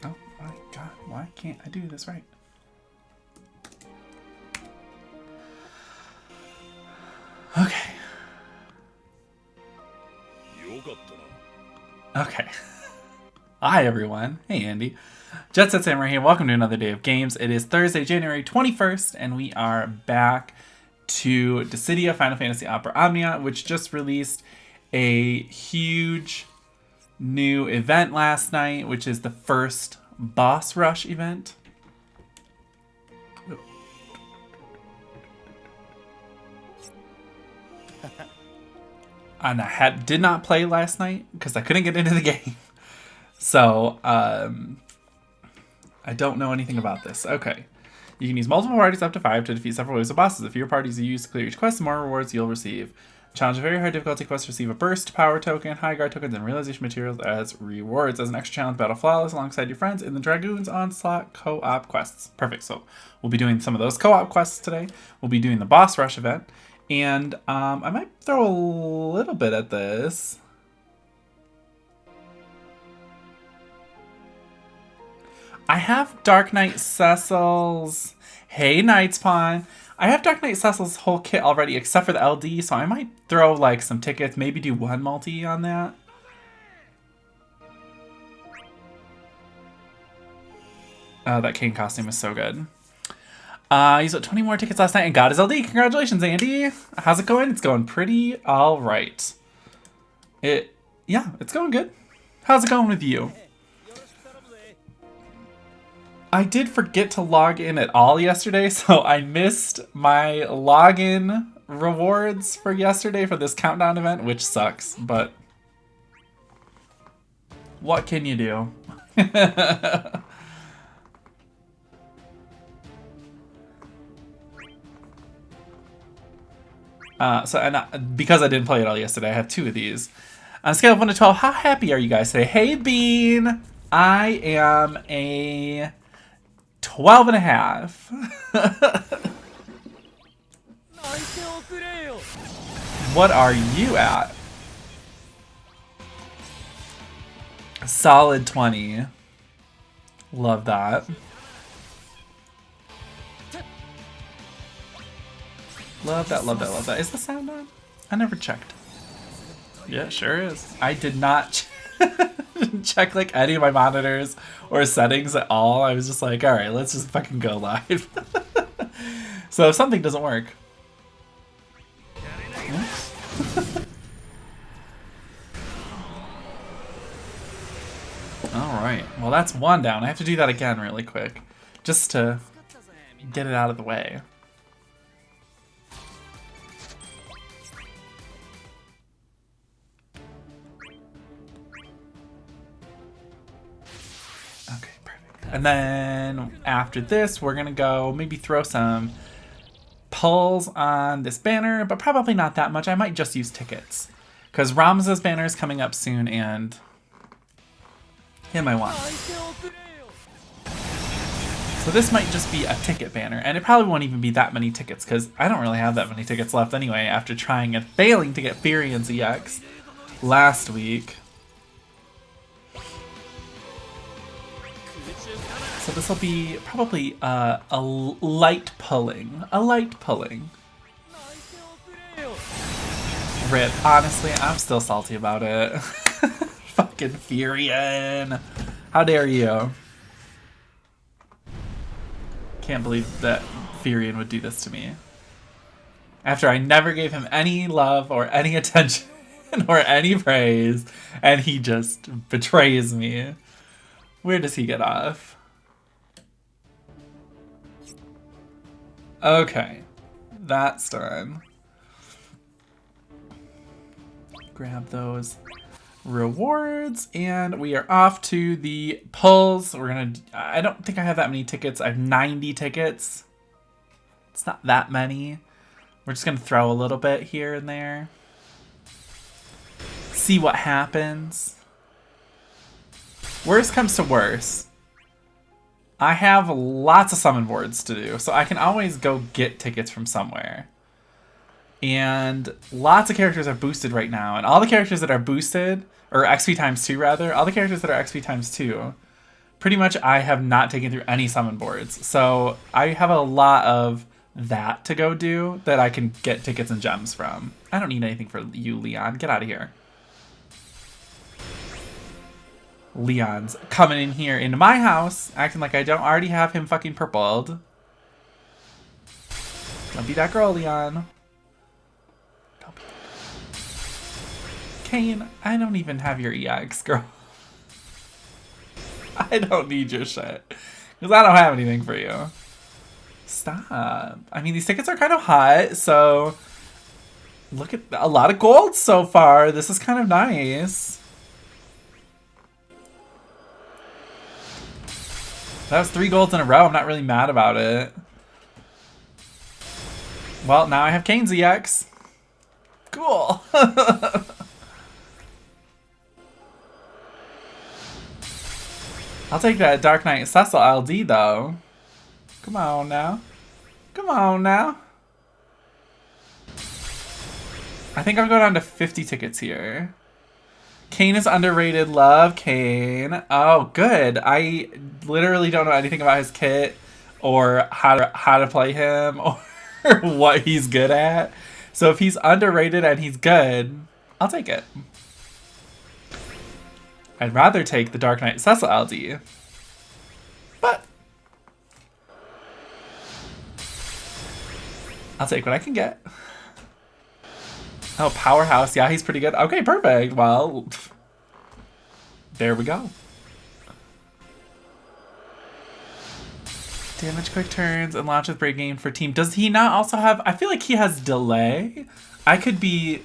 Oh my god, why can't I do this right? Okay. Okay. Hi everyone. Hey Andy. JetSetSamurai here. Welcome to another day of games. It is Thursday, January 21st, and we are back to Dissidia Final Fantasy Opera Omnia, which just released a huge new event last night, which is the first boss rush event. And I did not play last night because I couldn't get into the game. So, I don't know anything about this. Okay. You can use multiple parties up to 5 to defeat several waves of bosses. The fewer parties you use to clear each quest, the more rewards you'll receive. Challenge a very high difficulty quest, receive a burst, power token, high guard tokens, and realization materials as rewards. As an extra challenge, battle flawless alongside your friends in the Dragoon's Onslaught co-op quests. Perfect. So we'll be doing some of those co-op quests today. We'll be doing the boss rush event. And I might throw a little bit at this. I have Dark Knight Cecil's... Hey, Knight's Pawn. I have Dark Knight Cecil's whole kit already, except for the LD, so I might throw, like, some tickets, maybe do one multi on that. Oh, that King costume is so good. He's got 20 more tickets last night and got his LD. Congratulations, Andy. How's it going? It's going pretty all right. Yeah, it's going good. How's it going with you? I did forget to log in at all yesterday, so I missed my login rewards for yesterday for this countdown event, which sucks, but what can you do? Because I didn't play it all yesterday, I have 2 of these. On a scale of 1 to 12, how happy are you guys today? Hey, Bean! I am a 12 and a half. What are you at? Solid 20. Love that. Love that, love that, love that. Is the sound on? I never checked. Yeah, sure is. I did not check like any of my monitors or settings at all. I was just like, all right, let's just fucking go live. So if something doesn't work. All right, well that's 1 down. I have to do that again really quick just to get it out of the way. And then after this, we're going to go maybe throw some pulls on this banner, but probably not that much. I might just use tickets because Ramza's banner is coming up soon and him I want. So this might just be a ticket banner, and it probably won't even be that many tickets because I don't really have that many tickets left anyway after trying and failing to get Furian's EX last week. So this will be probably a light pulling. A light pulling. Rip. Honestly, I'm still salty about it. Fucking Furian. How dare you? Can't believe that Furian would do this to me. After I never gave him any love or any attention or any praise, and he just betrays me. Where does he get off? Okay, that's done. Grab those rewards, and we are off to the pulls. I don't think I have that many tickets. I have 90 tickets. It's not that many. We're just gonna throw a little bit here and there. See what happens. Worst comes to worst, I have lots of summon boards to do, so I can always go get tickets from somewhere. And lots of characters are boosted right now, and all the characters that are boosted, or XP times 2 rather, all the characters that are XP times 2 pretty much I have not taken through any summon boards. So I have a lot of that to go do that I can get tickets and gems from. I don't need anything for you, Leon. Get out of here. Leon's coming in here into my house, acting like I don't already have him fucking purpled. Don't be that girl, Leon. Don't be that girl. Kane, I don't even have your EX, girl. I don't need your shit. Because I don't have anything for you. Stop. I mean, these tickets are kind of hot, so... Look at a lot of gold so far. This is kind of nice. That was 3 golds in a row. I'm not really mad about it. Well, now I have Kane's EX. Cool. I'll take that Dark Knight Cecil LD though. Come on now. Come on now. I think I'm going down to 50 tickets here. Kane is underrated. Love Kane. Oh, good. I literally don't know anything about his kit or how to play him or what he's good at. So if he's underrated and he's good, I'll take it. I'd rather take the Dark Knight Cecil LD. But I'll take what I can get. Oh, Powerhouse. Yeah, he's pretty good. Okay, perfect. Well, there we go. Damage quick turns and launch with break game for team. Does he not also have... I feel like he has delay. I could be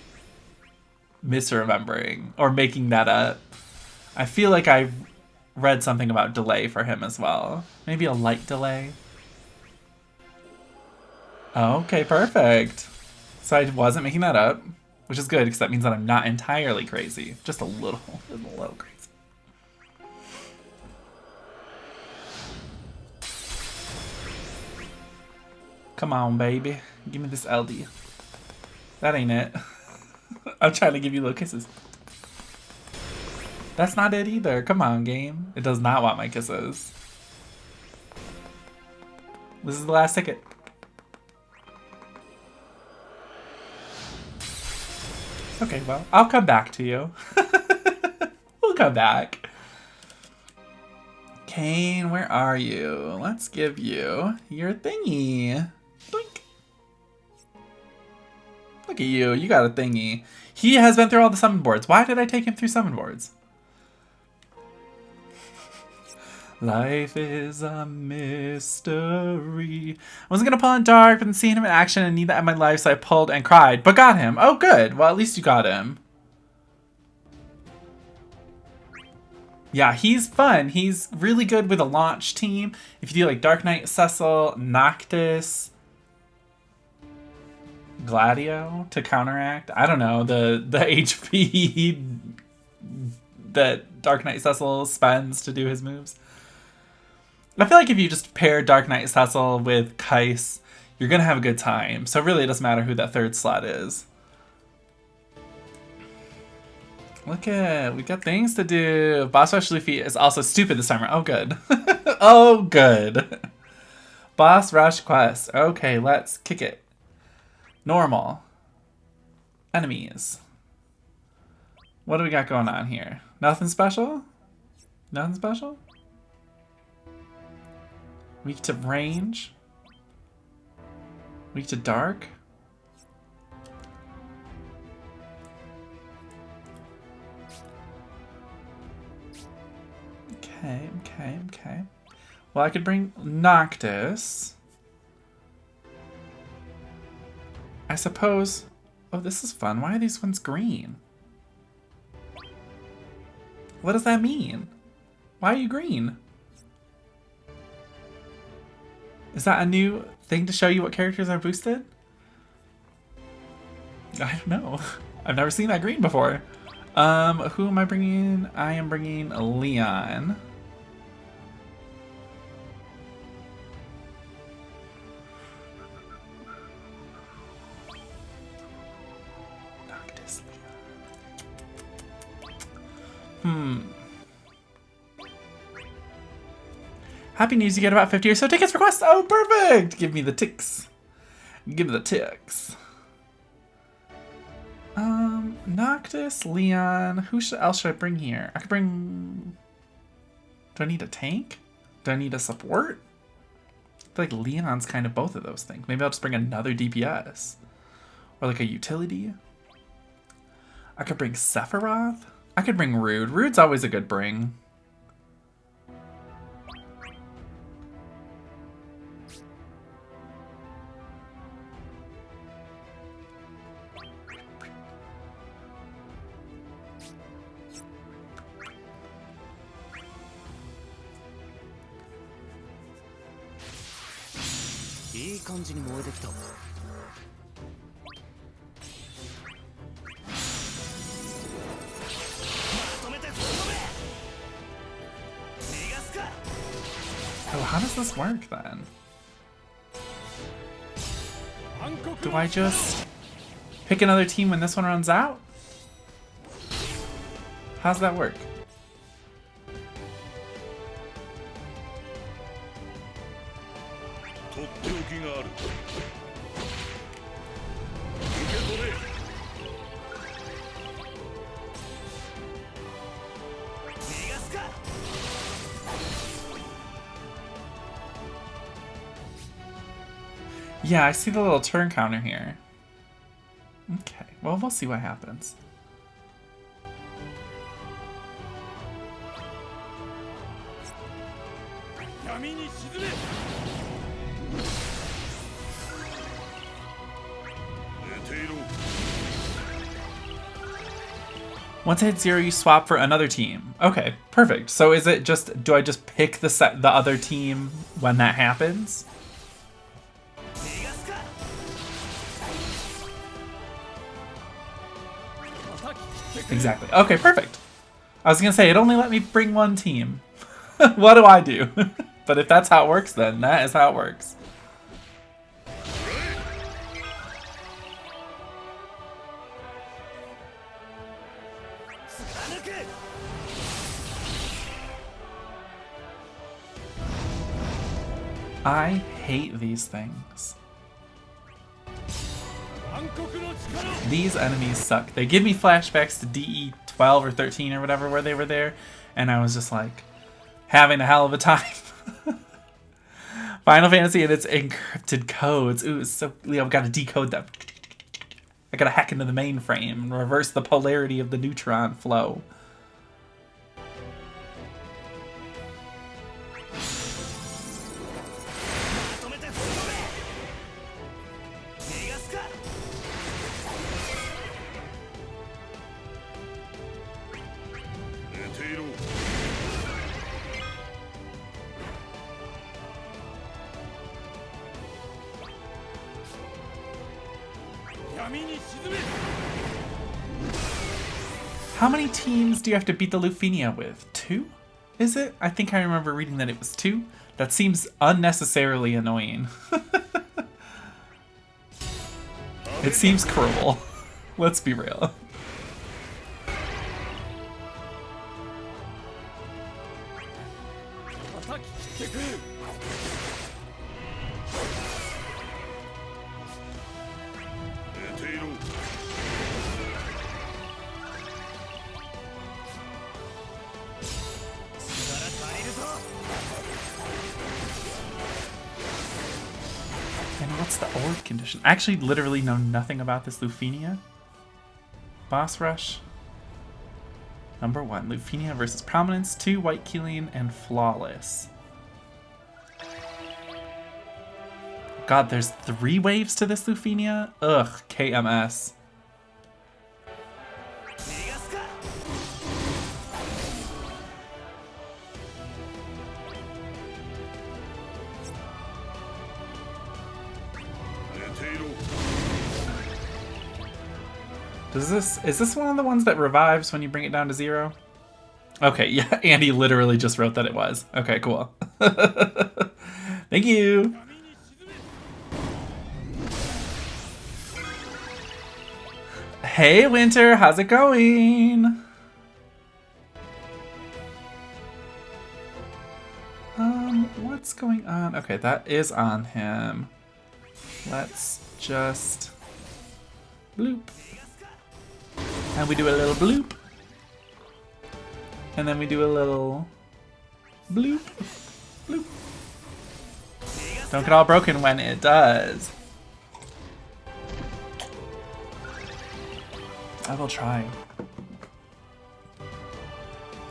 misremembering or making that up. I feel like I read something about delay for him as well. Maybe a light delay. Okay, perfect. So I wasn't making that up, which is good because that means that I'm not entirely crazy. Just a little crazy. Come on, baby. Give me this LD. That ain't it. I'm trying to give you little kisses. That's not it either. Come on, game. It does not want my kisses. This is the last ticket. Okay, well, I'll come back to you. We'll come back. Kane, where are you? Let's give you your thingy. Blink. Look at you. You got a thingy. He has been through all the summon boards. Why did I take him through summon boards? Life is a mystery. I wasn't going to pull on Dark, but then seeing him in action and need that in my life, so I pulled and cried. But got him. Oh, good. Well, at least you got him. Yeah, he's fun. He's really good with a launch team. If you do like Dark Knight, Cecil, Noctis, Gladio to counteract. I don't know, the HP that Dark Knight Cecil spends to do his moves. I feel like if you just pair Dark Knight Cecil with Kais, you're going to have a good time. So really it doesn't matter who that third slot is. Look at, we got things to do. Boss Rush Luffy is also stupid this time. Oh, good. Oh, good. Boss Rush quest. Okay, let's kick it. Normal. Enemies. What do we got going on here? Nothing special? Nothing special? Weak to range. Weak to dark. Okay. Well, I could bring Noctis. I suppose... Oh, this is fun. Why are these ones green? What does that mean? Why are you green? Is that a new thing to show you what characters are boosted? I don't know. I've never seen that green before. Who am I bringing? I am bringing Leon. Noctis Leon. Happy news, you get about 50 or so tickets for Quest. Oh, perfect! Give me the ticks. Give me the ticks. Noctis, Leon. Who else should I bring here? I could bring... Do I need a tank? Do I need a support? I feel like Leon's kind of both of those things. Maybe I'll just bring another DPS. Or like a utility. I could bring Sephiroth. I could bring Rude. Rude's always a good bring. Oh, how does this work then? Do I just pick another team when this one runs out? How's that work? Yeah, I see the little turn counter here. Okay, well, we'll see what happens. Once I hit 0, you swap for another team. Okay, perfect. So is it just, do I just pick the other team when that happens? Exactly. Okay, perfect. I was gonna say, it only let me bring one team. What do I do? But if that's how it works, then that is how it works. I hate these things. These enemies suck. They give me flashbacks to DE 12 or 13 or whatever where they were there, and I was just like having a hell of a time. Final Fantasy and its encrypted codes. Ooh, it's so... I've got to decode them. I gotta hack into the mainframe and reverse the polarity of the neutron flow. How many teams do you have to beat the Lufinia with? 2? Is it? I think I remember reading that it was 2. That seems unnecessarily annoying. It seems cruel. Let's be real. What's the org condition? I actually literally know nothing about this Lufinia. Boss Rush. Number 1, Lufinia versus Prominence. 2, White Keeling and Flawless. God, there's 3 waves to this Lufinia? Ugh, KMS. Is this one of the ones that revives when you bring it down to 0? Okay, yeah, Andy literally just wrote that it was. Okay, cool. Thank you. Hey, Winter, how's it going? What's going on? Okay, that is on him. Let's just bloop. And we do a little bloop. And then we do a little bloop. Bloop. Don't get all broken when it does. I will try.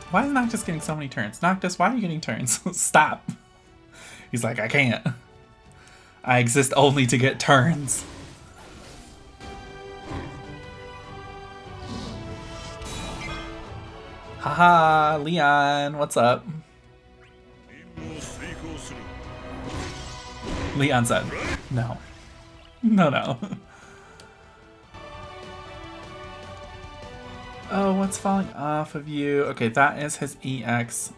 Why is Noctis getting so many turns? Noctis, why are you getting turns? Stop. He's like, I can't. I exist only to get turns. Haha, Leon, what's up? Leon said, no. No. Oh, what's falling off of you? Okay, that is his EX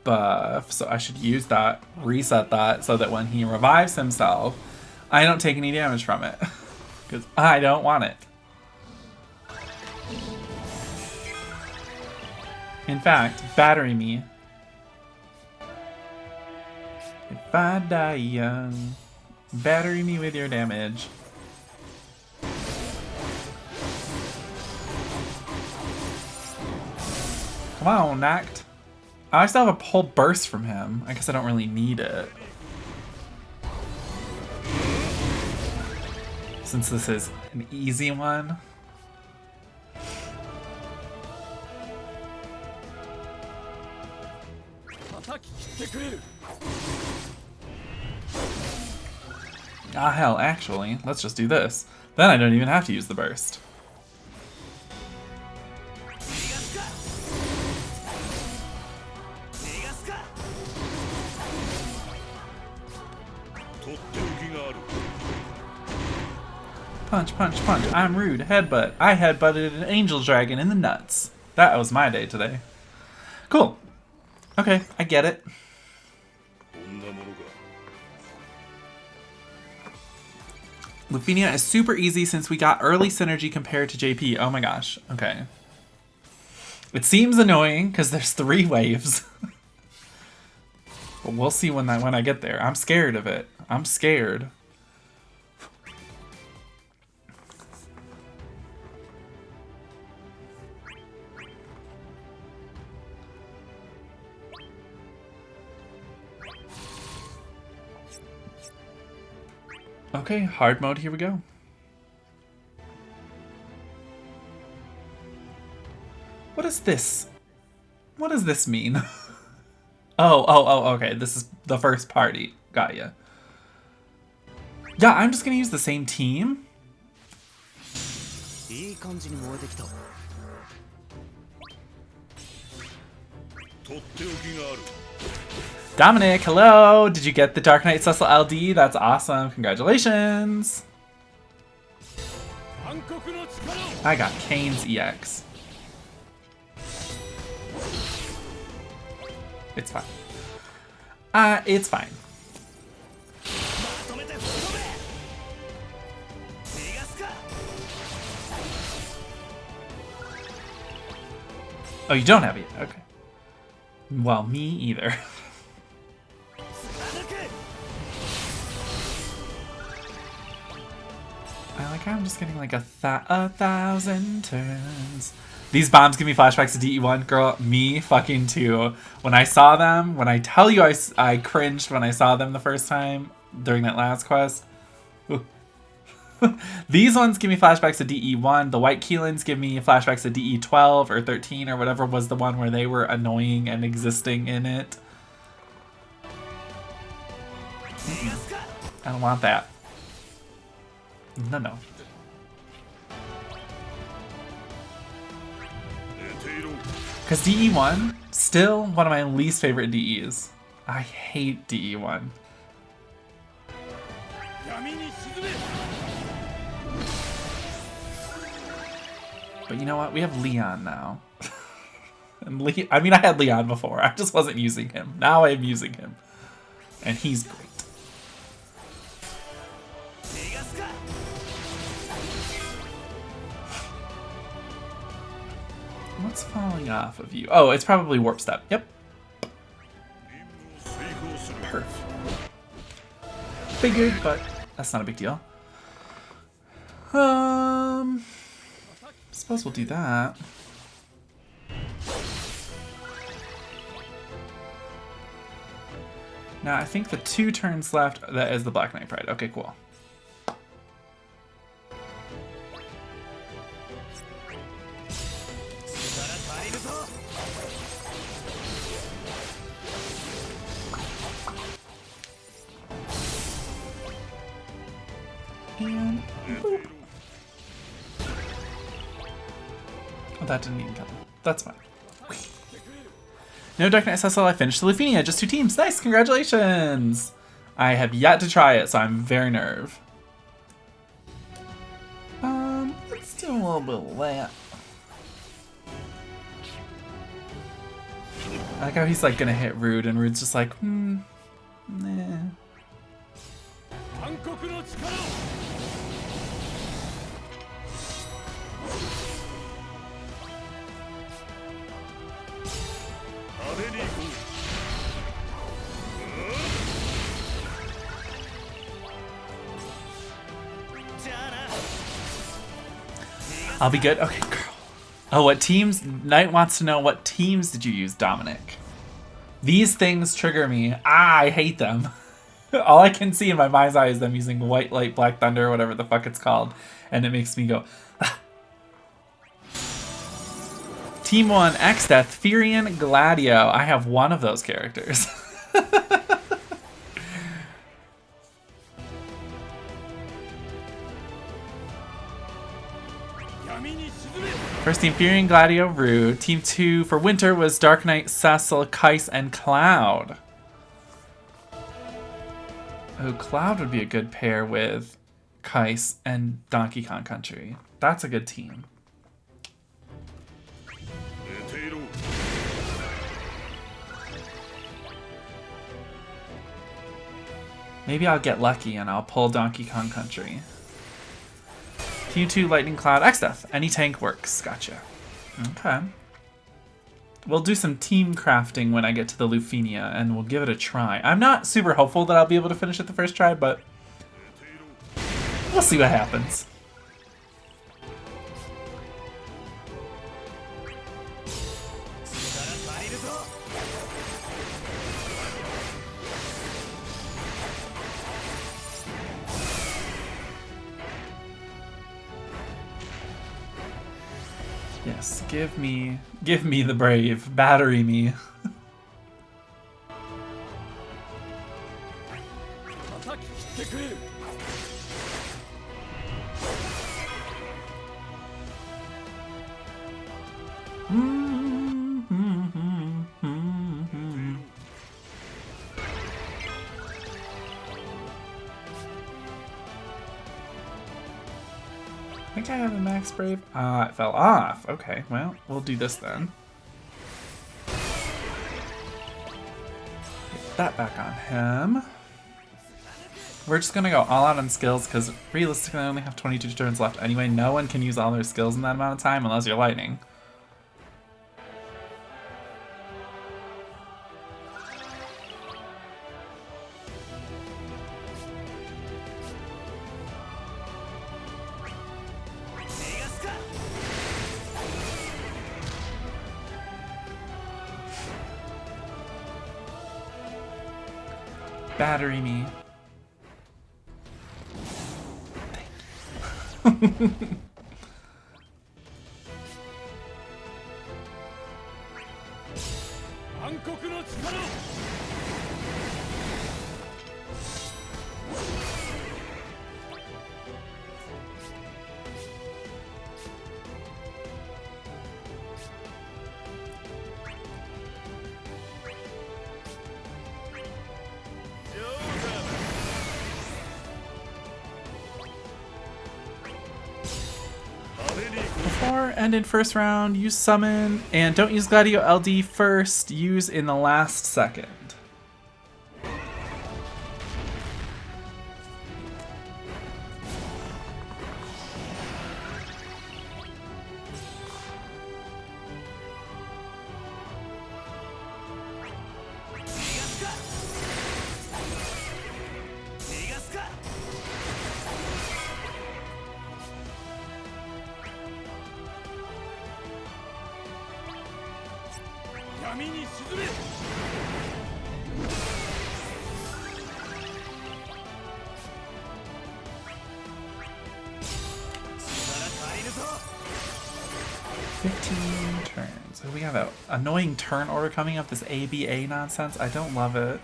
buff, so I should use that, reset that, so that when he revives himself, I don't take any damage from it. Because I don't want it. In fact, battery me. If I die young, battery me with your damage. Come on, Nact. I still have a whole burst from him. I guess I don't really need it. Since this is an easy one. Ah, hell, actually, let's just do this. Then I don't even have to use the burst. Punch, punch, punch. I'm rude. Headbutt. I headbutted an angel dragon in the nuts. That was my day today. Cool. Okay, I get it. Lufinia is super easy since we got early synergy compared to JP. Oh my gosh. Okay. It seems annoying because there's 3 waves. But we'll see when I get there. I'm scared of it. I'm scared. Okay, hard mode, here we go. What is this? What does this mean? Oh, okay, this is the first party. Got ya. Yeah, I'm just gonna use the same team. Dominic, hello! Did you get the Dark Knight Cecil LD? That's awesome. Congratulations! I got Kane's EX. It's fine. It's fine. Oh, you don't have it? Okay. Well, me either. I like how I'm just getting like a 1,000 turns. These bombs give me flashbacks to DE1. Girl, me fucking too. When I saw them, when I tell you I cringed when I saw them the first time during that last quest. These ones give me flashbacks to DE1. The white Keelans give me flashbacks to DE12 or 13 or whatever was the one where they were annoying and existing in it. I don't want that. No. Because DE1, still one of my least favorite DEs. I hate DE1. But you know what? We have Leon now. And I mean, I had Leon before. I just wasn't using him. Now I am using him. And he's great. What's falling off of you? Oh, it's probably Warp Step. Yep. Perf. Figured, but that's not a big deal. Suppose we'll do that. Now I think the 2 turns left, that is the Black Knight Pride. Okay, cool. And boop. Oh, that didn't even count. That's fine. No Dark Knight SSL, I finished the Lufenia, just 2 teams. Nice, congratulations! I have yet to try it, so I'm very nerve. Let's do a little bit of that. I like how he's like gonna hit Rude, and Rude's just like, nah. I'll be good. Okay, girl. Oh, what teams? Knight wants to know what teams did you use, Dominic? These things trigger me. I hate them. All I can see in my mind's eye is them using White Light, Black Thunder, or whatever the fuck it's called, and it makes me go. Ah. Team 1, X-Death, Furion, Gladio. I have one of those characters. First team, Furion, Gladio, Rude. Team 2 for Winter was Dark Knight, Cecil, Kais, and Cloud. Oh, Cloud would be a good pair with Kais and Donkey Kong Country. That's a good team. Maybe I'll get lucky and I'll pull Donkey Kong Country. Team 2, Lightning Cloud, X-Death. Any tank works. Gotcha. Okay. We'll do some team crafting when I get to the Lufenia, and we'll give it a try. I'm not super hopeful that I'll be able to finish it the first try, but we'll see what happens. Yes, give me the brave, battery me. I think I have a max brave. It fell off. Okay, well, we'll do this then. Get that back on him. We're just gonna go all out on skills because realistically I only have 22 turns left anyway. No one can use all their skills in that amount of time unless you're lightning. Battery me. Before end in first round, use summon, and don't use Gladio LD first, use in the last second. Turns. We have an annoying turn order coming up, this ABA nonsense. I don't love it.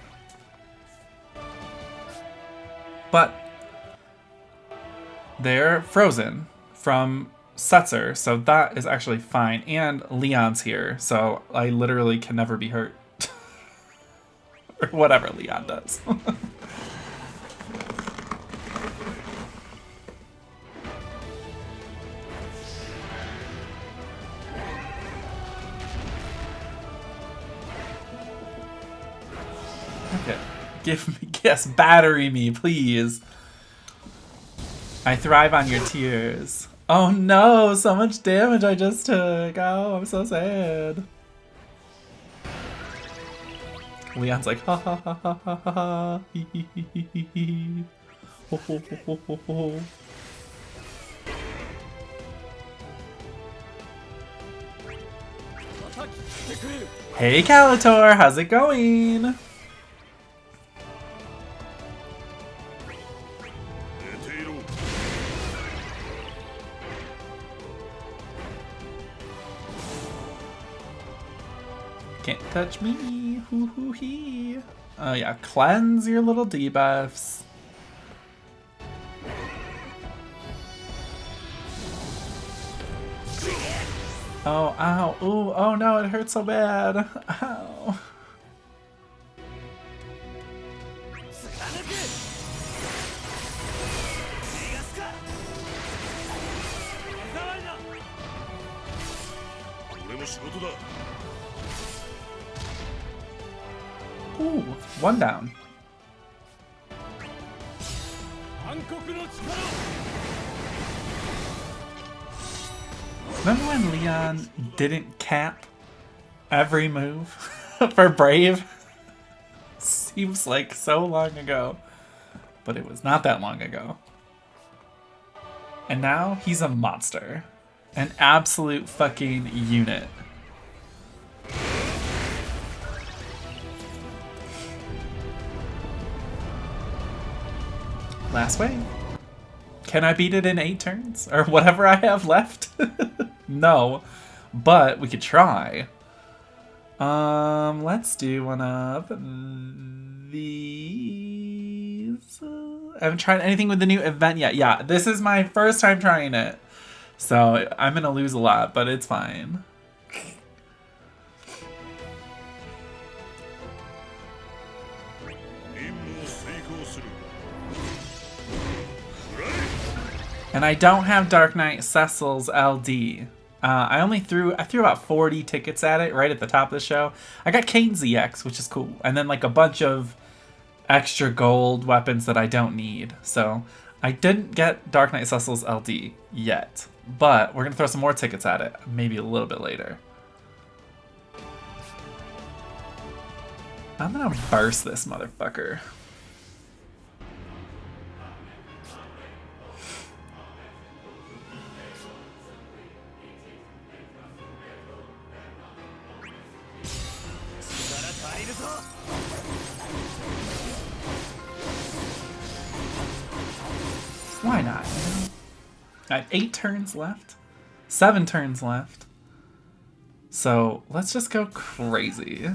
But they're frozen from Setzer, so that is actually fine. And Leon's here, so I literally can never be hurt. Or whatever Leon does. Okay. Give me, yes, battery me, please. I thrive on your tears. Oh no, so much damage I just took. Oh, I'm so sad. Leon's like, ha ha ha ha ha ha ha, hee hee hee hee hee hee. Ho ho ho ho ho ho. Hey Calator, how's it going? Can't touch me, hoo hoo hee. Oh yeah, cleanse your little debuffs. Oh, ow, ooh, oh no, it hurts so bad. Ow. Ooh, one down. Remember when Leon didn't cap every move for Brave? Seems like so long ago, but it was not that long ago. And now he's a monster. An absolute fucking unit. Last wave. Can I beat it in 8 turns? Or whatever I have left? No. But we could try. Let's do one of these. I haven't tried anything with the new event yet. Yeah, this is my first time trying it. So I'm gonna lose a lot, but it's fine. And I don't have Dark Knight Cecil's LD. I threw about 40 tickets at it right at the top of the show. I got Kane ZX, which is cool. And then like a bunch of extra gold weapons that I don't need. So I didn't get Dark Knight Cecil's LD yet. But we're going to throw some more tickets at it, maybe a little bit later. I'm going to burst this motherfucker. Why not? You know? I have 8 turns left. 7 turns left. So let's just go crazy.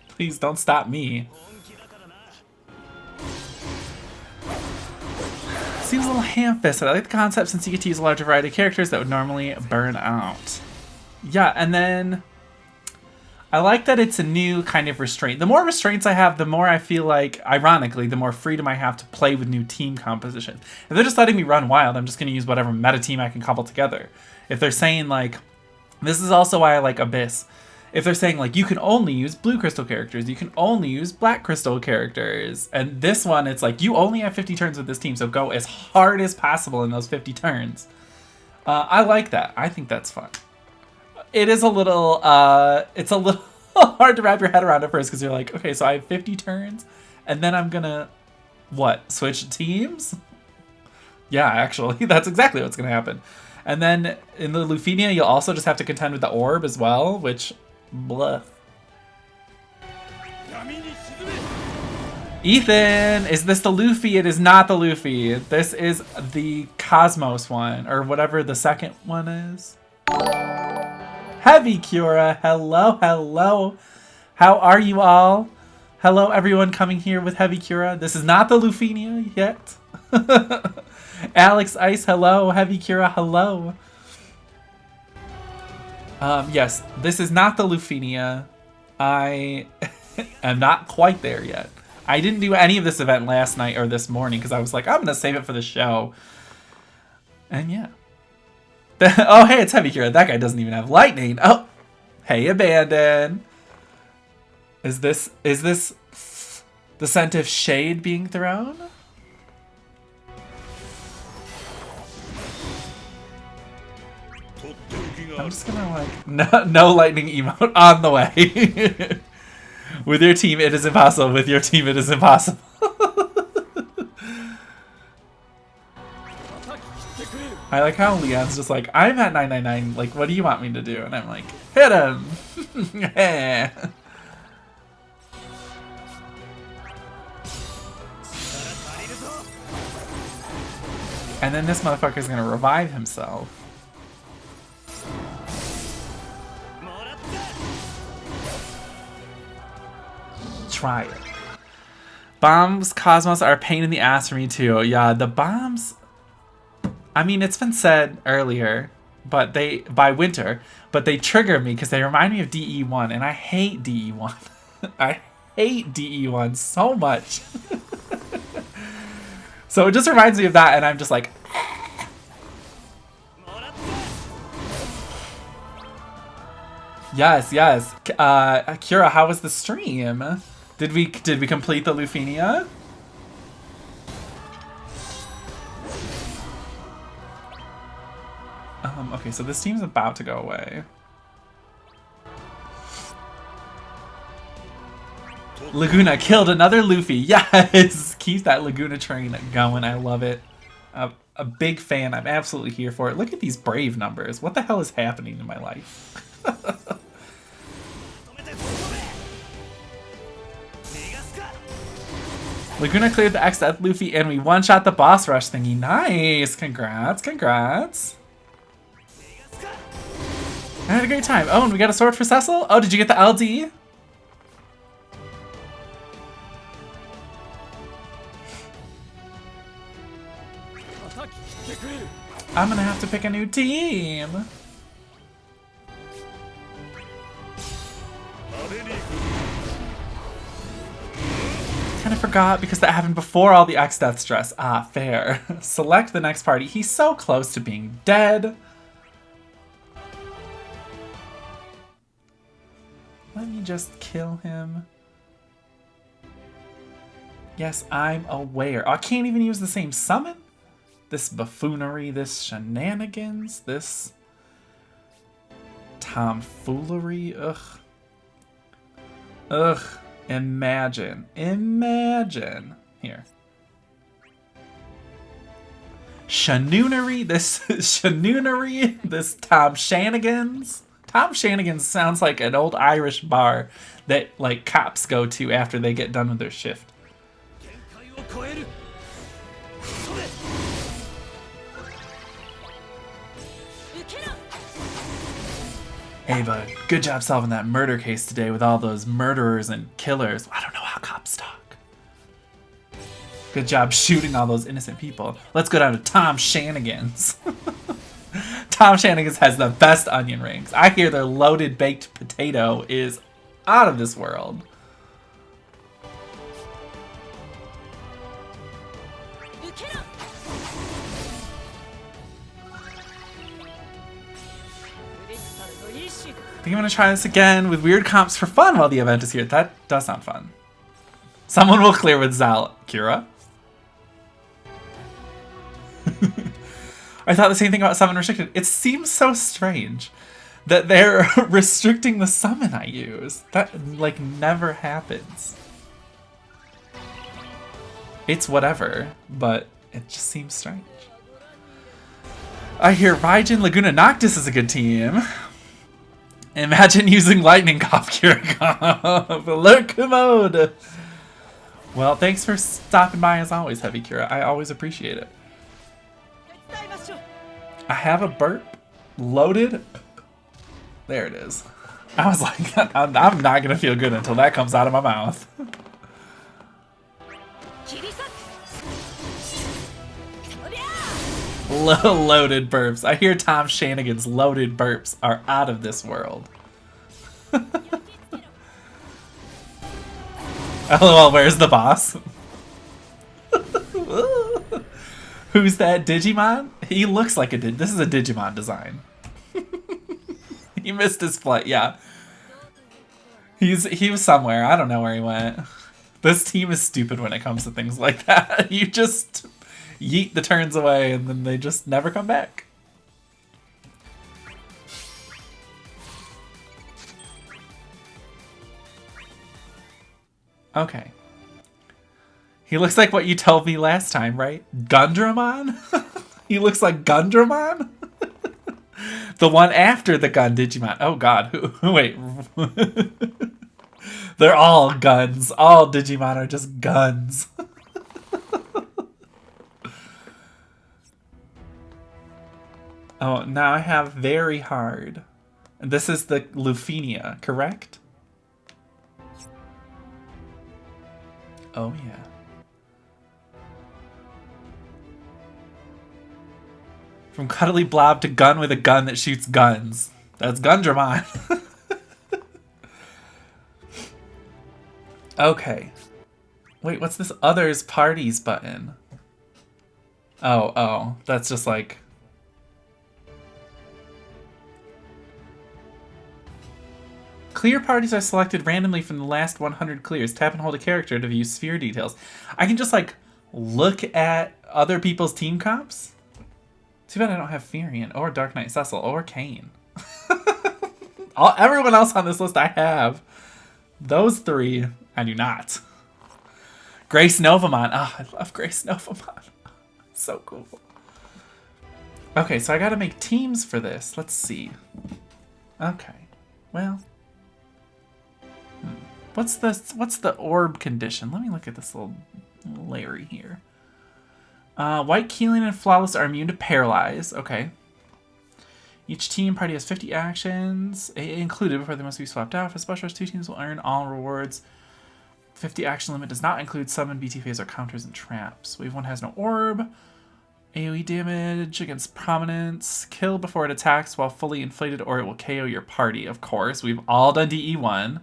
Please don't stop me. Seems a little ham-fisted. I like the concept since you get to use a larger variety of characters that would normally burn out. Yeah, and then I like that it's a new kind of restraint. The more restraints I have, the more I feel like, ironically, the more freedom I have to play with new team compositions. If they're just letting me run wild, I'm just going to use whatever meta team I can cobble together. If they're saying, like, this is also why I like Abyss. if they're saying like you can only use blue crystal characters, you can only use black crystal characters, and this one it's like you only have 50 turns with this team, so go as hard as possible in those 50 turns. I like that. I think that's fun. It is a little, it's a little hard to wrap your head around at first because you're like, okay, so I have 50 turns, and then I'm gonna, what, switch teams? Yeah, actually, that's exactly what's gonna happen. And then in the Lufenia, you'll also just have to contend with the orb as well, which, blah. Ethan, is this the Luffy? It is not the Luffy. This is the Cosmos one, or whatever the second one is. Heavy Cura, hello, hello. How are you all? Hello, everyone coming here with Heavy Cura. This is not the Lufenia yet. Alex Ice, hello. Heavy Cura, hello. Yes, this is not the Lufenia. I am not quite there yet. I didn't do any of this event last night or this morning because I was like, I'm going to save it for the show. And yeah. Oh, hey, it's Heavy Cura. That guy doesn't even have lightning. Oh, hey, Abandon. Is this the scent of shade being thrown? I'm just gonna like, no lightning emote on the way. With your team, it is impossible. With your team, it is impossible. I like how Leon's just like, I'm at 999, like, what do you want me to do? And I'm like, hit him! Yeah. And then this motherfucker's gonna revive himself. Try it. Bombs, Cosmos are a pain in the ass for me too. Yeah, the bombs... I mean, it's been said earlier, but by winter, but they trigger me because they remind me of DE1, and I hate DE1. I hate DE1 so much. So it just reminds me of that, and I'm just like... Yes, yes. Akira, how was the stream? Did we complete the Lufenia? Okay, so this team's about to go away. Laguna killed another Luffy. Yes! Keep that Laguna train going. I love it. A big fan. I'm absolutely here for it. Look at these brave numbers. What the hell is happening in my life? Laguna cleared the X-Death Luffy and we one-shot the boss rush thingy. Nice! Congrats, congrats. I had a great time. Oh, and we got a sword for Cecil? Oh, did you get the LD? I'm gonna have to pick a new team. Kinda forgot because that happened before all the X-Death stress. Ah, fair. Select the next party. He's so close to being dead. Let me just kill him. Yes, I'm aware. Oh, I can't even use the same summon? This buffoonery, this shenanigans, this tomfoolery. Ugh. Ugh. Imagine. Imagine. Here. Shanoonery, this shanoonery, this Tom Shanigans. Tom Shanigans sounds like an old Irish bar that like cops go to after they get done with their shift. Hey bud, good job solving that murder case today with all those murderers and killers. I don't know how cops talk. Good job shooting all those innocent people. Let's go down to Tom Shanigans. Tom Shanigans has the best onion rings. I hear their loaded baked potato is out of this world. I think I'm going to try this again with weird comps for fun while the event is here. That does sound fun. Someone will clear with Zal. Kira? I thought the same thing about summon restricted. It seems so strange that they're restricting the summon I use. That, like, never happens. It's whatever, but it just seems strange. I hear Raijin Laguna Noctis is a good team. Imagine using Lightning Cop, Kira. Alert commode! Well, thanks for stopping by as always, Heavy Kira. I always appreciate it. I have a burp loaded. There it is. I was like, I'm not gonna feel good until that comes out of my mouth. Loaded burps. I hear Tom Shanigan's loaded burps are out of this world. LOL, where's the boss? Who's that Digimon? He looks like a This is a Digimon design. He missed his flight, yeah. He was somewhere. I don't know where he went. This team is stupid when it comes to things like that. You just yeet the turns away and then they just never come back. Okay. He looks like what you told me last time, right? Gundramon? He looks like Gundramon? The one after the gun Digimon. Oh god, wait. They're all guns. All Digimon are just guns. Oh, now I have very hard. And this is the Lufenia, correct? Oh yeah. From cuddly blob to gun with a gun that shoots guns. That's Gundramon. Okay. Wait, what's this others parties button? Oh, that's just like... Clear parties are selected randomly from the last 100 clears. Tap and hold a character to view sphere details. I can just like look at other people's team comps? Too bad I don't have Furion or Dark Knight Cecil or Kane. Everyone else on this list I have. Those three, I do not. Grace Novamon. Oh, I love Grace Novamon. So cool. Okay, so I gotta make teams for this. Let's see. Okay. Well. What's the orb condition? Let me look at this little Larry here. White, Keeling, and Flawless are immune to Paralyze. Okay. Each team party has 50 actions, AA included, before they must be swapped out. For Special Rush, 2 teams will earn all rewards. 50 action limit does not include summon, BT phase, or counters and traps. Wave 1 has no orb. AoE damage against Prominence. Kill before it attacks while fully inflated, or it will KO your party. Of course, we've all done DE1.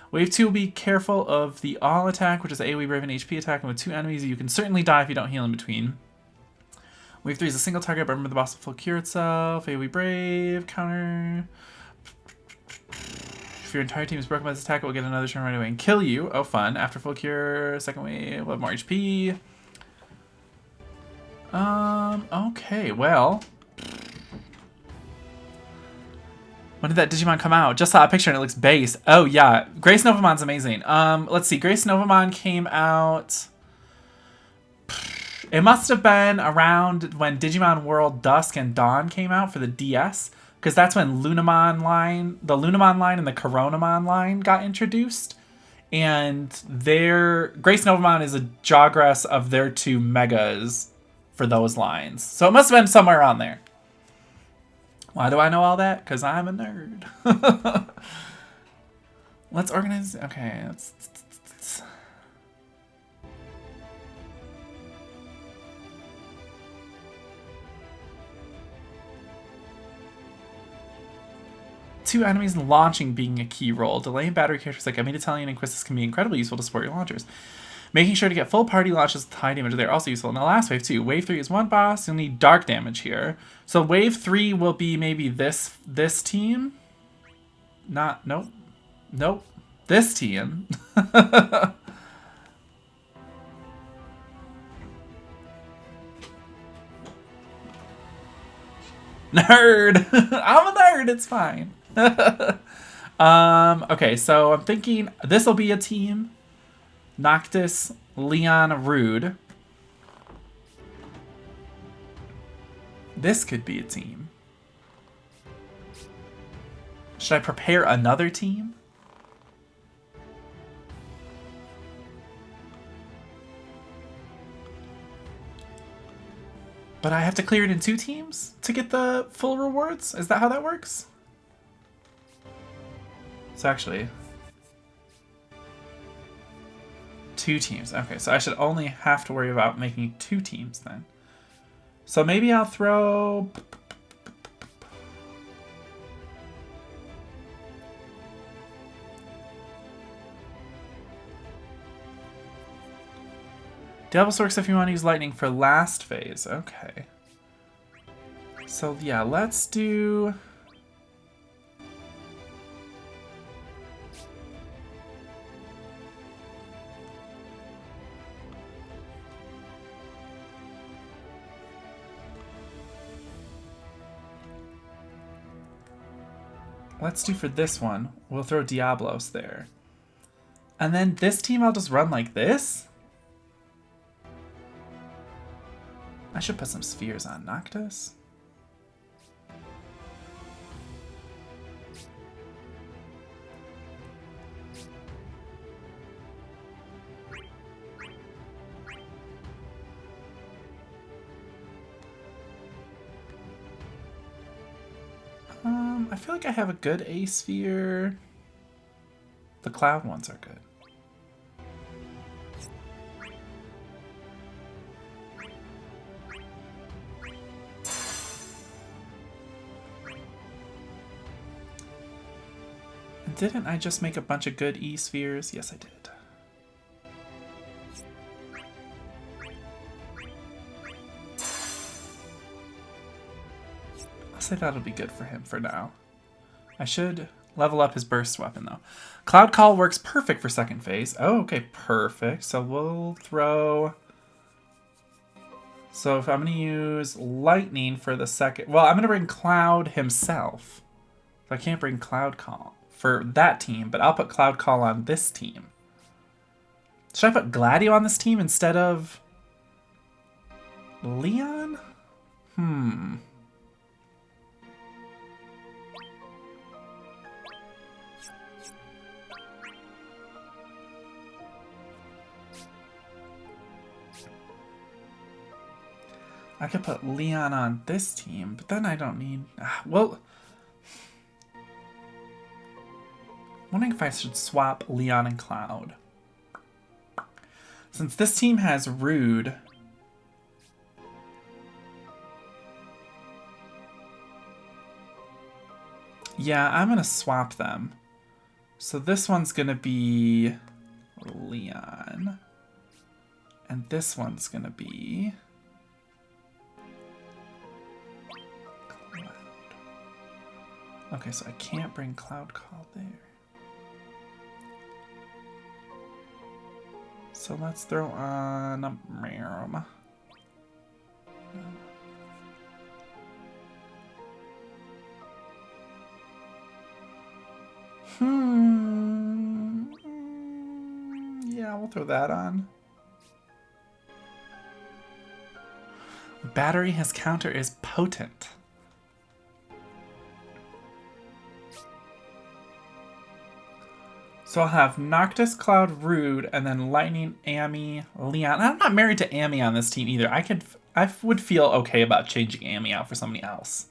Wave 2 will be careful of the all attack, which is AoE Brave and HP attack, and with 2 enemies you can certainly die if you don't heal in between. Wave 3 is a single target, but remember the boss will full cure itself. AoE Brave, counter. If your entire team is broken by this attack, it will get another turn right away and kill you. Oh, fun. After full cure, second wave, we'll have more HP. Okay, well. When did that Digimon come out? Just saw a picture and it looks base. Oh, yeah. Grace Novamon's amazing. Let's see. Grace Novamon came out... It must have been around when Digimon World Dusk and Dawn came out for the DS. Because that's when the Lunamon line and the Coronamon line got introduced. And Grace Novamon is a Jawgrass of their 2 megas for those lines. So it must have been somewhere around there. Why do I know all that? Because I'm a nerd. Let's organize... Okay, let's... Two enemies launching being a key role. Delaying battery characters like Amid Italian and Quistis can be incredibly useful to support your launchers. Making sure to get full party launches with high damage, they're also useful in the last wave too. Wave 3 is 1 boss, you'll need dark damage here. So wave 3 will be maybe this team. Nope. Nope. This team. Nerd! I'm a nerd, it's fine. Okay, so I'm thinking this will be a team. Noctis, Leon, Rude. This could be a team. Should I prepare another team? But I have to clear it in 2 teams to get the full rewards? Is that how that works? So actually... 2 teams. Okay, so I should only have to worry about making 2 teams then. So maybe I'll throw... Devil's works if you want to use lightning for last phase. Okay. So yeah, let's do... Let's do for this one, we'll throw Diablos there. And then this team I'll just run like this? I should put some spheres on Noctis. I feel like I have a good A sphere. The cloud ones are good. Didn't I just make a bunch of good E spheres? Yes, I did. I'll say that'll be good for him for now. I should level up his burst weapon, though. Cloud Call works perfect for second phase. Oh, okay, perfect. So we'll throw... So if I'm going to use Lightning for the second... Well, I'm going to bring Cloud himself. So I can't bring Cloud Call for that team, but I'll put Cloud Call on this team. Should I put Gladio on this team instead of Leon? I could put Leon on this team, but then I don't need... well... I'm wondering if I should swap Leon and Cloud. Since this team has Rude... Yeah, I'm going to swap them. So this one's going to be Leon. And this one's going to be... Cloud. Okay, so I can't bring Cloud Call there. So let's throw on a Merum. Yeah, we'll throw that on. Battery, his counter is potent. So I'll have Noctis, Cloud, Rude, and then Lightning, Amy, Leon. I'm not married to Amy on this team either. I would feel okay about changing Amy out for somebody else.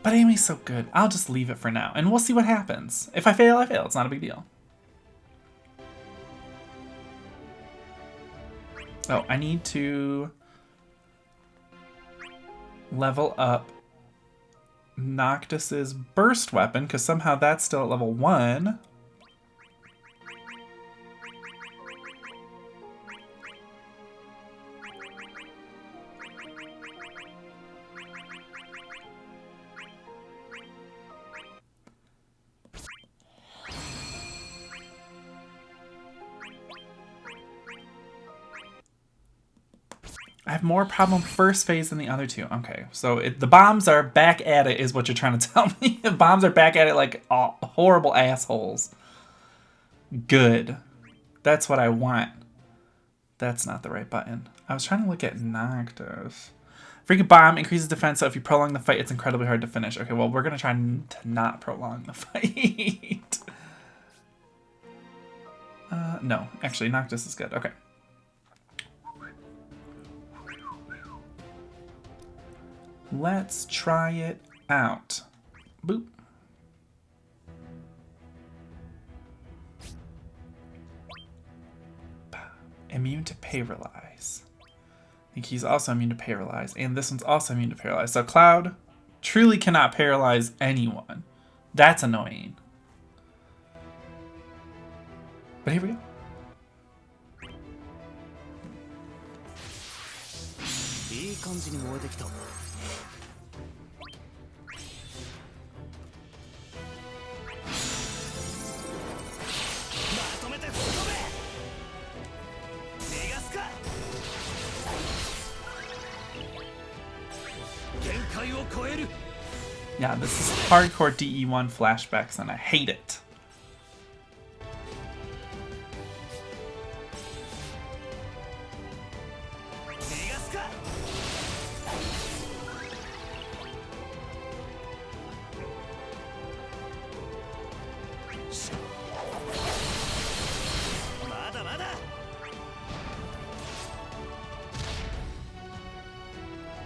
But Amy's so good. I'll just leave it for now, and we'll see what happens. If I fail, I fail. It's not a big deal. Oh, I need to level up Noctis's burst weapon, because somehow that's still at level 1. I have more problem first phase than the other two. Okay, so the bombs are back at it is what you're trying to tell me. The bombs are back at it like horrible assholes. Good. That's what I want. That's not the right button. I was trying to look at Noctis. Freaking bomb increases defense, so if you prolong the fight, it's incredibly hard to finish. Okay, well, we're going to try to not prolong the fight. No, actually, Noctis is good. Okay. Let's try it out. Boop. Immune to paralyze. I think he's also immune to paralyze. And this one's also immune to paralyze. So Cloud truly cannot paralyze anyone. That's annoying. But here we go. Yeah, this is hardcore DE1 flashbacks, and I hate it.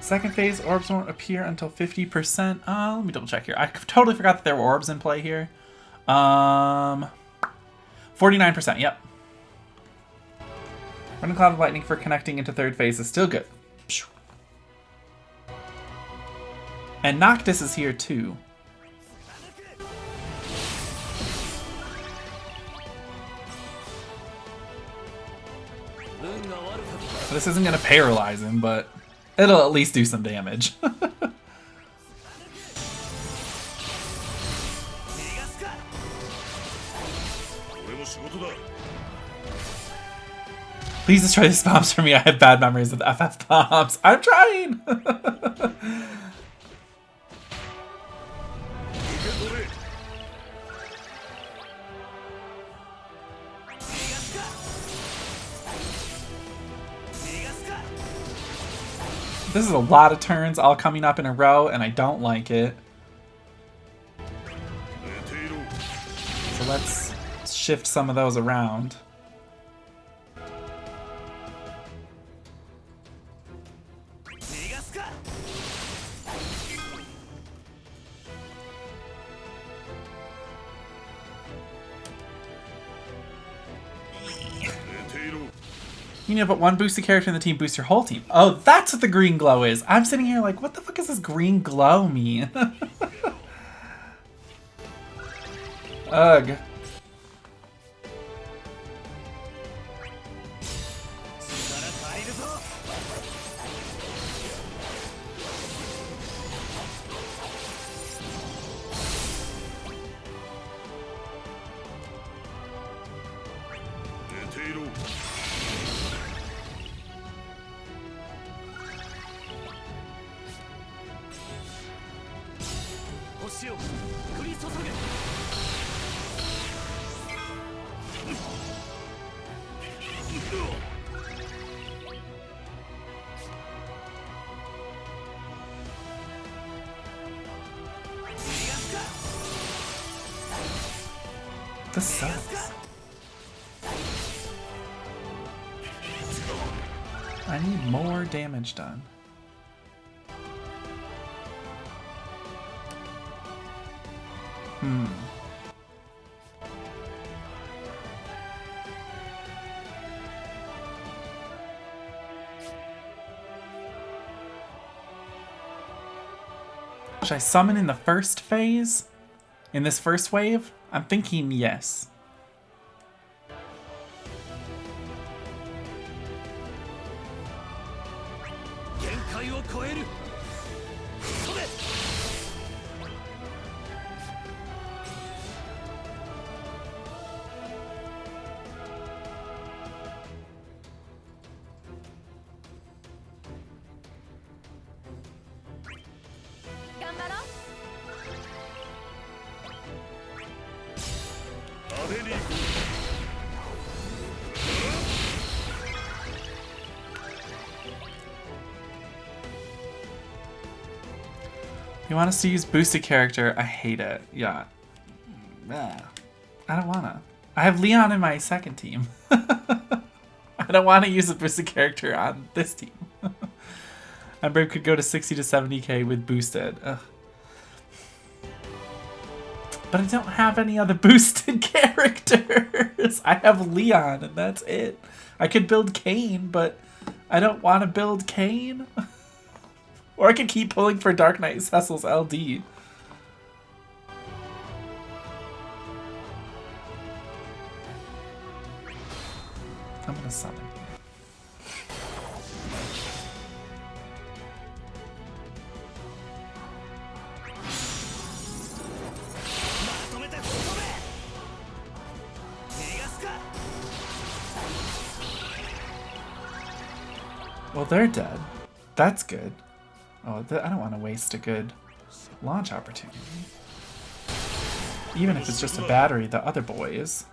Second phase, orbs won't appear until 50%. Let me double check here. I totally forgot that there were orbs in play here. 49%, yep. Running Cloud of Lightning for connecting into third phase is still good. And Noctis is here too. This isn't going to paralyze him, but it'll at least do some damage. Please destroy these bombs for me. I have bad memories of the FF bombs. I'm trying! This is a lot of turns all coming up in a row, and I don't like it. So let's shift some of those around. You know, but one boosted character in the team boosts your whole team. Oh, that's what the green glow is. I'm sitting here like, what the fuck does this green glow mean? Ugh. This sucks. I need more damage done. Should I summon in the first phase? In this first wave? I'm thinking yes. You want us to use boosted character? I hate it. Yeah. Ugh. I don't wanna. I have Leon in my second team. I don't want to use a boosted character on this team. Ember could go to 60 to 70k with boosted. Ugh. But I don't have any other boosted characters. I have Leon and that's it. I could build Kane, but I don't want to build Kane. Or I could keep pulling for Dark Knight Cecil's LD. I'm gonna summon you. Well, they're dead. That's good. Oh, I don't want to waste a good launch opportunity. Even if it's just a battery, the other boys.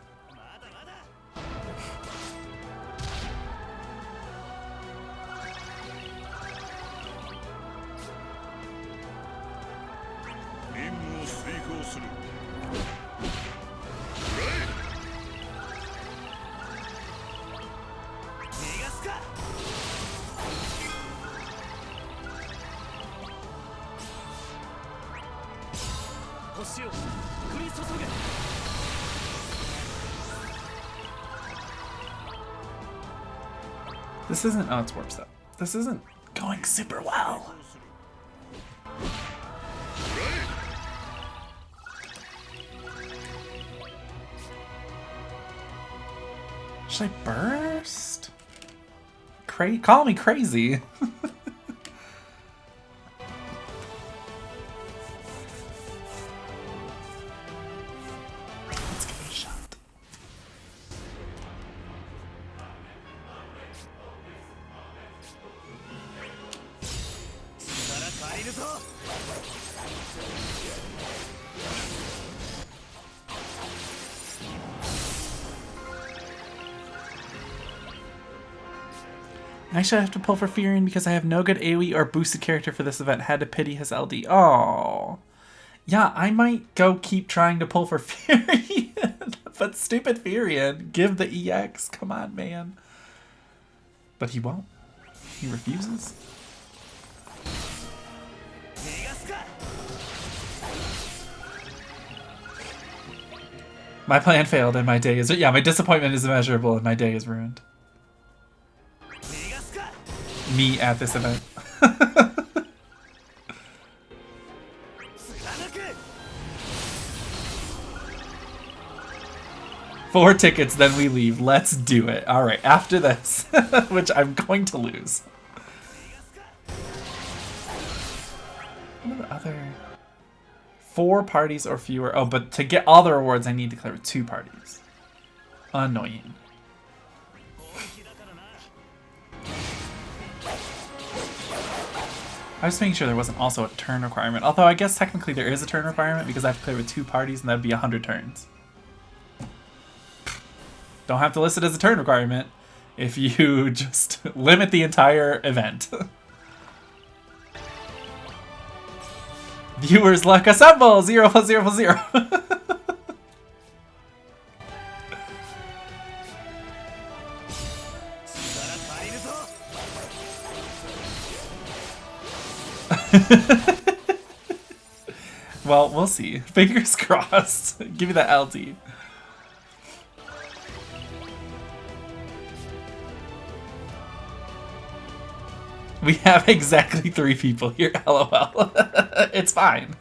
This isn't, oh, it's warp step. This isn't going super well. Should I burst? Call me crazy. Let's give it a shot. Actually, I have to pull for Furion because I have no good AoE or boosted character for this event. Had to pity his LD. Oh, yeah, I might go keep trying to pull for Furion. But stupid Furion, give the EX. Come on, man. But he won't. He refuses. My plan failed and my day is... Yeah, my disappointment is immeasurable and my day is ruined. Me at this event. 4 tickets, then we leave. Let's do it. All right, after this, which I'm going to lose. What are the other... 4 parties or fewer. Oh, but to get all the rewards, I need to clear 2 parties. Annoying. I was making sure there wasn't also a turn requirement. Although I guess technically there is a turn requirement because I have to play with 2 parties and that'd be 100 turns. Don't have to list it as a turn requirement if you just limit the entire event. Viewers luck assemble! 0 + 0 + 0. Well, we'll see. Fingers crossed. Give me that LT. We have exactly 3 people here, LOL. It's fine.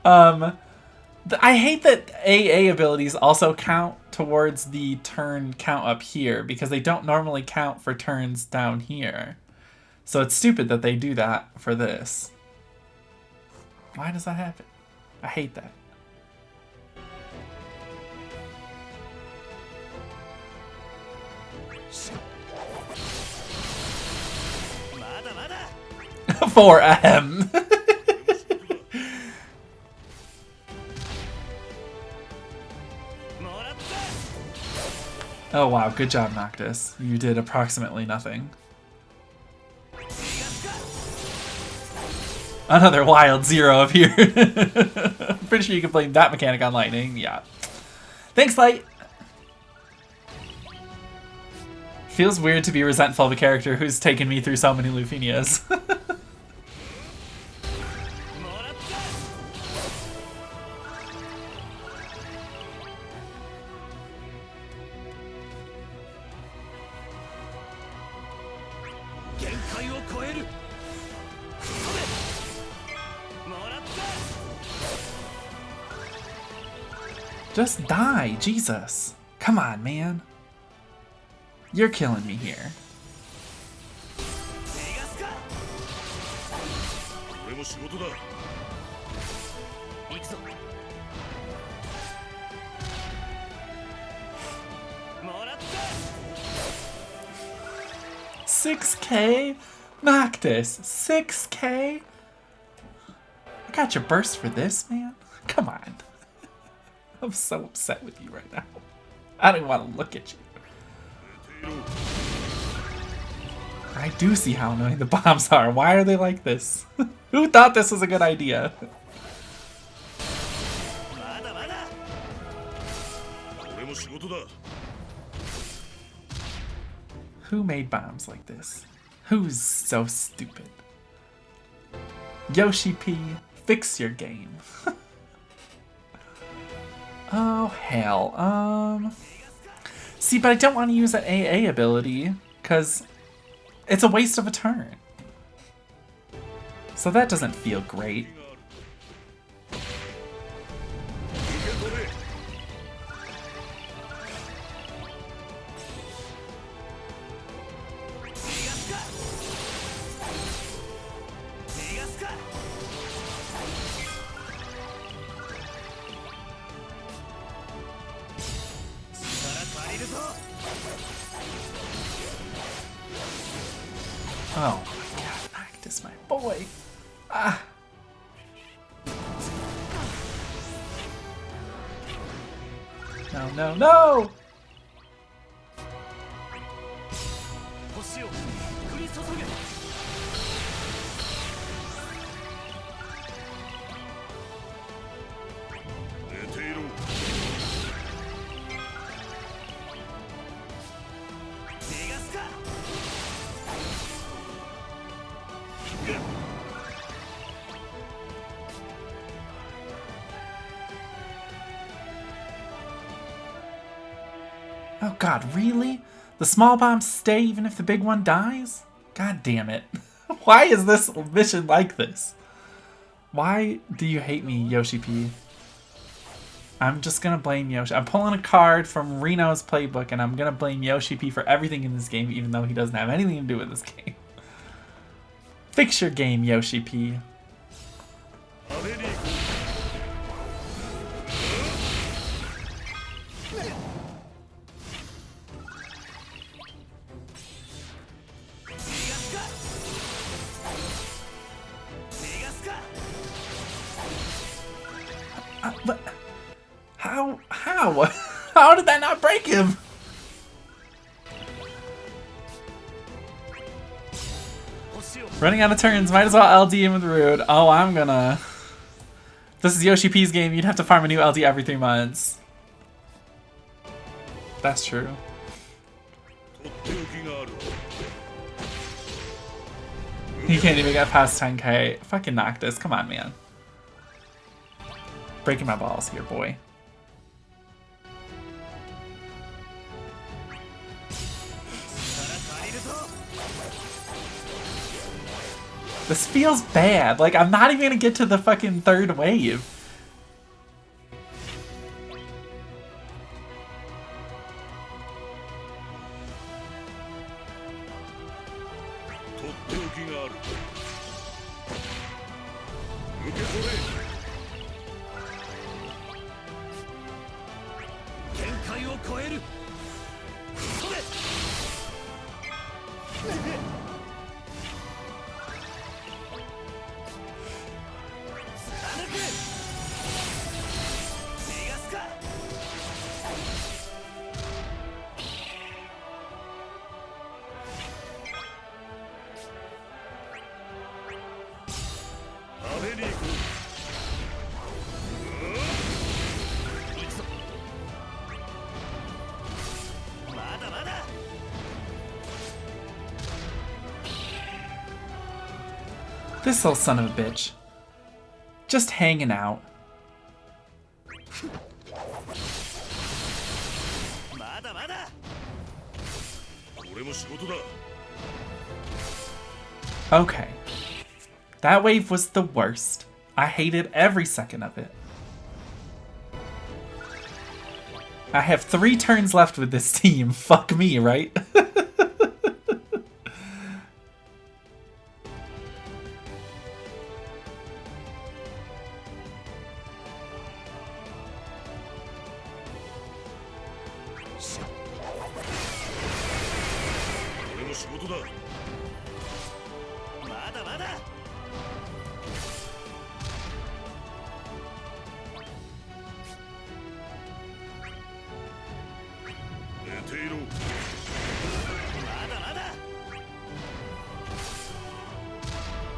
I hate that AA abilities also count towards the turn count up here because they don't normally count for turns down here. So it's stupid that they do that for this. Why does that happen? I hate that. For ahem. Oh wow, good job, Noctis. You did approximately nothing. Another wild zero up here. I'm pretty sure you can blame that mechanic on lightning. Yeah. Thanks, Light. Feels weird to be resentful of a character who's taken me through so many Lufinias. Just die, Jesus. Come on, man. You're killing me here. $6K? Noctis, $6K? I got your burst for this, man. Come on. I'm so upset with you right now. I don't even want to look at you. I do see how annoying the bombs are. Why are they like this? Who thought this was a good idea? Who made bombs like this? Who's so stupid? Yoshi P, fix your game. Oh, hell. See, but I don't want to use an AA ability, because it's a waste of a turn. So that doesn't feel great. Oh my god, Noctis, my boy. Ah. No, no, no! Oh god, really? The small bombs stay even if the big one dies? God damn it. Why is this mission like this? Why do you hate me, Yoshi P? I'm just gonna blame Yoshi. I'm pulling a card from Reno's playbook and I'm gonna blame Yoshi P for everything in this game even though he doesn't have anything to do with this game. Fix your game, Yoshi P. But how? How did that not break him? Running out of turns, might as well LD him with Rude. Oh, I'm gonna... This is Yoshi P's game, you'd have to farm a new LD every 3 months. That's true. He can't even get past 10k. Fucking Noctis, come on, man. Breaking my balls here, boy. This feels bad. Like, I'm not even gonna get to the fucking 3rd wave. This little son of a bitch. Just hanging out. Okay. That wave was the worst. I hated every second of it. I have 3 turns left with this team. Fuck me, right?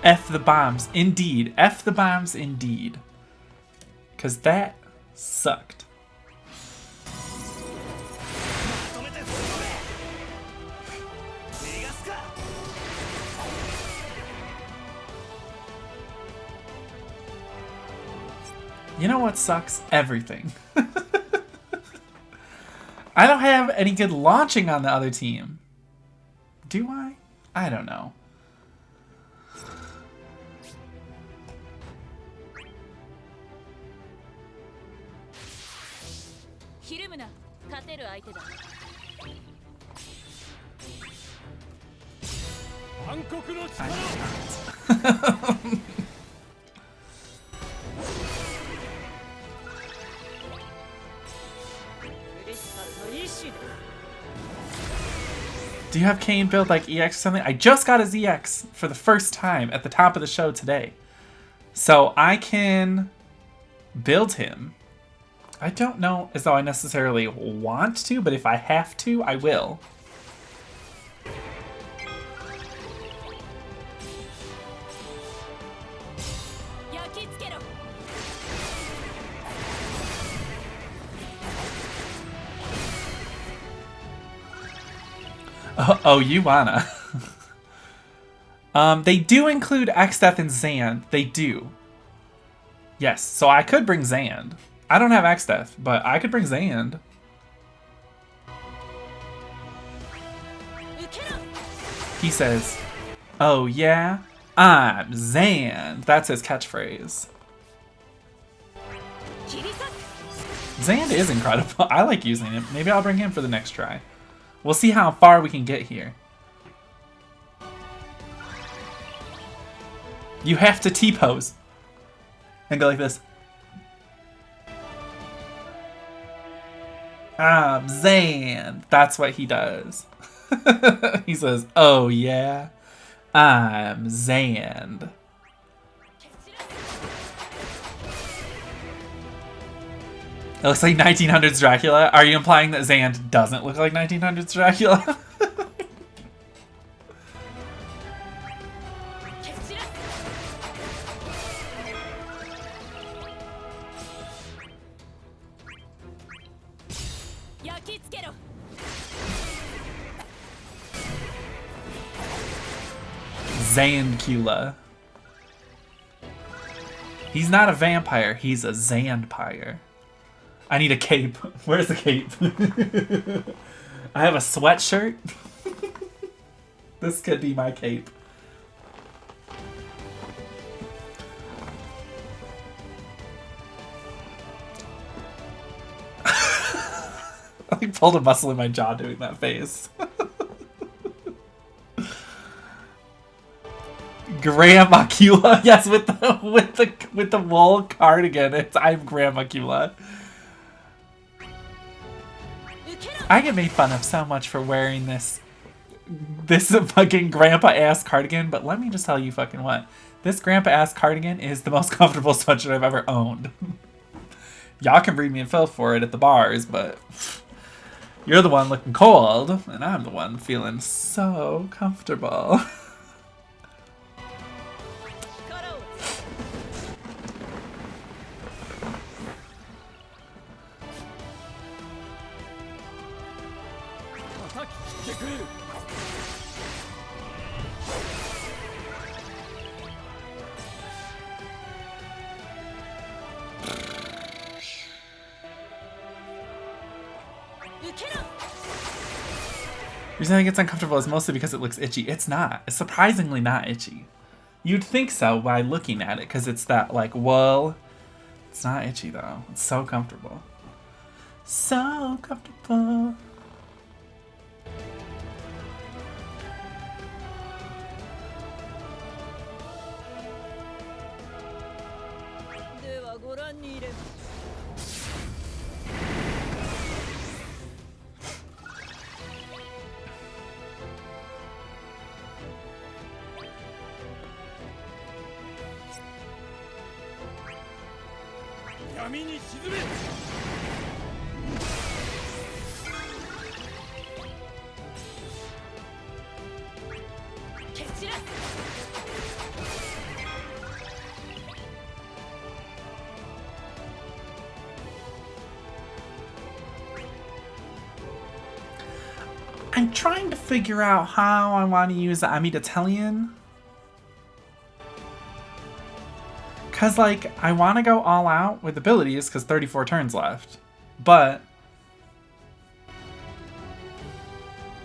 F the bombs, indeed. F the bombs, indeed. Because that sucked. You know what sucks? Everything. I don't have any good launching on the other team. Do I? I don't know. Do you have Kane build like EX or something? I just got his EX for the first time at the top of the show today. So I can build him. I don't know as though I necessarily want to, but if I have to, I will. Oh, you wanna. They do include Xdeath and Zand. They do. Yes, so I could bring Zand. I don't have Xdeath, but I could bring Zand. He says, "Oh yeah, I'm Zand." That's his catchphrase. Zand is incredible. I like using him. Maybe I'll bring him for the next try. We'll see how far we can get here. You have to T-pose. And go like this. I'm Zand. That's what he does. He says, "Oh yeah, I'm Zand." It looks like 1900s Dracula. Are you implying that Zand doesn't look like 1900s Dracula? Zandcula. He's not a vampire, he's a Zandpire. I need a cape. Where's the cape? I have a sweatshirt. This could be my cape. I pulled a muscle in my jaw doing that face. Grandma Cula, yes, with the wool cardigan. I'm Grandma Cula. I get made fun of so much for wearing this fucking grandpa ass cardigan, but let me just tell you fucking what. This grandpa ass cardigan is the most comfortable sweatshirt I've ever owned. Y'all can read me in filth for it at the bars, but you're the one looking cold, and I'm the one feeling so comfortable. reason I think it's uncomfortable is mostly because it looks itchy. It's not. It's surprisingly not itchy. You'd think so by looking at it, because it's that, like, wool. It's not itchy, though. It's so comfortable. So comfortable. I'm trying to figure out how I want to use the Amidatelian. Because, like, I want to go all out with abilities because 34 turns left. But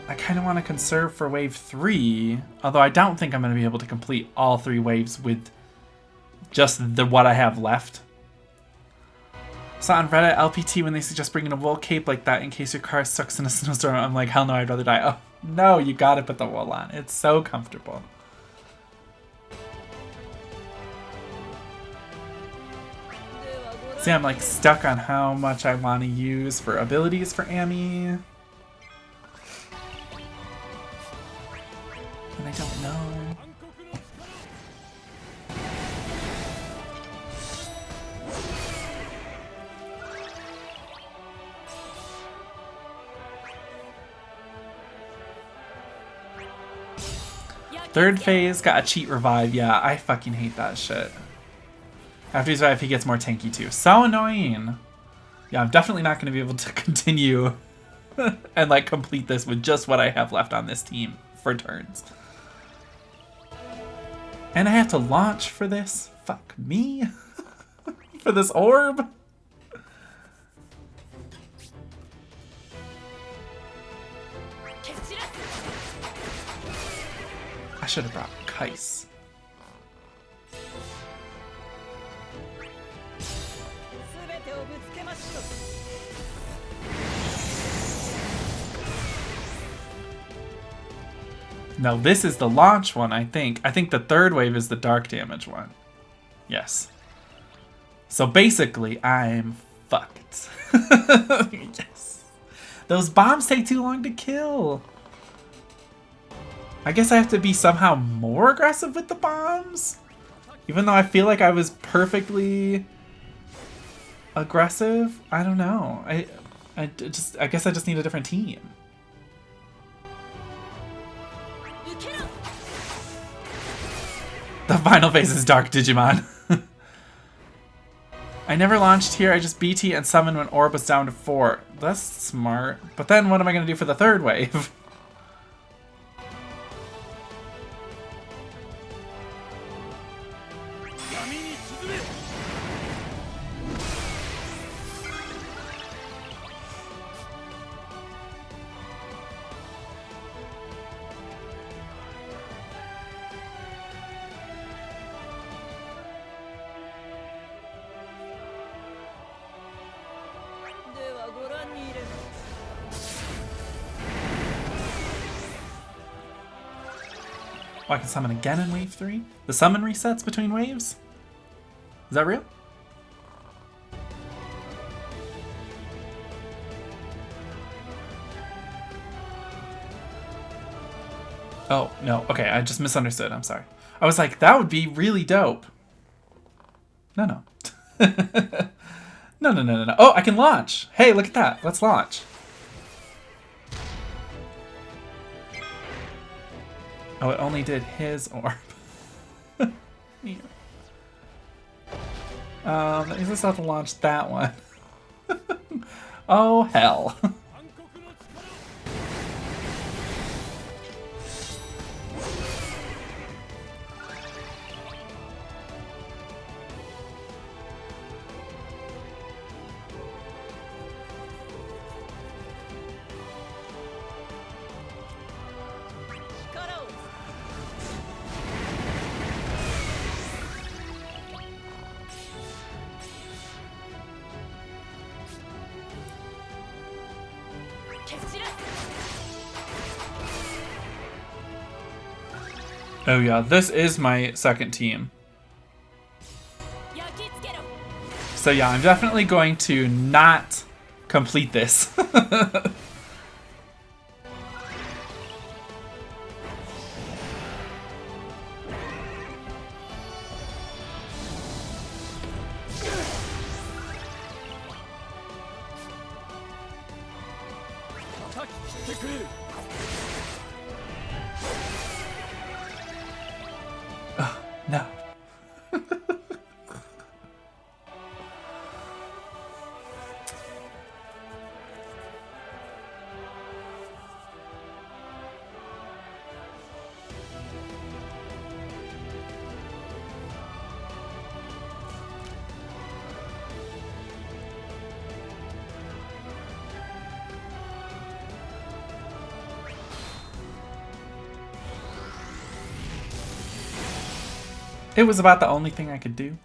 I kind of want to conserve for wave 3. Although I don't think I'm going to be able to complete all 3 waves with just what I have left. Saw on Reddit LPT when they suggest bringing a wool cape like that in case your car sucks in a snowstorm. I'm like, hell no, I'd rather die. Oh, no, you gotta put the wool on. It's so comfortable. See, I'm like stuck on how much I want to use for abilities for Ami. And I don't know. Third phase got a cheat revive. Yeah, I fucking hate that shit. After he's revived, he gets more tanky too. So annoying. Yeah, I'm definitely not going to be able to continue and like complete this with just what I have left on this team for turns. And I have to launch for this? Fuck me. For this orb? I should have brought Kais. No, this is the launch one, I think. I think the third wave is the dark damage one. Yes. So basically, I'm fucked. Yes. Those bombs take too long to kill. I guess I have to be somehow more aggressive with the bombs? Even though I feel like I was perfectly aggressive? I don't know. I guess I just need a different team. The final phase is Dark Digimon. I never launched here, I just BT and summoned when orb was down to 4. That's smart. But then what am I going to do for the third wave? Oh, I can summon again in wave 3? The summon resets between waves? Is that real? Oh, no. Okay, I just misunderstood. I'm sorry. I was like, that would be really dope. No, no. No. Oh, I can launch. Hey, look at that. Let's launch. Oh, it only did his orb. Yeah. That means I still have to launch that one. Oh, hell. Oh yeah, this is my second team. So yeah, I'm definitely going to not complete this. No. It was about the only thing I could do.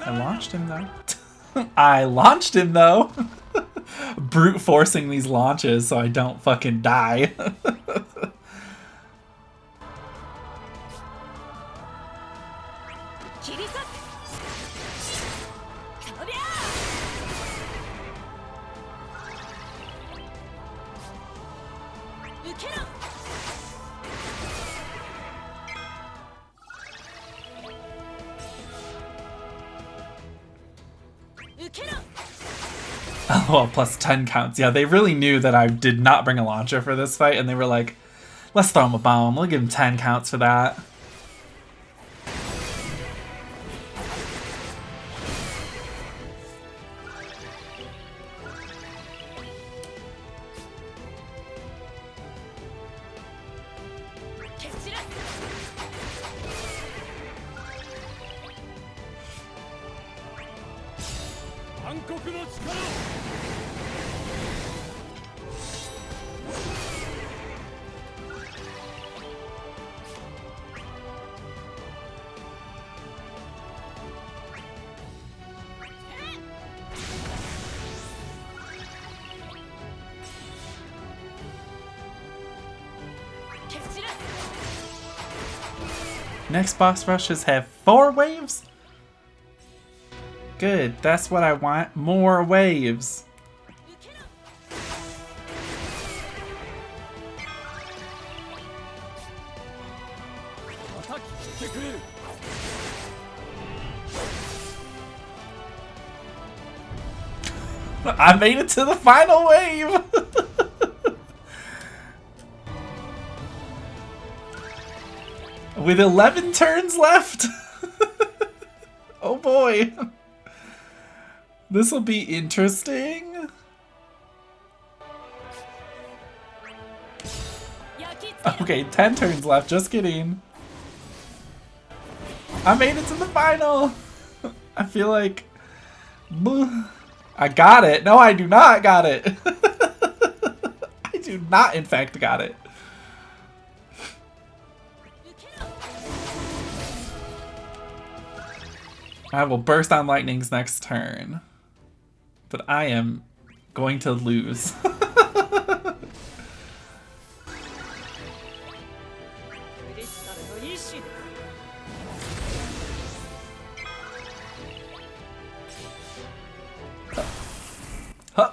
I launched him though. I launched him though. Brute forcing these launches so I don't fucking die. Oh, well, plus 10 counts. Yeah, they really knew that I did not bring a launcher for this fight, and they were like, let's throw him a bomb. We'll give him 10 counts for that. Next boss rushes have 4 waves? Good, that's what I want. More waves. I made it to the final wave! With 11 turns left? Oh boy. This will be interesting. Okay, 10 turns left, just kidding. I made it to the final. I feel like... I got it. No, I do not got it. I do not, in fact, got it. I will burst on lightnings next turn. But I am going to lose. Huh.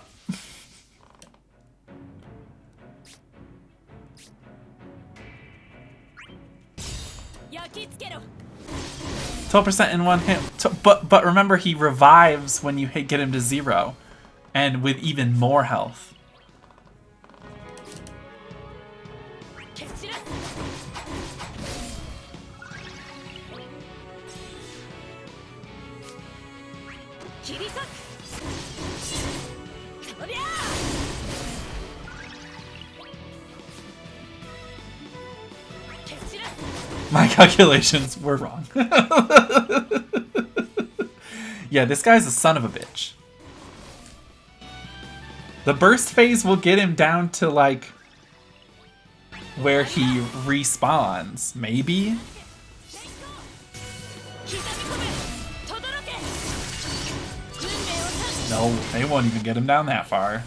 12% in one hit. But remember, he revives when you get him to 0. And with even more health. My calculations were wrong. Yeah, this guy's a son of a bitch. The burst phase will get him down to, like, where he respawns. Maybe? No, they won't even get him down that far.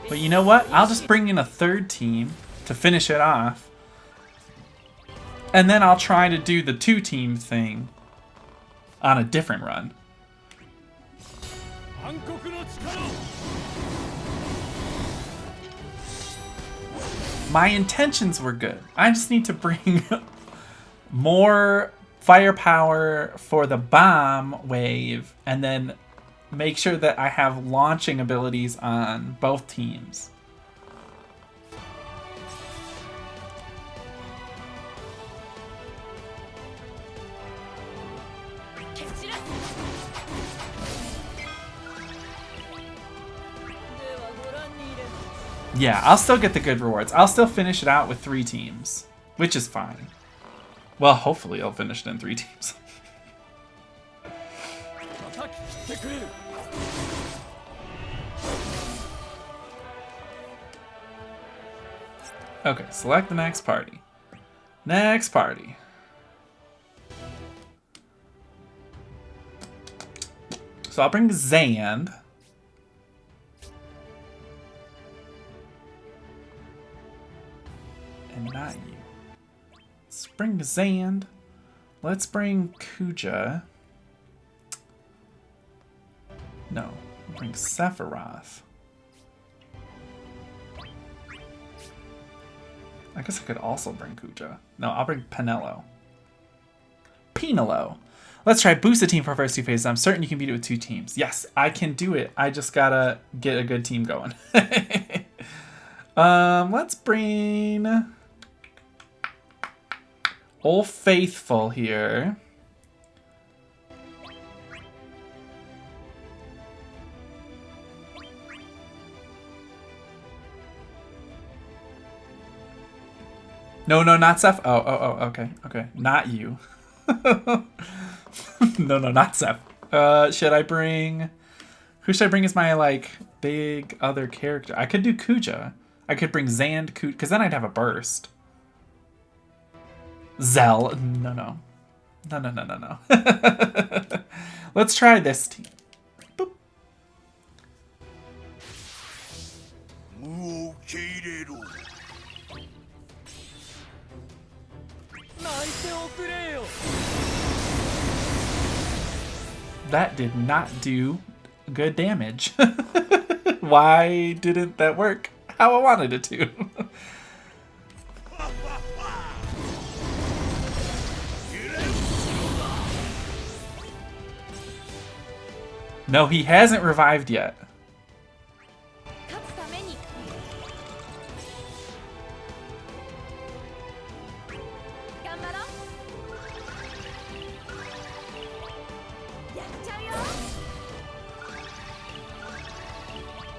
But you know what? I'll just bring in a third team to finish it off. And then I'll try to do the 2-team thing on a different run. My intentions were good. I just need to bring more firepower for the bomb wave and then make sure that I have launching abilities on both teams. Yeah, I'll still get the good rewards. I'll still finish it out with 3 teams, which is fine. Well, hopefully I'll finish it in 3 teams. Okay, select the next party. Next party. So I'll bring Zand. And not you. Let's bring Zand. Let's bring Kuja. No, we'll bring Sephiroth. I guess I could also bring Kuja. No, I'll bring Penelo. Penelo. Let's try boost a team for our first 2 phases. I'm certain you can beat it with 2 teams. Yes, I can do it. I just gotta get a good team going. Let's bring Old Faithful here. No, not Seth. Oh, okay. Not you. No, not Seth. Should I bring... Who should I bring as my, like, big other character? I could do Kuja. I could bring Zand, Kuja, because then I'd have a burst. Zell. No. Let's try this team. Boop. That did not do good damage. Why didn't that work how I wanted it to? No, he hasn't revived yet.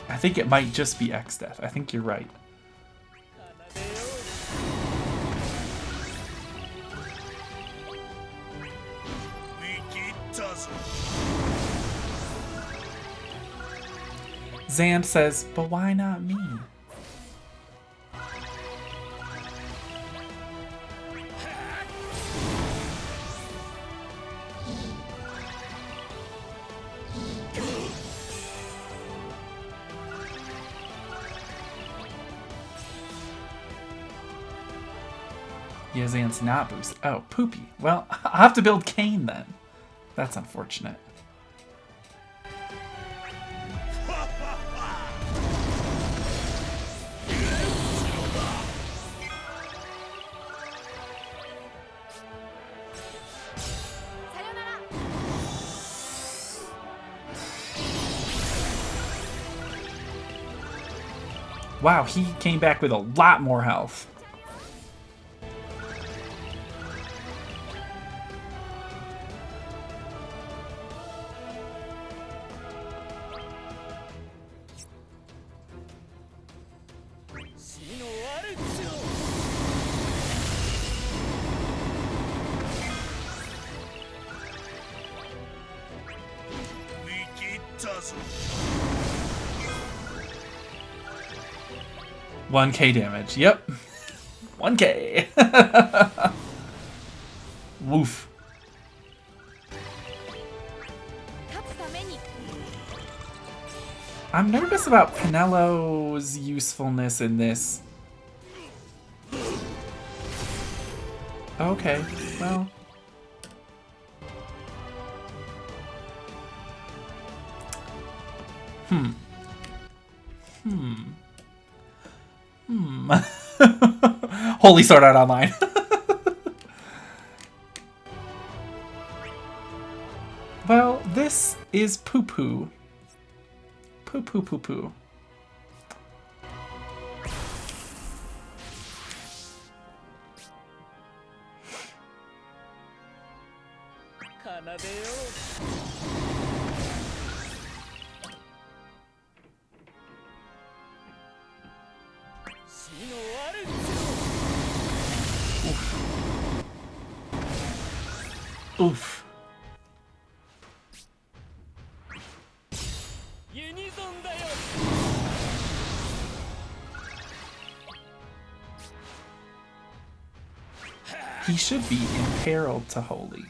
I think it might just be X-Death. I think you're right. Zand says, but why not me? Yeah, Zand's not boosted. Oh, poopy. Well, I'll have to build Kane then. That's unfortunate. Wow, he came back with a lot more health. $1K damage. Yep. 1K. Woof. I'm nervous about Penello's usefulness in this. Okay, well. Holy Sword Art Online. Well, this is poo-poo. Poo-poo-poo-poo. Oof. He should be imperiled to Holy.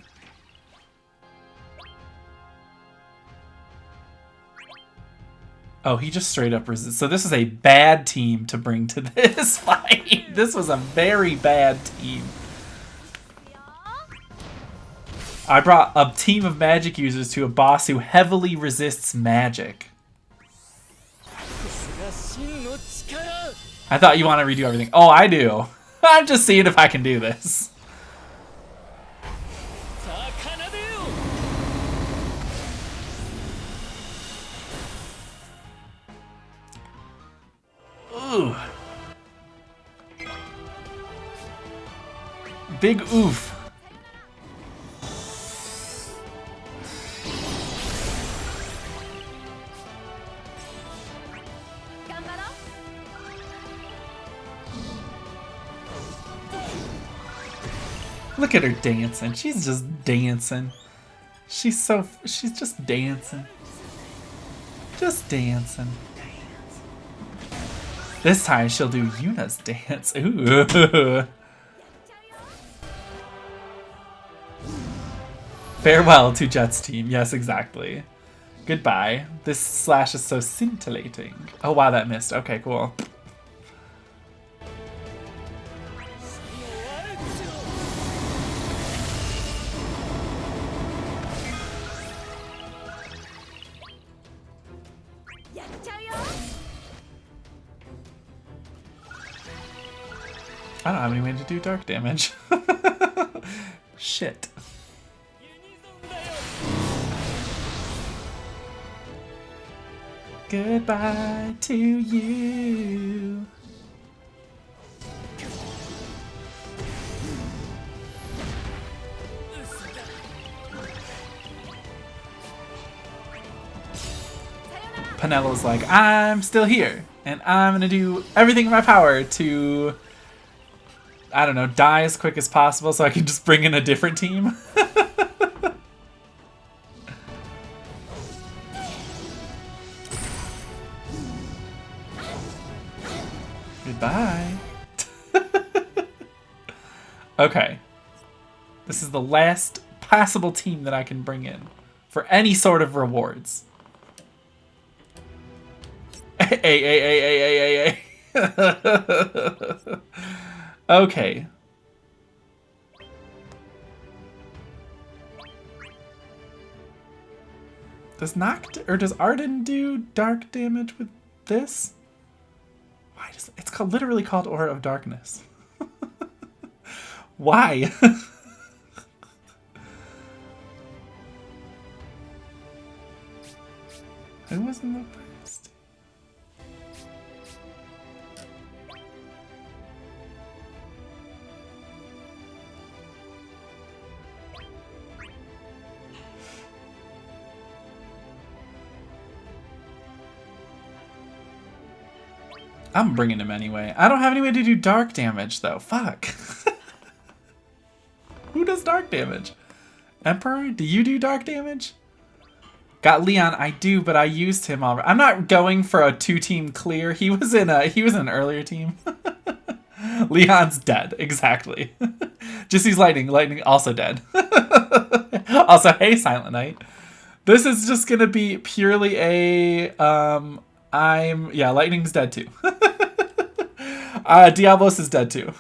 Oh, he just straight up resists. So this is a bad team to bring to this fight. This was a very bad team. I brought a team of magic users to a boss who heavily resists magic. I thought you want to redo everything. Oh, I do. I'm just seeing if I can do this. Ooh. Big oof. Look at her dancing. She's just dancing. She's just dancing. Just dancing. This time she'll do Yuna's dance. Ooh. Farewell to Jet's team. Yes, exactly. Goodbye. This slash is so scintillating. Oh wow, that missed. Okay, cool. I don't have any way to do dark damage. Shit. Goodbye to you. Penelo's like, I'm still here, and I'm gonna do everything in my power to, I don't know, die as quick as possible so I can just bring in a different team. Goodbye. Okay. This is the last possible team that I can bring in for any sort of rewards. Hey. Okay. Does Arden do dark damage with this? Why does it's literally called Aura of Darkness? Why? Who was in the first? I'm bringing him anyway. I don't have any way to do dark damage, though. Fuck. Who does dark damage? Emperor, do you do dark damage? Got Leon, I do, but I used him already. I'm not going for a 2-team clear. He was in an earlier team. Leon's dead, exactly. Just use lightning. Lightning also dead. Also, hey, Silent Knight. This is just gonna be purely a yeah, lightning's dead too. Diablos is dead too.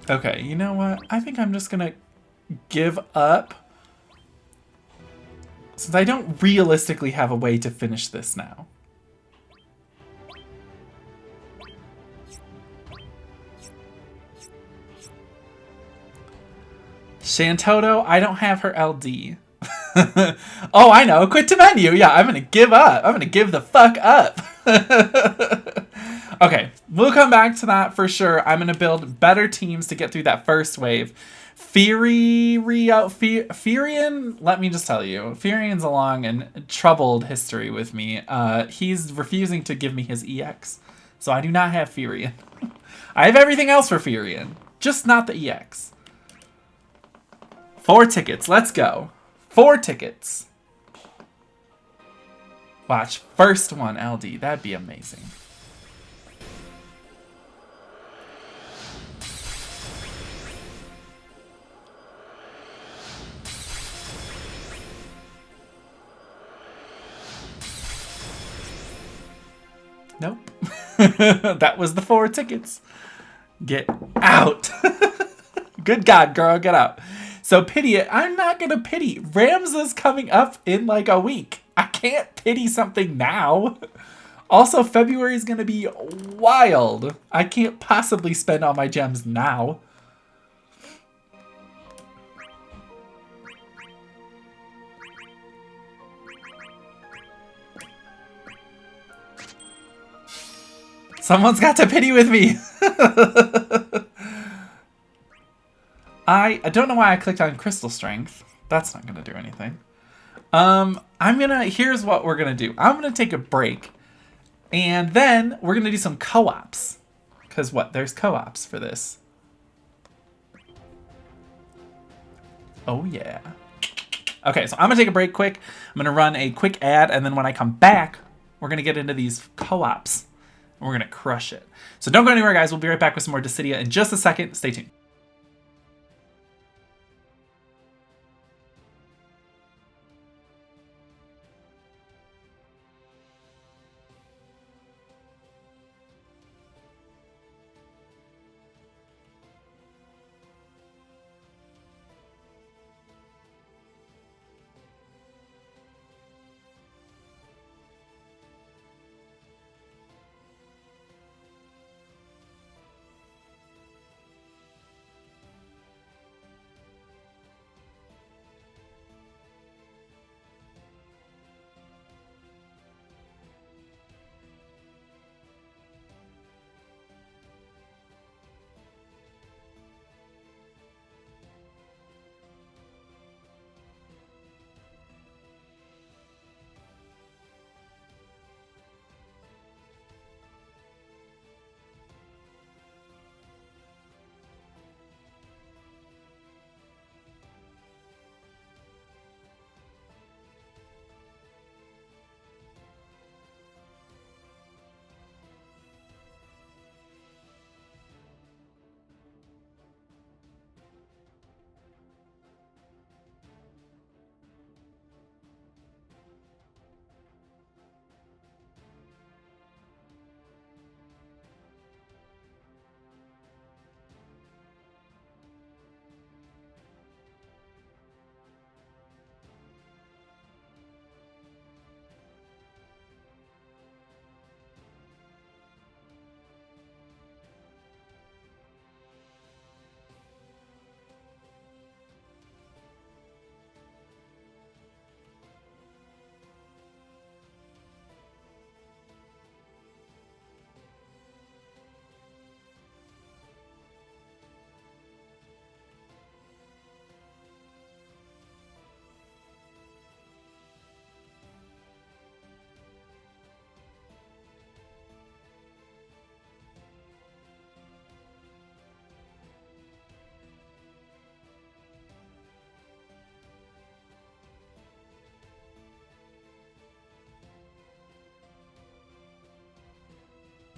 Okay, you know what? I think I'm just gonna give up. Since I don't realistically have a way to finish this now. Shantoto, I don't have her LD. Oh, I know. Quit to menu. Yeah, I'm gonna give up. I'm gonna give the fuck up. Okay, we'll come back to that for sure. I'm gonna build better teams to get through that first wave. Furion, let me just tell you, Furion's a long and troubled history with me. He's refusing to give me his EX, so I do not have Furion. I have everything else for Furion, just not the EX. 4 tickets, let's go. 4 tickets. Watch, first one LD, that'd be amazing. Nope. That was the 4 tickets. Get out. Good God, girl, get out. So pity it. I'm not going to pity. Rams is coming up in like a week. I can't pity something now. Also, February is going to be wild. I can't possibly spend all my gems now. Someone's got to pity with me. I don't know why I clicked on Crystal Strength. That's not going to do anything. Here's what we're going to do. I'm going to take a break. And then we're going to do some co-ops. Because what? There's co-ops for this. Oh, yeah. Okay, so I'm going to take a break quick. I'm going to run a quick ad. And then when I come back, we're going to get into these co-ops. And we're going to crush it. So don't go anywhere, guys. We'll be right back with some more Dissidia in just a second. Stay tuned.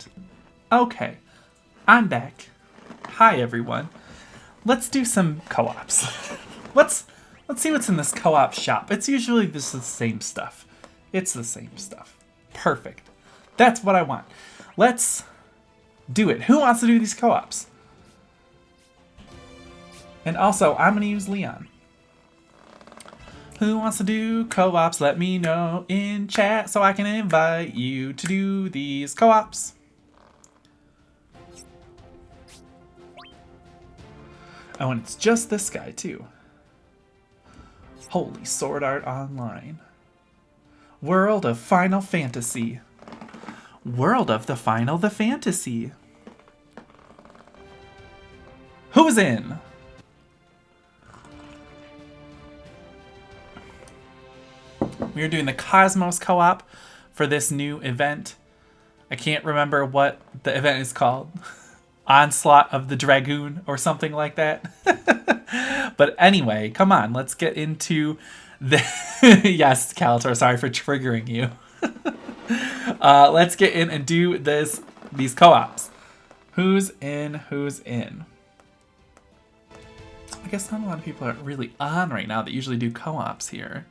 event. Okay, I'm back. Hi everyone. Let's do some co-ops. Let's see what's in this co-op shop. It's usually the same stuff. It's the same stuff. Perfect. That's what I want. Let's do it. Who wants to do these co-ops? And also, I'm gonna use Leon. Who wants to do co-ops? Let me know in chat so I can invite you to do these co-ops. Oh, and it's just this guy too. Holy Sword Art Online. World of Final Fantasy. World of the Final the Fantasy. Who's in? We are doing the Cosmos co-op for this new event. I can't remember what the event is called. Onslaught of the Dragoon or something like that. But anyway, come on, let's get into the... Yes, Calator, sorry for triggering you. Let's get in and do these co-ops. Who's in? Who's in? I guess not a lot of people are really on right now that usually do co-ops here.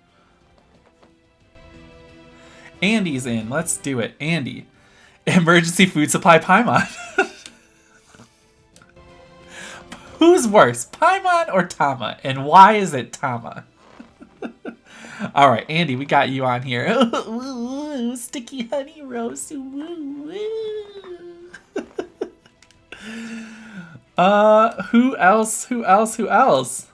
Andy's in. Let's do it. Andy. Emergency food supply Paimon. Who's worse, Paimon or Tama? And why is it Tama? Alright, Andy, we got you on here. Ooh, sticky honey roast. Who else? Who else?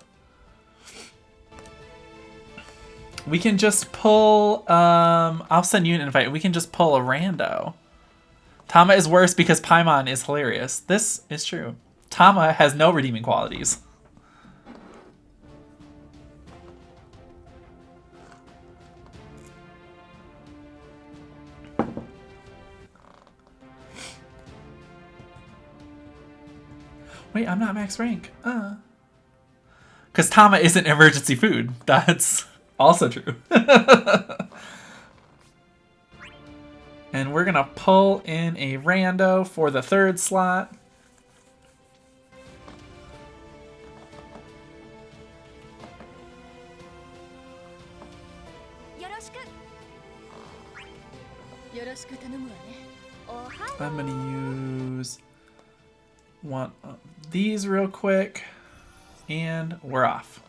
We can just pull, I'll send you an invite. We can just pull a rando. Tama is worse because Paimon is hilarious. This is true. Tama has no redeeming qualities. Wait, I'm not max rank. Because Tama isn't emergency food. That's also true. And we're gonna pull in a rando for the third slot. I'm gonna use one of these real quick, and we're off.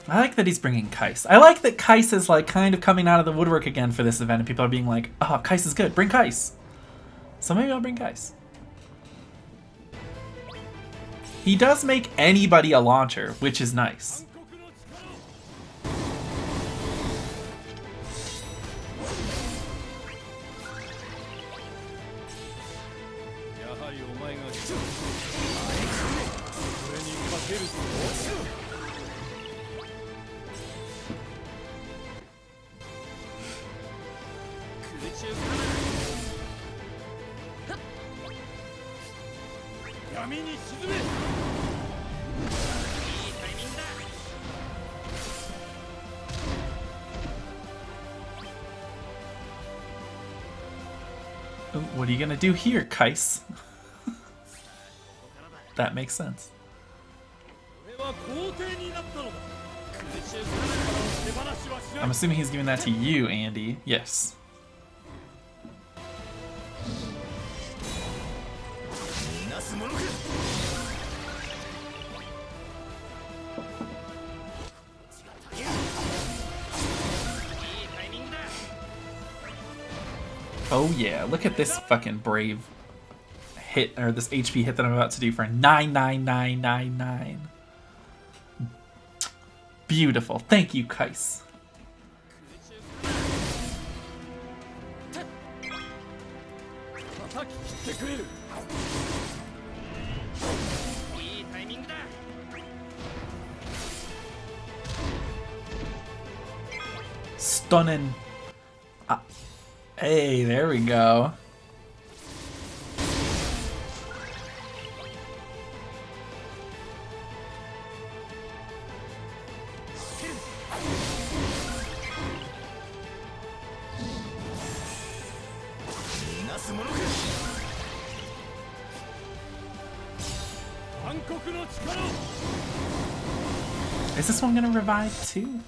I like that he's bringing Kais. I like that Kais is like kind of coming out of the woodwork again for this event, and people are being like, "Oh, Kais is good. Bring Kais." So maybe I'll bring Kais. He does make anybody a launcher, which is nice. What are you gonna do here, Kais? That makes sense. I'm assuming he's giving that to you, Andy. Yes. Oh yeah, look at this fucking brave hit, or this HP hit that I'm about to do for 99999. Beautiful. Thank you, Kais. Stunning. Hey, there we go. Is this one gonna revive too?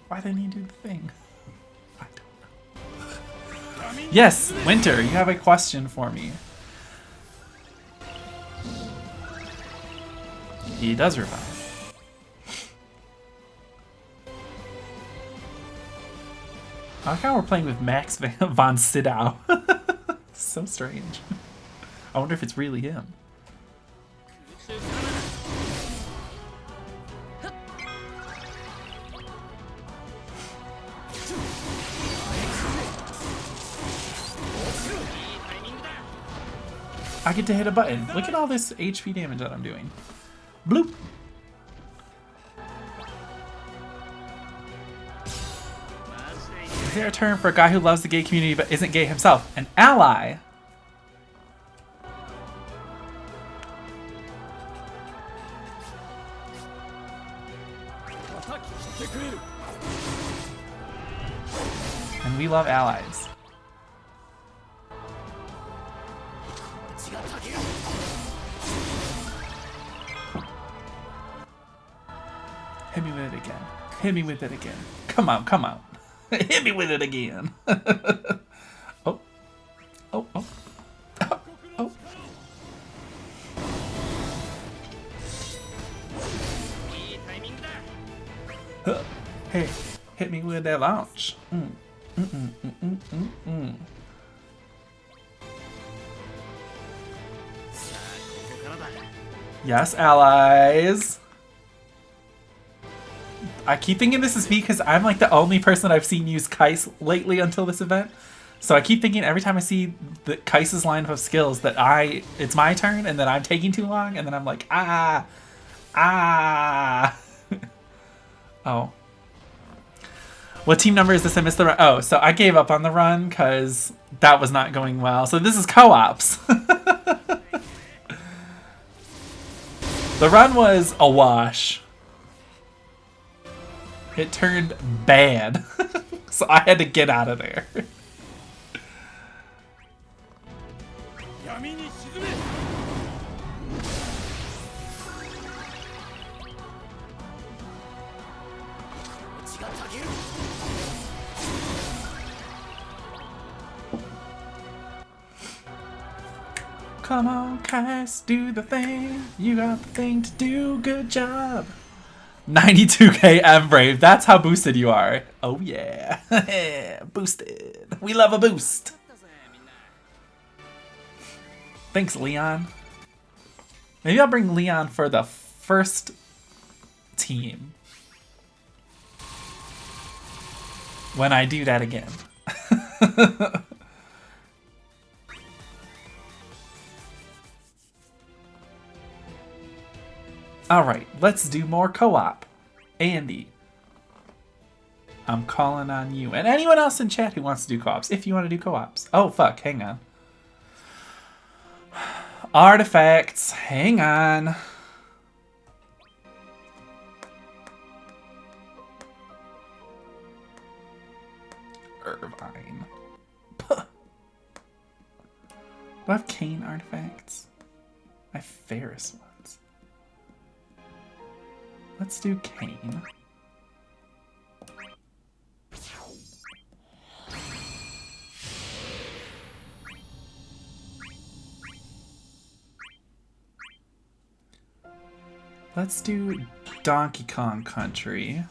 Why didn't he do the thing? I don't know. Yes, Winter, you have a question for me. He does revive. I like how we're playing with Max von Sydow. So strange. I wonder if it's really him. I get to hit a button. Look at all this HP damage that I'm doing. Bloop. Is there a term for a guy who loves the gay community but isn't gay himself? An ally. And we love allies. Hit me with it again. Hit me with it again. Come on, come on. Hit me with it again. Oh. Oh, oh. Oh, oh. Hey, hit me with that launch. Yes, allies. I keep thinking this is me because I'm like the only person I've seen use Kais lately until this event. So I keep thinking every time I see the Kais's lineup of skills that it's my turn and that I'm taking too long and then I'm like, ah. Oh. What team number is this? I missed the run. Oh, so I gave up on the run because that was not going well. So this is co-ops. The run was a wash. It turned bad. So I had to get out of there. Come on, Kais, do the thing. You got the thing to do. Good job. 92k M-Brave. That's how boosted you are. Oh yeah. Boosted. We love a boost. Thanks, Leon. Maybe I'll bring Leon for the first team. When I do that again. Alright, let's do more co-op. Andy, I'm calling on you. And anyone else in chat who wants to do co-ops, if you want to do co-ops. Oh, fuck, hang on. Artifacts, hang on. Irvine. Puh. Do I have Kane artifacts? I have Ferris ones. Let's do Kane. Let's do Donkey Kong Country.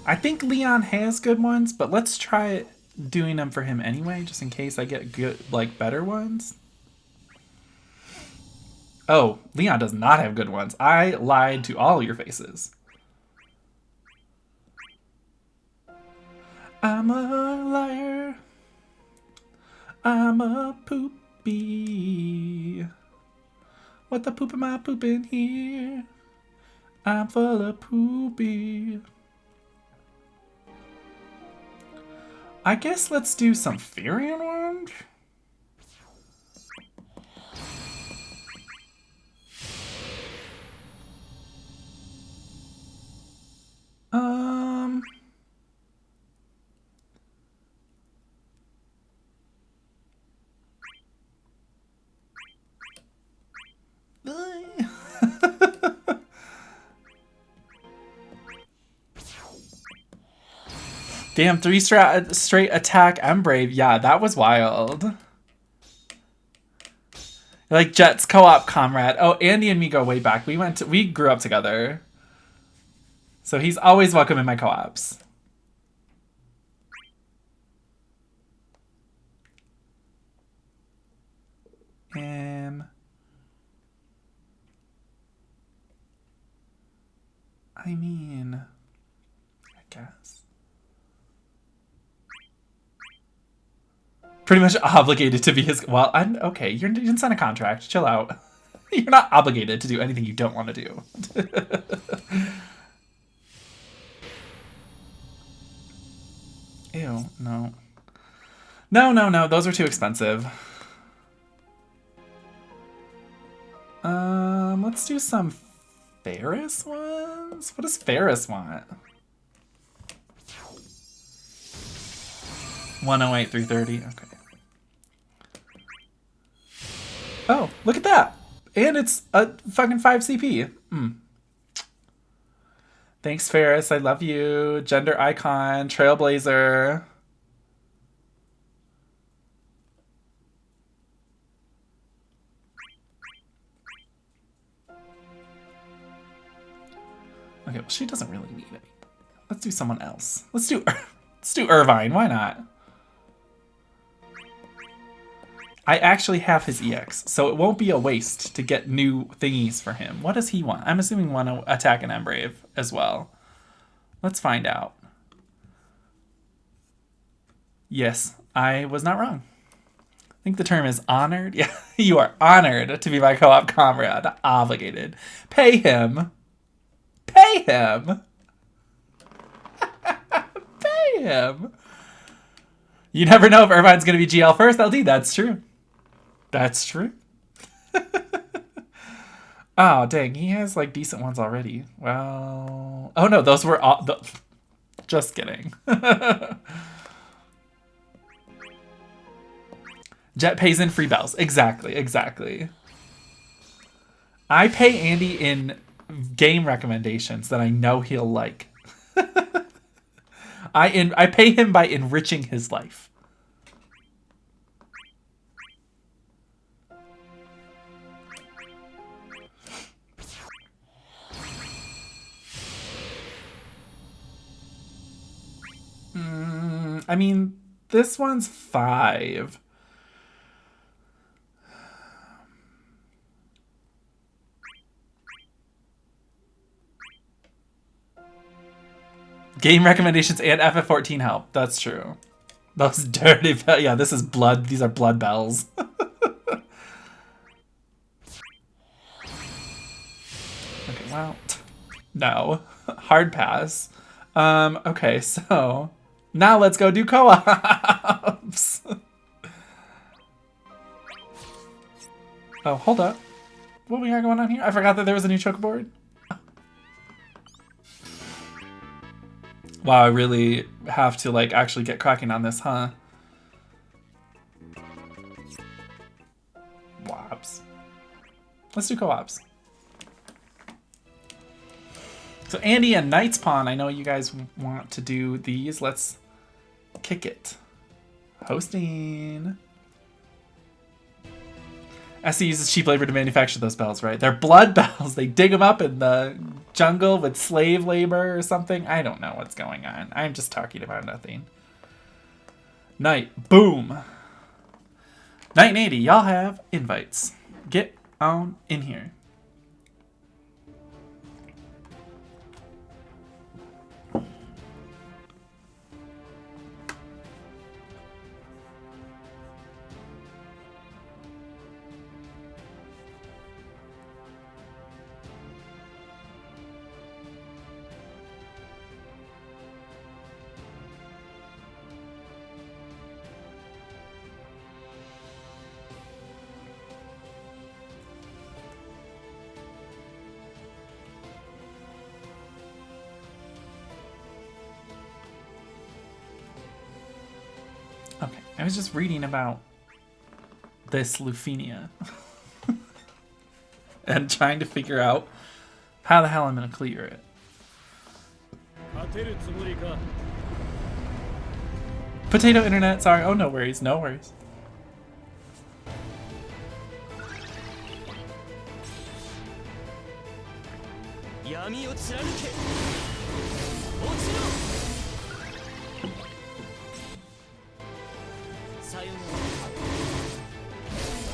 I think Leon has good ones, but let's try doing them for him anyway, just in case I get good, like, better ones. Oh, Leon does not have good ones. I lied to all your faces. I'm a liar. I'm a poopy. What the poop am I pooping here? I'm full of poopy. I guess let's do some Furion Wand. Damn, 3 straight attack Embrave. Yeah, that was wild. Like Jet's co-op comrade. Oh, Andy and me go way back. We grew up together. So he's always welcome in my co-ops. I mean, I guess. Pretty much obligated to be his. Well, I'm okay. You didn't sign a contract. Chill out. You're not obligated to do anything you don't want to do. Ew, no. No. Those are too expensive. Let's do some Ferris ones. What does Ferris want? 108, 330. Okay. Oh, look at that. And it's a fucking 5 CP. Thanks, Ferris. I love you. Gender icon. Trailblazer. Okay, well, she doesn't really need it. Let's do someone else. Let's do Irvine. Why not? I actually have his EX, so it won't be a waste to get new thingies for him. What does he want? I'm assuming want to attack an Embrave as well. Let's find out. Yes, I was not wrong. I think the term is honored. Yeah, you are honored to be my co-op comrade. Obligated. Pay him. Pay him. Pay him. You never know if Irvine's going to be GL first, LD. That's true. That's true. Oh, dang. He has, like, decent ones already. Well... Oh, no. Those were all... Just kidding. Jet pays in free bells. Exactly. I pay Andy in game recommendations that I know he'll like. I pay him by enriching his life. I mean, this one's 5. Game recommendations and FF14 help. That's true. Those dirty bells. Yeah, this is blood. These are blood bells. Okay, well. No. Hard pass. Okay, so now let's go do co-ops. Oh, hold up. What we got going on here? I forgot that there was a new chocoboard. Wow, I really have to, like, actually get cracking on this, huh? Wops. Let's do co-ops. So Andy and Knight's Pawn, I know you guys want to do these. Let's kick it. Hosting. SC uses cheap labor to manufacture those bells, right? They're blood bells. They dig them up in the jungle with slave labor or something. I don't know what's going on. I'm just talking about nothing. Knight. Boom. Knight and 80, y'all have invites. Get on in here. I was just reading about this Lufenia. And trying to figure out how the hell I'm gonna clear it. Potato internet, sorry. Oh, no worries, no worries.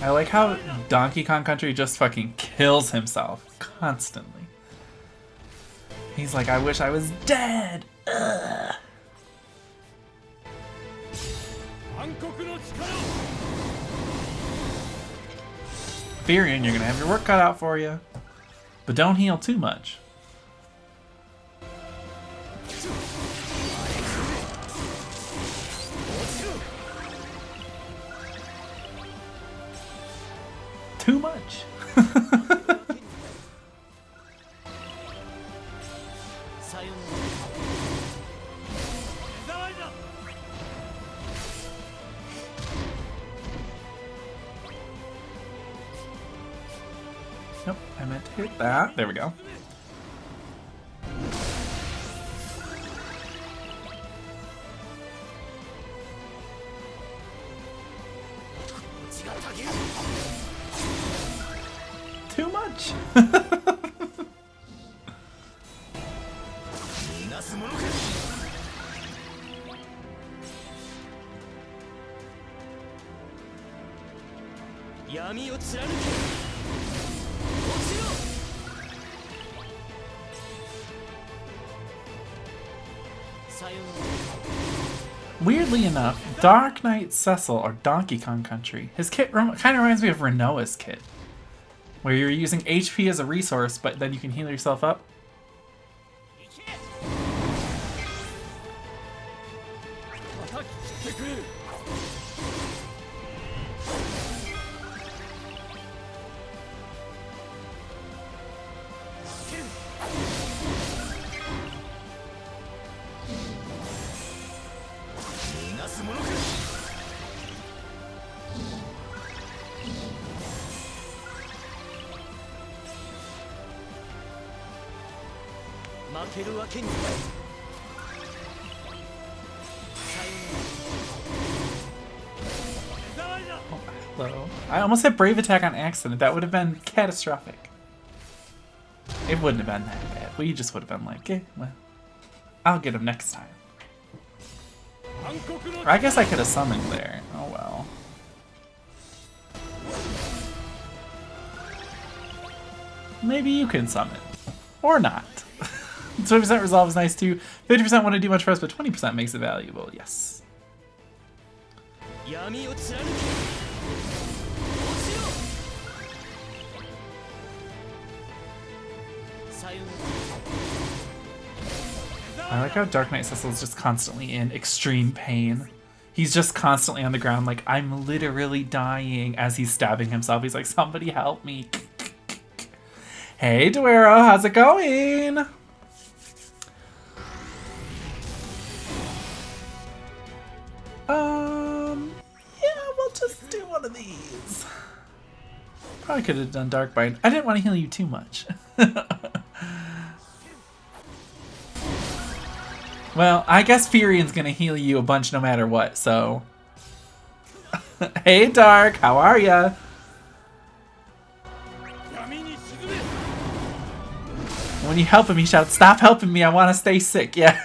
I like how Donkey Kong Country just fucking kills himself constantly. He's like, I wish I was dead. Ugh. Firion, you're gonna have your work cut out for you. But don't heal too much. Too much. Nope, I meant to hit that. There we go. Too much. Weirdly enough, Dark Knight Cecil or Donkey Kong Country, his kit kind of reminds me of Renoa's kit, where you're using HP as a resource, but then you can heal yourself up. Hello. I almost hit Brave Attack on accident. That would have been catastrophic. It wouldn't have been that bad. We just would have been like, eh, well, I'll get him next time. Or I guess I could have summoned there. Oh well. Maybe you can summon. Or not. 20% resolve is nice too. 50% wouldn't do much for us, but 20% makes it valuable. Yes. I like how Dark Knight Cecil is just constantly in extreme pain. He's just constantly on the ground like, I'm literally dying as he's stabbing himself. He's like, somebody help me. Hey, Duero, how's it going? Yeah, we'll just do one of these. Probably could have done Dark Bite. I didn't want to heal you too much. Well, I guess Firion's gonna heal you a bunch no matter what, so... Hey, Dark, how are ya? When you help him, he shouts, stop helping me, I want to stay sick. Yeah.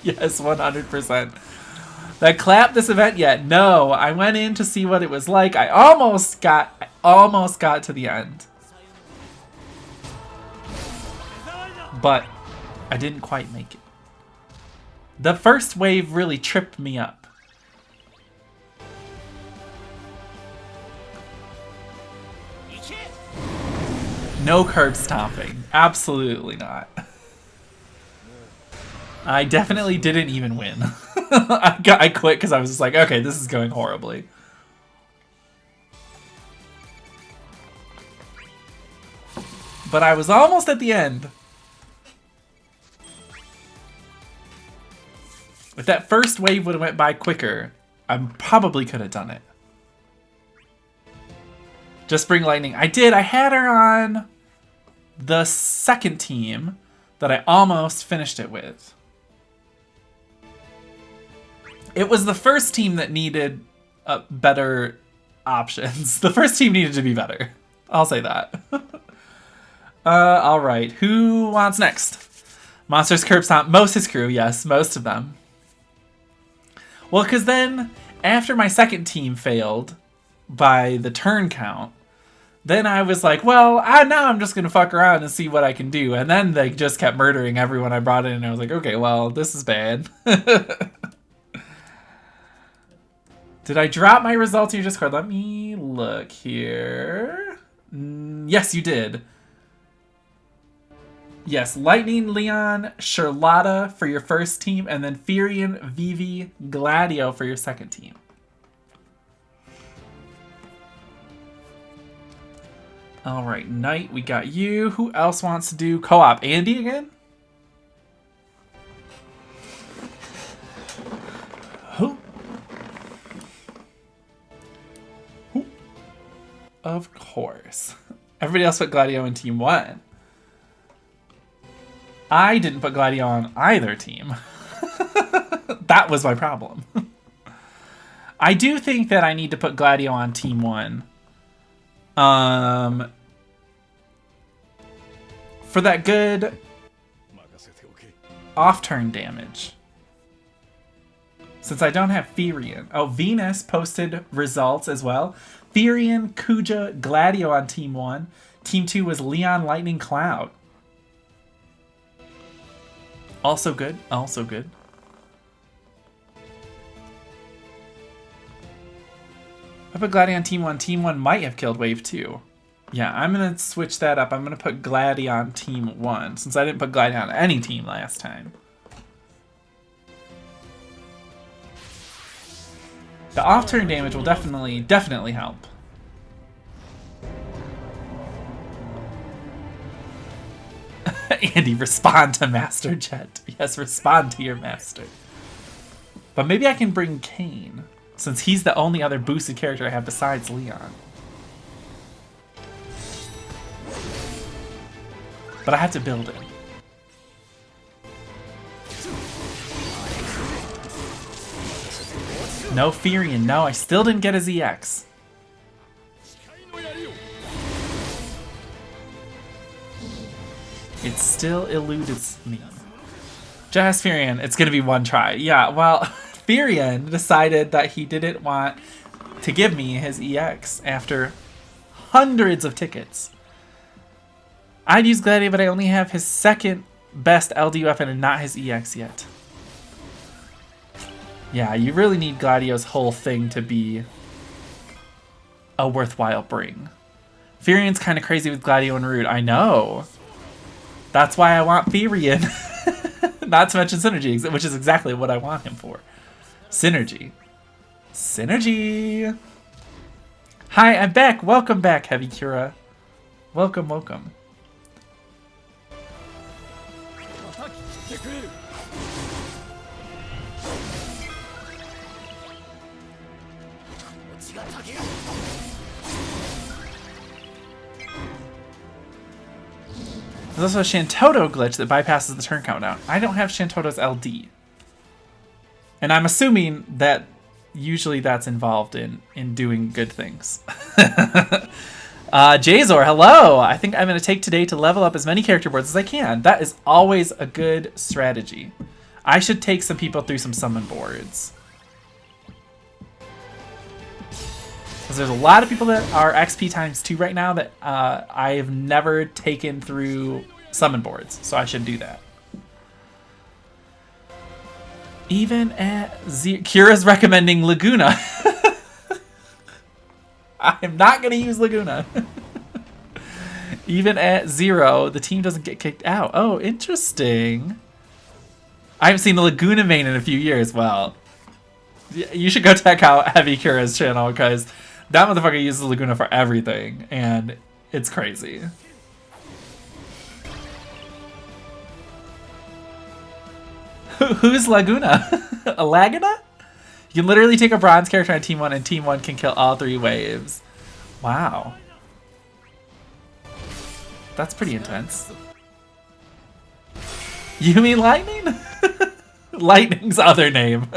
Yes, 100%. That clap this event yet? No, I went in to see what it was like. I almost got to the end. But I didn't quite make it. The first wave really tripped me up. No curb stomping. Absolutely not. I definitely didn't even win. I quit because I was just like, okay, this is going horribly. But I was almost at the end. If that first wave would have went by quicker, I probably could have done it. Just Spring Lightning. I did. I had her on the second team that I almost finished it with. It was the first team that needed better options. The first team needed to be better. I'll say that. All right. Who wants next? Monsters, Curb Stomp. Most his crew. Yes, most of them. Well, because then after my second team failed by the turn count, then I was like, well, now I'm just going to fuck around and see what I can do. And then they just kept murdering everyone I brought in. And I was like, okay, well, this is bad. Did I drop my results in your Discord? Let me look here. Yes, you did. Yes, Lightning, Leon, Charlotta for your first team, and then Furion, Vivi, Gladio for your second team. All right, Knight, we got you. Who else wants to do co-op? Andy again? Who? Of course. Everybody else put Gladio in Team 1. I didn't put Gladio on either team. That was my problem. I do think that I need to put Gladio on Team 1. For that good off-turn damage. Since I don't have Furion. Oh, Venus posted results as well. Furion, Kuja, Gladio on Team 1. Team 2 was Leon, Lightning, Cloud. Also good. Also good. I put Gladio on Team 1. Team 1 might have killed Wave 2. Yeah, I'm going to switch that up. I'm going to put Gladio on Team 1, since I didn't put Gladio on any team last time. The off-turn damage will definitely help. Andy, respond to Master Jet. Yes, respond to your master. But maybe I can bring Kane, since he's the only other boosted character I have besides Leon. But I have to build it. No Furion. No, I still didn't get his EX. It still eluded me. Just Furion. It's going to be one try. Yeah, well, Furion decided that he didn't want to give me his EX after hundreds of tickets. I'd use Gladio, but I only have his second best LD weapon and not his EX yet. Yeah, you really need Gladio's whole thing to be a worthwhile bring. Furion's kind of crazy with Gladio and Rude. I know. That's why I want Furion. Not to mention Synergy, which is exactly what I want him for. Synergy. Synergy! Hi, I'm back! Welcome back, Heavy Cura. Welcome, welcome. There's also a Shantoto glitch that bypasses the turn countdown. I don't have Shantoto's LD. And I'm assuming that usually that's involved in doing good things. Jazor, hello! I think I'm going to take today to level up as many character boards as I can. That is always a good strategy. I should take some people through some summon boards. Because there's a lot of people that are XP times 2 right now that I have never taken through summon boards, so I should do that. Even at Kira's recommending Laguna. I'm not going to use Laguna. Even at 0, the team doesn't get kicked out. Oh, interesting. I haven't seen the Laguna main in a few years. Well, you should go check out Heavy Kira's channel, because that motherfucker uses Laguna for everything, and it's crazy. Who's Laguna? A Laguna? You can literally take a bronze character on Team 1 and Team 1 can kill all 3 waves. Wow. That's pretty intense. You mean Lightning? Lightning's other name.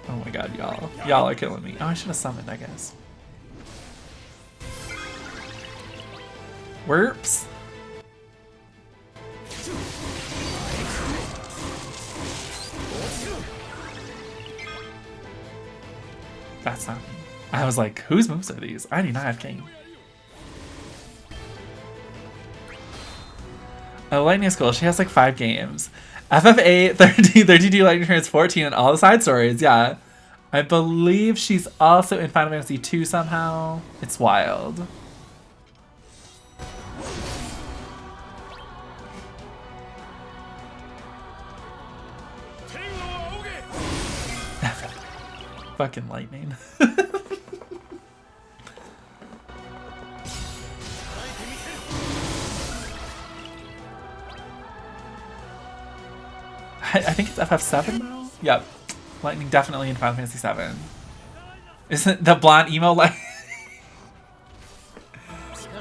Oh my god, y'all. Y'all are killing me. Oh, I should have summoned, I guess. Werps. That's not me. I was like, whose moves are these? I do not have King. Oh, Lightning is cool. She has like 5 games. FFA 32 Lightning turns 14 in all the side stories. Yeah. I believe she's also in Final Fantasy 2 somehow. It's wild. Fucking Lightning. I think it's FF7 now? Yep. Lightning definitely in Final Fantasy 7. Isn't the blonde emo like?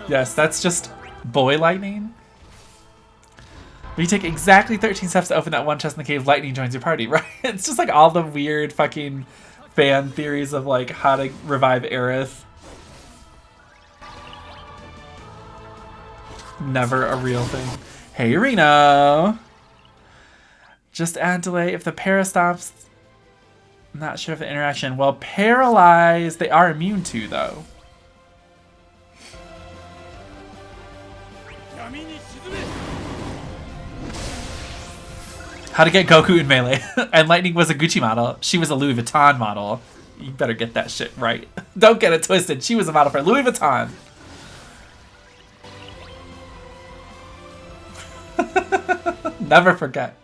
Yes, that's just boy Lightning. When you take exactly 13 steps to open that one chest in the cave, Lightning joins your party, right? It's just like all the weird fucking fan theories of like how to revive Aerith. Never a real thing. Hey, Reno! Just add delay if the para stops. Not sure of the interaction. Well, paralyzed, they are immune to, though. How to get Goku in Melee. And Lightning was a Gucci model. She was a Louis Vuitton model. You better get that shit right. Don't get it twisted. She was a model for Louis Vuitton. Never forget.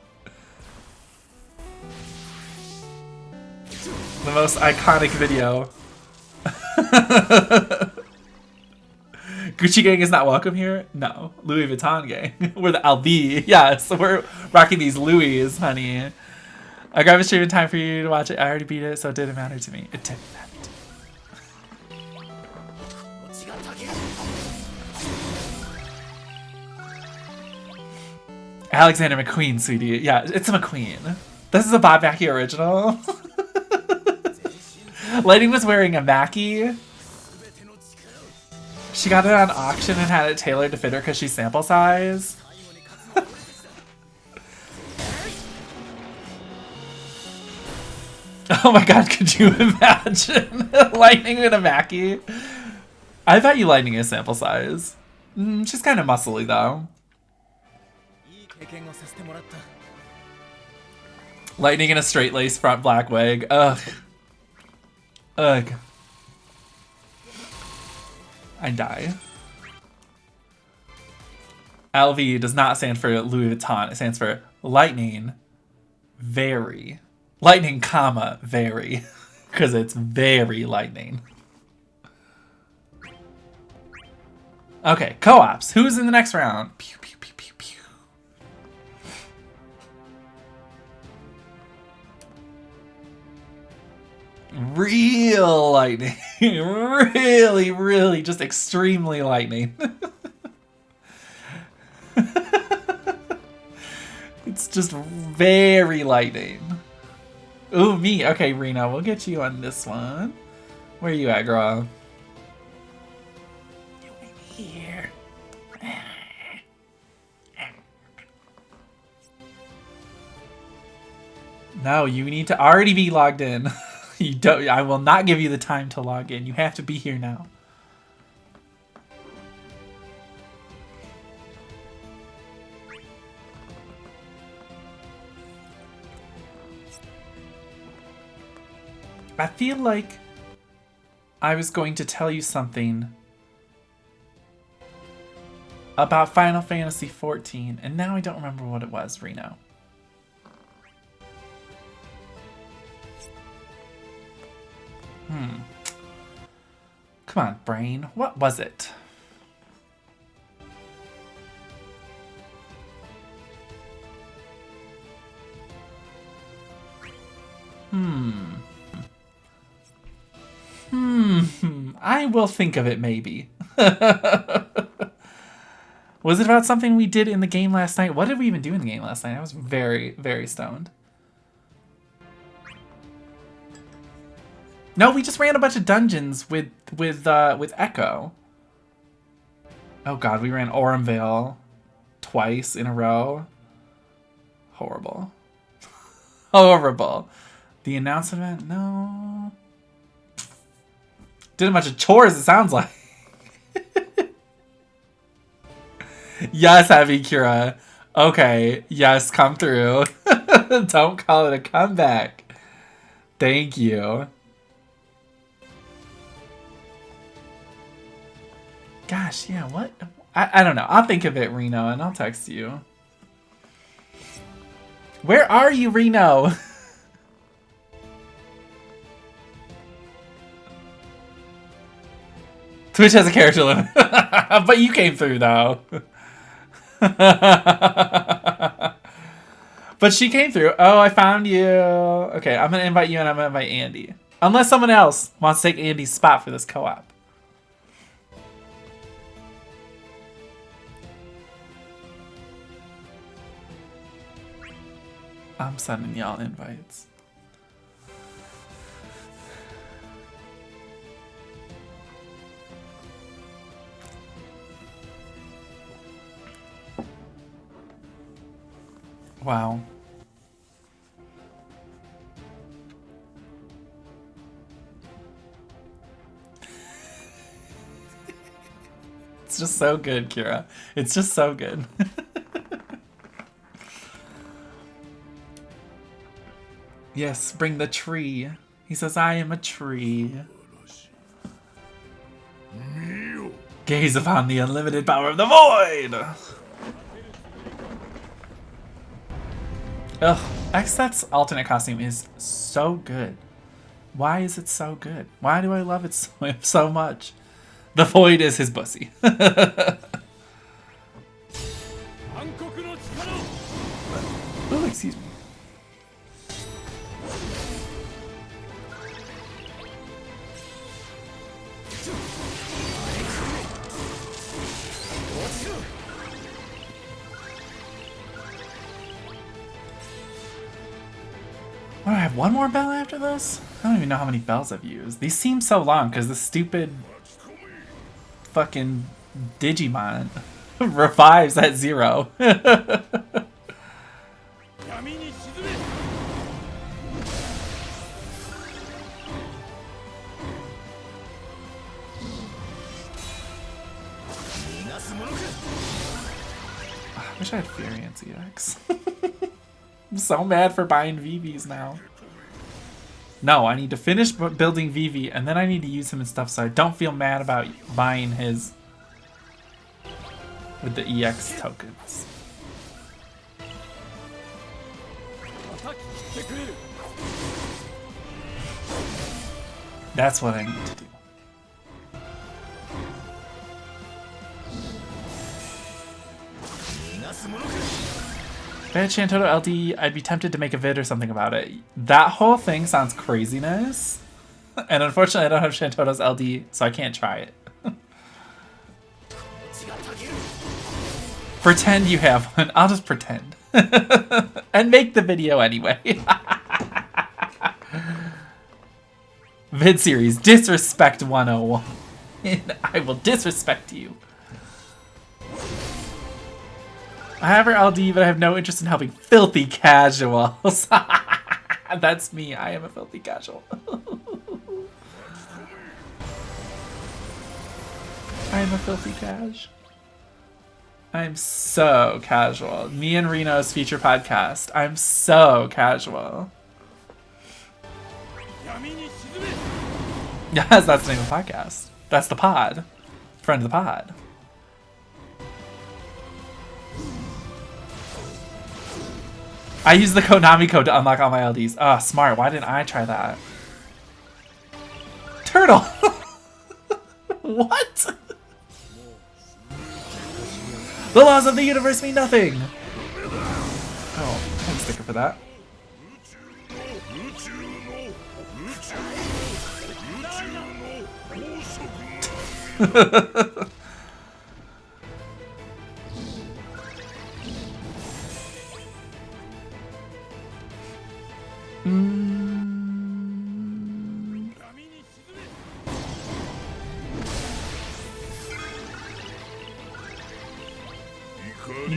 The most iconic video. Gucci gang is not welcome here? No. Louis Vuitton gang. We're the LV. Yeah, so we're rocking these Louis, honey. I grabbed a stream in time for you to watch it. I already beat it, so it didn't matter to me. It didn't matter to me. Alexander McQueen, sweetie. Yeah, it's a McQueen. This is a Bob Mackie original. Lightning was wearing a Mackie. She got it on auction and had it tailored to fit her because she's sample size. Oh my god, could you imagine? Lightning with a Mackie? I bet you Lightning is sample size. She's kind of muscly though. Lightning in a straight lace front black wig. Ugh. Ugh. I die. LV does not stand for Louis Vuitton. It stands for Lightning Very. Lightning, comma, very. Because it's very lightning. Okay, co-ops. Who's in the next round? Pew, pew, pew, pew, pew. Real lightning. Really, really just extremely lightning. It's just very lightning. Ooh, me. Okay, Reno, we'll get you on this one. Where are you at, girl? You in here. No, you need to already be logged in. You don't. I will not give you the time to log in. You have to be here now. I feel like I was going to tell you something about Final Fantasy XIV, and now I don't remember what it was, Reno. Come on, brain. What was it? I will think of it, maybe. Was it about something we did in the game last night? What did we even do in the game last night? I was very, very stoned. No, we just ran a bunch of dungeons with Echo. Oh god, we ran Orumvale twice in a row. Horrible. Horrible. The announcement? No. Did a bunch of chores, it sounds like. Yes, Heavy Kira. Okay, yes, come through. Don't call it a comeback. Thank you. Gosh, yeah, what? I don't know. I'll think of it, Reno, and I'll text you. Where are you, Reno? Twitch has a character limit. But you came through, though. But she came through. Oh, I found you. Okay, I'm going to invite you and I'm going to invite Andy. Unless someone else wants to take Andy's spot for this co-op. I'm sending y'all invites. Wow. It's just so good, Kira. It's just so good. Yes, bring the tree. He says, I am a tree. Gaze upon the unlimited power of the void! Ugh, Xset's alternate costume is so good. Why is it so good? Why do I love it so much? The void is his pussy. Oh, excuse me. Oh, I have one more bell after this? I don't even know how many bells I've used. These seem so long because the stupid fucking Digimon revives at 0. I wish I had Variance EX. I'm so mad for buying VVs now. No, I need to finish building VV and then I need to use him and stuff so I don't feel mad about buying his with the EX tokens. That's what I need to do. If I had Shantoto LD, I'd be tempted to make a vid or something about it. That whole thing sounds craziness. And unfortunately, I don't have Shantoto's LD, so I can't try it. Pretend you have one. I'll just pretend. And make the video anyway. Vid series, Disrespect 101. I will disrespect you. I have her LD, but I have no interest in helping filthy casuals. That's me. I am a filthy casual. I am a filthy cash. I'm so casual. Me and Reno's feature podcast. I'm so casual. Yes, that's the name of the podcast. That's the pod. Friend of the pod. I use the Konami code to unlock all my LDs. Ah, oh, smart. Why didn't I try that? Turtle! What? The laws of the universe mean nothing! Oh, thanks, sticker for that. You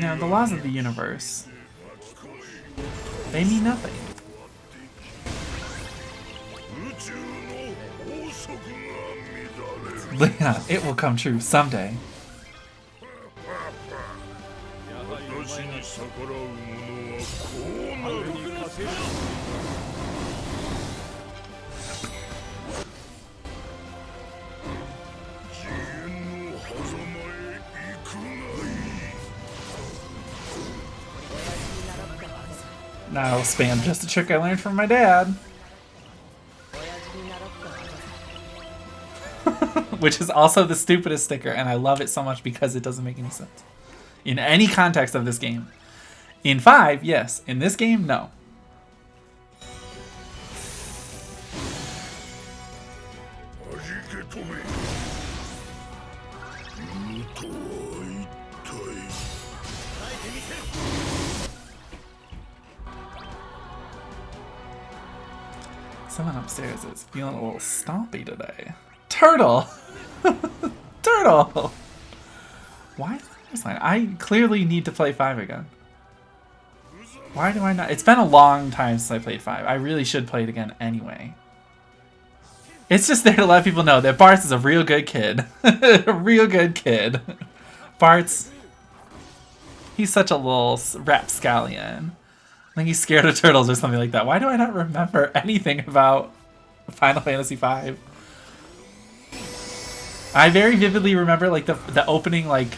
know, the laws of the universe, they mean nothing. Yeah, it will come true someday. Now I'll spam just a trick I learned from my dad. Which is also the stupidest sticker, and I love it so much because it doesn't make any sense. In any context of this game. In 5, yes. In this game, no. Someone upstairs is feeling a little stompy today. Turtle! Turtle! Why is this line? I clearly need to play 5 again. Why do I not? It's been a long time since I played 5. I really should play it again anyway. It's just there to let people know that Bartz is a real good kid. A real good kid. Bartz, he's such a little rapscallion. I think he's scared of turtles or something like that. Why do I not remember anything about Final Fantasy V? I very vividly remember like the opening like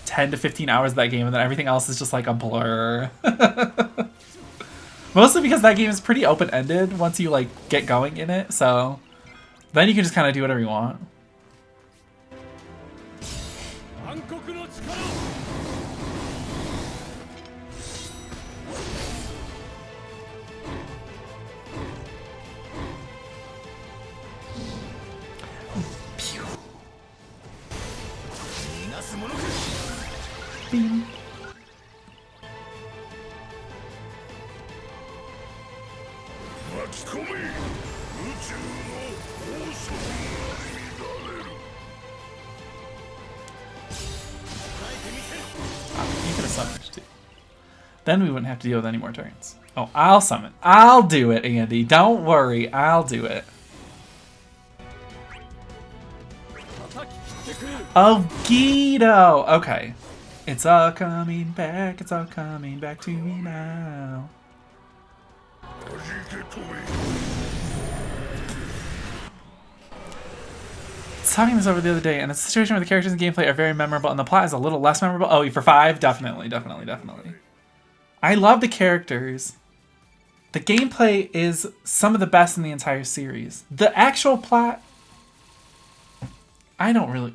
10 to 15 hours of that game, and then everything else is just like a blur. Mostly because that game is pretty open-ended once you like get going in it, so then you can just kind of do whatever you want. Beam. You could have summoned too. Then we wouldn't have to deal with any more turns. Oh, I'll summon. I'll do it, Andy. Don't worry. I'll do it. Oh, Guido! Okay. It's all coming back. It's all coming back to me now. I was talking this over the other day, and the situation where the characters and gameplay are very memorable, and the plot is a little less memorable. Oh, for 5? Definitely, definitely, definitely. I love the characters. The gameplay is some of the best in the entire series. The actual plot, I don't really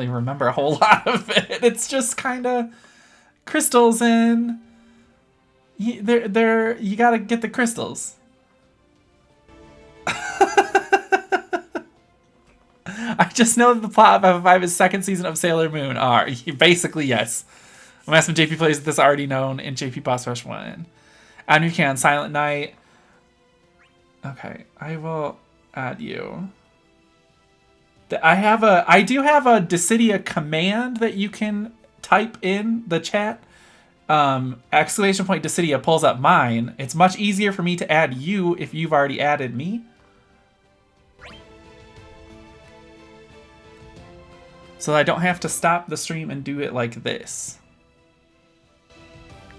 remember a whole lot of it. It's just kind of crystals and you gotta get the crystals. I just know that the plot of FF5 is second season of Sailor Moon. Basically, yes. I'm asking JP plays this already known in JP Boss Rush 1. And you can Silent Night. Okay, I will add you. I do have a Dissidia command that you can type in the chat. Exclamation point Dissidia pulls up mine. It's much easier for me to add you if you've already added me. So I don't have to stop the stream and do it like this.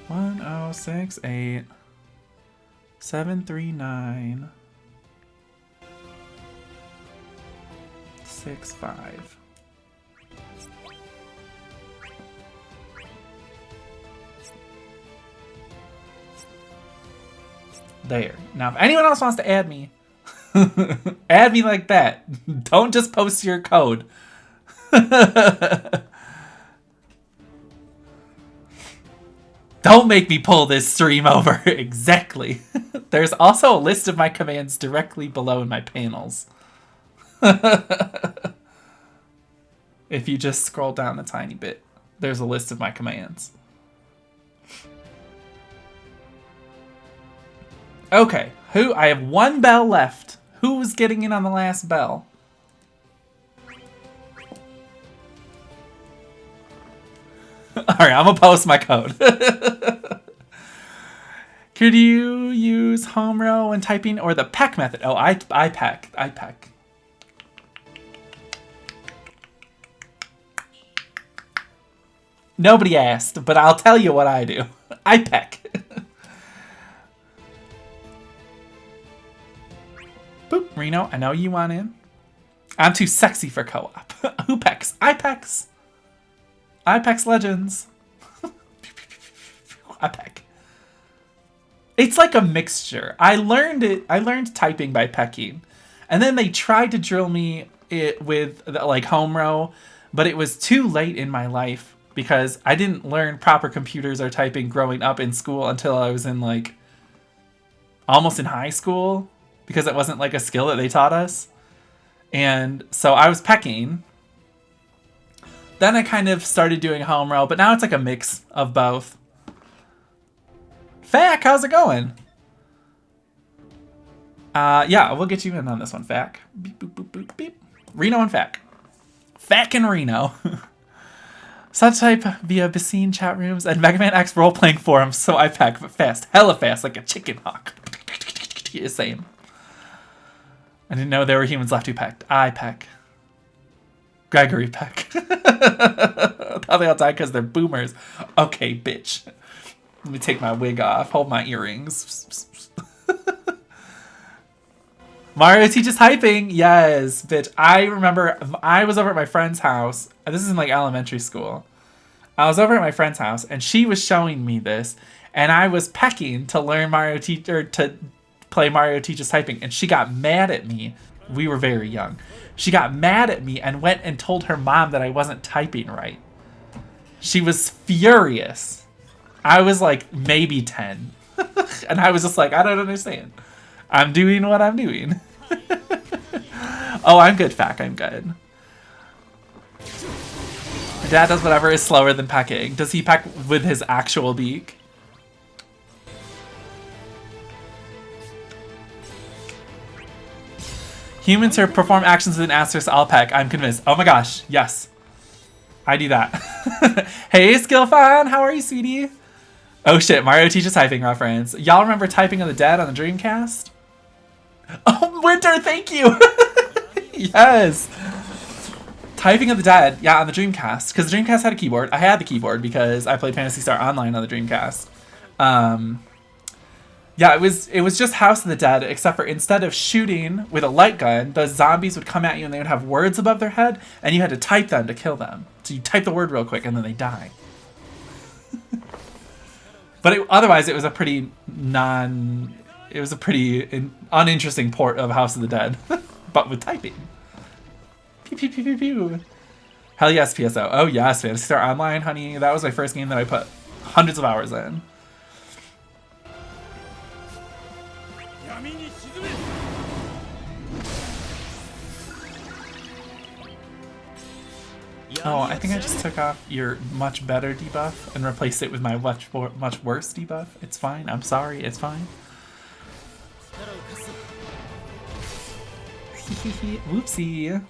1068 739 65. There. Now, if anyone else wants to add me, add me like that. Don't just post your code. Don't make me pull this stream over. Exactly. There's also a list of my commands directly below in my panels. If you just scroll down a tiny bit, there's a list of my commands. Okay, I have one bell left. Who's getting in on the last bell? Alright, I'm gonna post my code. Could you use home row when typing or the peck method? Oh, I peck. Nobody asked, but I'll tell you what I do. I peck. Boop, Reno, I know you want in. I'm too sexy for co-op. Who pecks? I pecks. I pecks legends. I peck. It's like a mixture. I learned typing by pecking. And then they tried to drill me it with like home row, but it was too late in my life because I didn't learn proper computers or typing growing up in school until I was in like almost in high school because it wasn't like a skill that they taught us. And so I was pecking. Then I kind of started doing home row, but now it's like a mix of both. Fack, how's it going? Yeah, we'll get you in on this one, Fack. Beep, boop, boop, boop, beep. Reno and Fack. Fack and Reno. Subtype via Bassine chat rooms and Mega Man X role-playing forums, so I peck, but fast. Hella fast, like a chicken hawk. Same. I didn't know there were humans left who pecked. I peck. Gregory peck. How they all die because they're boomers. Okay, bitch. Let me take my wig off. Hold my earrings. Mario teaches hyping. Yes, bitch. I remember I was over at my friend's house. This is in like elementary school. I was over at my friend's house and she was showing me this, and I was pecking to learn to play Mario teaches typing, and she got mad at me. We were very young. She got mad at me and went and told her mom that I wasn't typing right. She was furious. I was like maybe 10. And I was just like, I don't understand. I'm doing what I'm doing. Oh, I'm good, Fack. I'm good. My dad does whatever is slower than pecking. Does he peck with his actual beak? Humans who perform actions with an asterisk, I'll peck. I'm convinced. Oh my gosh, yes. I do that. Hey, Skillfan, how are you, sweetie? Oh shit, Mario teaches typing reference. Y'all remember Typing of the Dead on the Dreamcast? Oh, Winter, thank you! Yes! Typing of the Dead, yeah, on the Dreamcast. Because the Dreamcast had a keyboard. I had the keyboard because I played Phantasy Star Online on the Dreamcast. Yeah, it was just House of the Dead, except for instead of shooting with a light gun, the zombies would come at you and they would have words above their head, and you had to type them to kill them. So you type the word real quick and then they die. But otherwise, it was a pretty uninteresting port of House of the Dead, but with typing. Pew, pew, pew, pew, pew. Hell yes, PSO. Oh yes, Phantasy Star Online, honey. That was my first game that I put hundreds of hours in. Oh, I think I just took off your much better debuff and replaced it with my much worse debuff. It's fine. I'm sorry. It's fine. Whoopsie.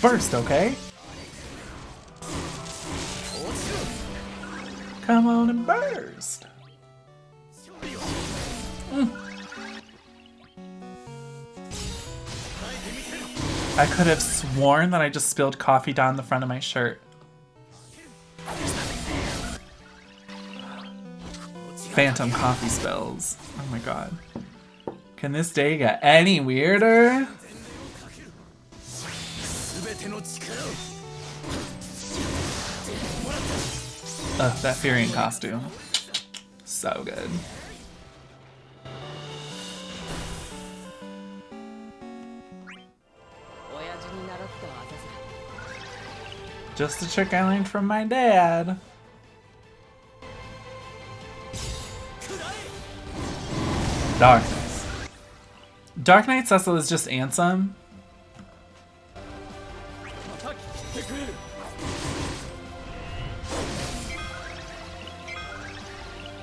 Burst, okay? Come on and burst. I could have sworn that I just spilled coffee down the front of my shirt. There's nothing there. Phantom coffee spills. Oh my god. Can this day get any weirder? Ugh, that Furion costume. So good. Just a trick I learned from my dad. Darkness. Dark Knight Cecil is just Ansem.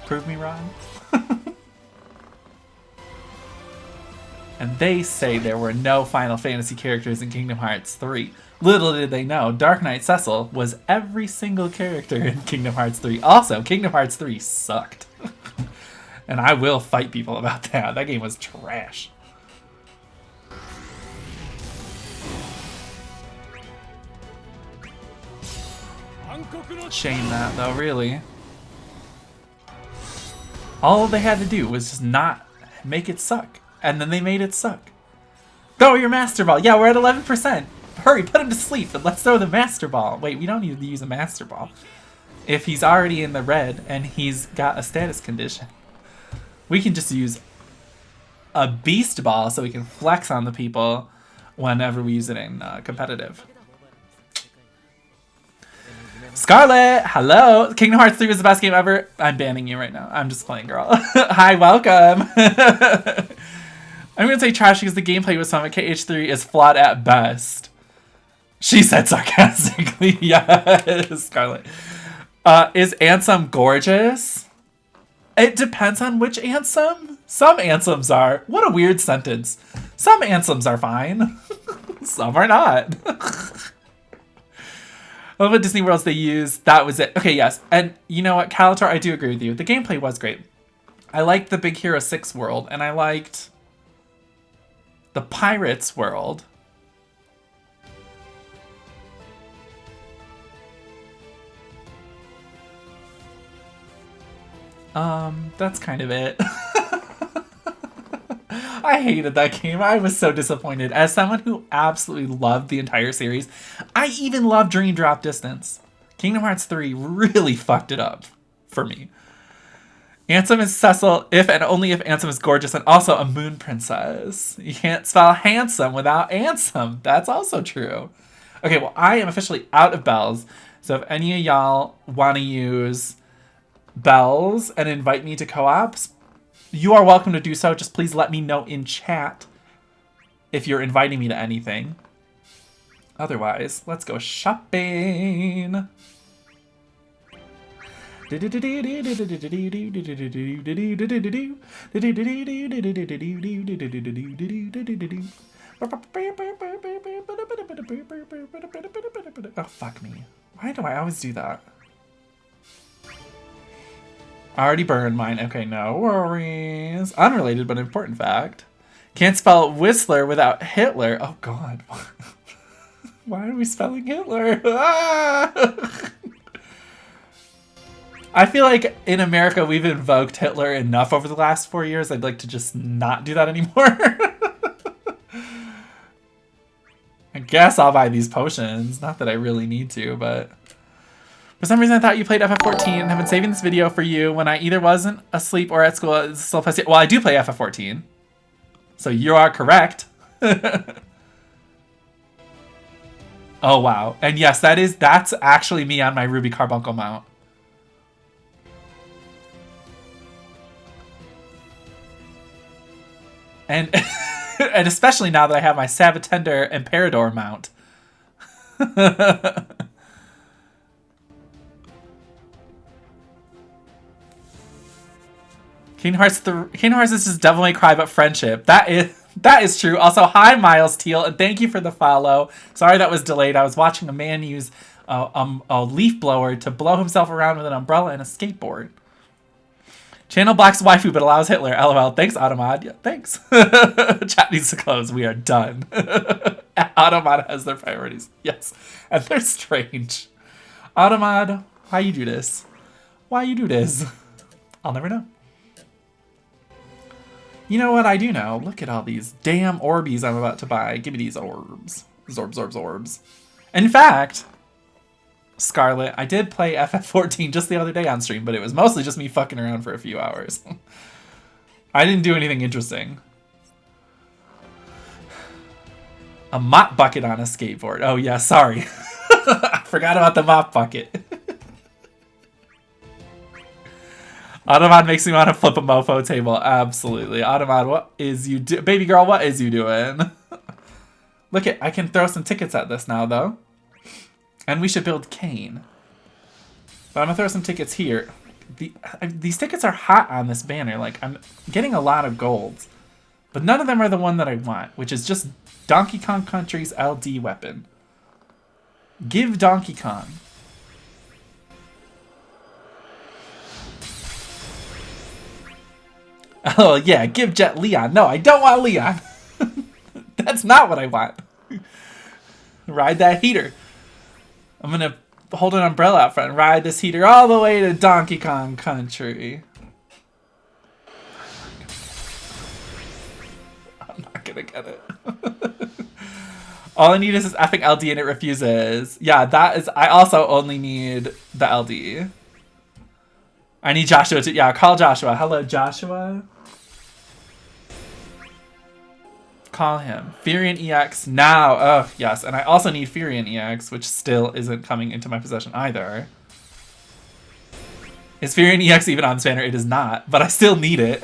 Prove me wrong. And they say there were no Final Fantasy characters in Kingdom Hearts 3. Little did they know, Dark Knight Cecil was every single character in Kingdom Hearts 3. Also, Kingdom Hearts 3 sucked. And I will fight people about that. That game was trash. Shame that, though, really. All they had to do was just not make it suck. And then they made it suck. Throw your Master Ball. Yeah, we're at 11%. Hurry, put him to sleep and let's throw the Master Ball. Wait, we don't need to use a Master Ball. If he's already in the red and he's got a status condition, we can just use a Beast Ball so we can flex on the people whenever we use it in competitive. Scarlet, hello. Kingdom Hearts 3 was the best game ever. I'm banning you right now. I'm just playing, girl. Hi, welcome. I'm going to say trash because the gameplay was fun, but KH3 is flawed at best. She said sarcastically. Yes, Scarlet. Is Ansem gorgeous? It depends on which Ansem. Some Ansems are. What a weird sentence. Some Ansems are fine. Some are not. I love what Disney Worlds they used. That was it. Okay, yes. And you know what, Calator, I do agree with you. The gameplay was great. I liked the Big Hero 6 world, and I liked the Pirates world. That's kind of it. I hated that game. I was so disappointed. As someone who absolutely loved the entire series, I even loved Dream Drop Distance. Kingdom Hearts 3 really fucked it up for me. Ansem is Cecil if and only if Ansem is gorgeous and also a moon princess. You can't spell handsome without Ansem. That's also true. Okay, well, I am officially out of bells. So if any of y'all want to use bells and invite me to co-ops, you are welcome to do so. Just please let me know in chat if you're inviting me to anything. Otherwise, let's go shopping. Oh, fuck me. Why do I always do that? I already burned mine. Okay, no worries. Unrelated but important fact. Can't spell Whistler without Hitler. Oh, God. Why are we spelling Hitler? Ah! I feel like in America we've invoked Hitler enough over the last 4 years. I'd like to just not do that anymore. I guess I'll buy these potions. Not that I really need to, but for some reason I thought you played FF14. I've been saving this video for you when I either wasn't asleep or at school. Well, I do play FF14. So you are correct. Oh, wow. And yes, that's actually me on my Ruby Carbuncle mount. And and especially now that I have my Sabatender Imperador mount. Kingdom Hearts is just Devil May Cry but friendship. That is true. Also, hi Miles Teal, and thank you for the follow. Sorry that was delayed. I was watching a man use a leaf blower to blow himself around with an umbrella and a skateboard. Channel blocks waifu but allows Hitler. LOL. Thanks, Automod. Yeah, thanks. Chat needs to close. We are done. Automod has their priorities. Yes. And they're strange. Automod, why you do this? Why you do this? I'll never know. You know what? I do know. Look at all these damn Orbeez I'm about to buy. Give me these orbs. Zorbs. In fact, Scarlet, I did play FF14 just the other day on stream, but it was mostly just me fucking around for a few hours. I didn't do anything interesting. A mop bucket on a skateboard. Oh yeah, sorry. I forgot about the mop bucket. Automod makes me want to flip a mofo table. Absolutely. Automod, what is you do? Baby girl, what is you doing? Look I can throw some tickets at this now, though. And we should build Kane. But I'm going to throw some tickets here. These tickets are hot on this banner. Like, I'm getting a lot of golds. But none of them are the one that I want, which is just Donkey Kong Country's LD weapon. Give Donkey Kong. Oh, yeah, give Jet Leon. No, I don't want Leon. That's not what I want. Ride that heater. I'm going to hold an umbrella out front and ride this heater all the way to Donkey Kong Country. I'm not going to get it. All I need is this effing LD and it refuses. Yeah, that is... I also only need the LD. I need Joshua to... Yeah, call Joshua. Hello, Joshua. Call him. Furion EX now. Oh, yes. And I also need Furion EX, which still isn't coming into my possession either. Is Furion EX even on this banner? It is not, but I still need it.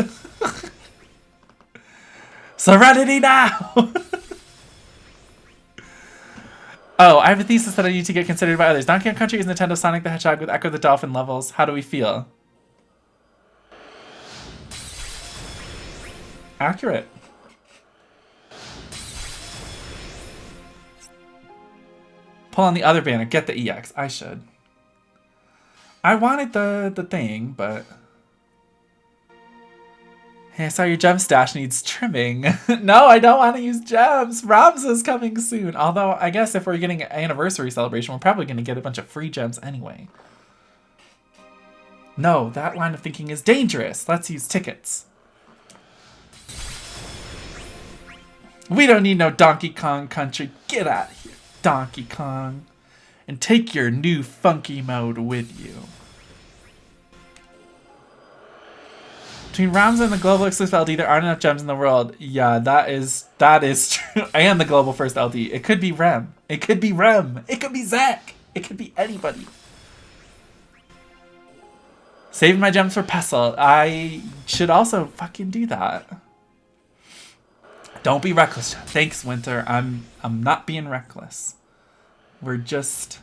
Serenity now! Oh, I have a thesis that I need to get considered by others. Donkey Kong Country is Nintendo Sonic the Hedgehog with Echo the Dolphin levels. How do we feel? Accurate. Pull on the other banner. Get the EX. I should. I wanted the thing, but... Hey, I saw your gem stash needs trimming. No, I don't want to use gems. Rob's is coming soon. Although, I guess if we're getting an anniversary celebration, we're probably going to get a bunch of free gems anyway. No, that line of thinking is dangerous. Let's use tickets. We don't need no Donkey Kong Country. Get out of here, Donkey Kong. And take your new funky mode with you. Between ROMs and the global exclusive LD, there aren't enough gems in the world. Yeah, that is true. And the global first LD. It could be Rem. It could be Rem. It could be Zach. It could be anybody. Saving my gems for Pestle. I should also fucking do that. Don't be reckless. Thanks, Winter. I'm not being reckless. We're just...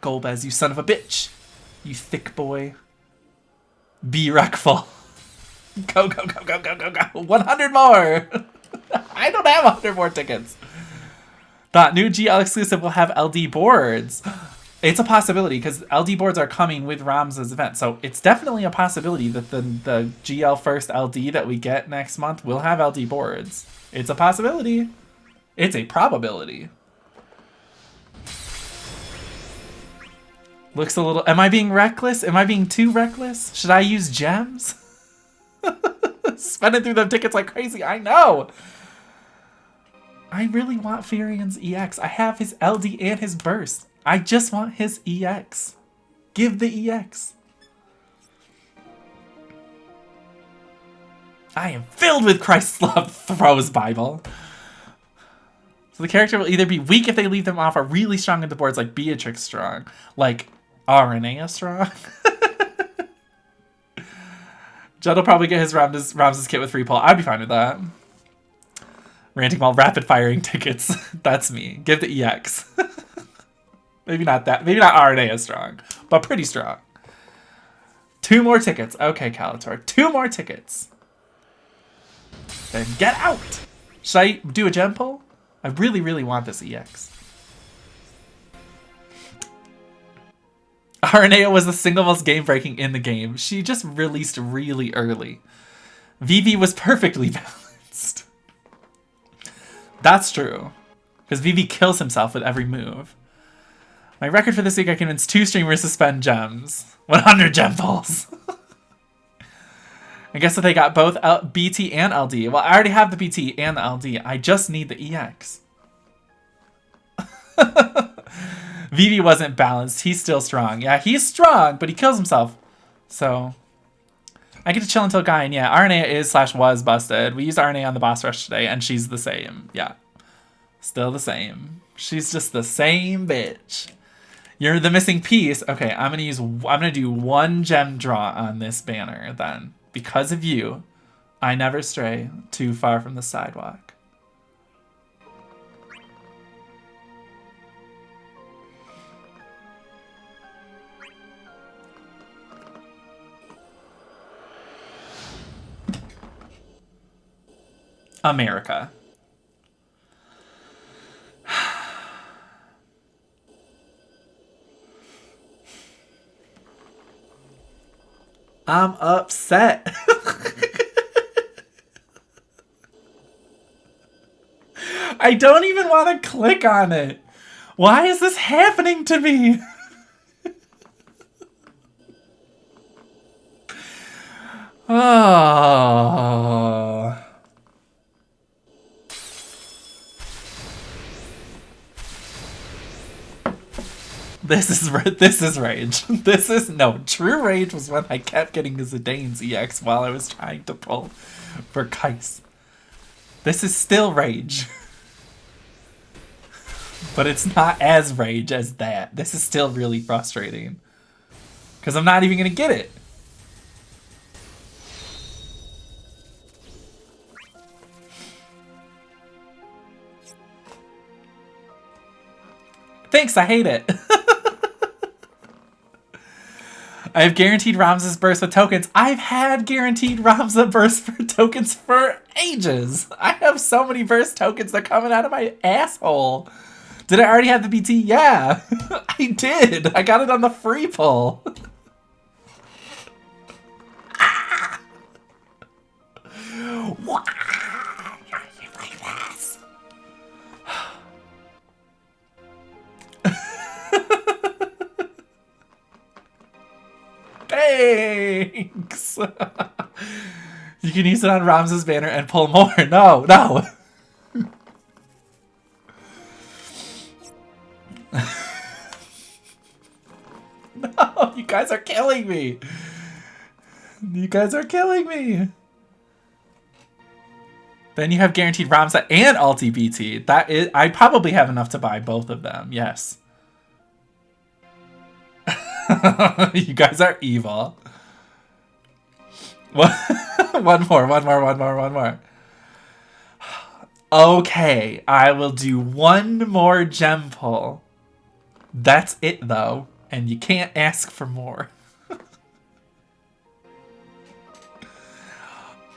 Golbez, you son of a bitch. You thick boy. Be wreckful. Go, go, go, go, go, go, go. 100 more. I don't have 100 more tickets. That new GL exclusive will have LD boards. It's a possibility because LD boards are coming with Ram's event. So it's definitely a possibility that the GL first LD that we get next month will have LD boards. It's a possibility. It's a probability. Looks a little... Am I being reckless? Am I being too reckless? Should I use gems? Spending through them tickets like crazy. I know. I really want Furion's EX. I have his LD and his burst. I just want his EX. Give the EX. I am filled with Christ's love, throws Bible. So the character will either be weak if they leave them off or really strong at the boards like Beatrix strong. Like RNA strong. Judd will probably get his Ramses kit with free pull. I'd be fine with that. Ranting while rapid firing tickets. That's me. Give the EX. Maybe not that. Maybe not RNA as strong, but pretty strong. 2 more tickets. Okay, Calator. 2 more tickets. Then get out. Should I do a gem pull? I really, really want this EX. Aranea was the single most game-breaking in the game. She just released really early. Vivi was perfectly balanced. That's true. Because Vivi kills himself with every move. My record for this week, I convinced 2 streamers to spend gems. 100 gem pulls. I guess that they got both BT and LD. Well, I already have the BT and the LD. I just need the EX. Vivi wasn't balanced. He's still strong. Yeah, he's strong, but he kills himself. So, I get to chill until Guy, and yeah, RNA is/was busted. We used RNA on the boss rush today, and she's the same. Yeah. Still the same. She's just the same bitch. You're the missing piece. Okay, I'm gonna do one gem draw on this banner then. Because of you, I never stray too far from the sidewalk. America. I'm upset. I don't even want to click on it. Why is this happening to me? Oh. This is rage. True rage was when I kept getting Zidane's EX while I was trying to pull for Kais. This is still rage. But it's not as rage as that. This is still really frustrating. Because I'm not even going to get it. Thanks, I hate it. I have guaranteed Ramza's burst with tokens. I've had guaranteed Ramza burst for tokens for ages. I have so many burst tokens that are coming out of my asshole. Did I already have the BT? Yeah, I did. I got it on the free pull. Why are you like this? Thanks. You can use it on Ramza's banner and pull more. No. No, you guys are killing me. Then you have guaranteed Ramza and Ulti BT. I probably have enough to buy both of them. Yes. You guys are evil. One more. Okay, I will do one more gem pull. That's it, though. And you can't ask for more.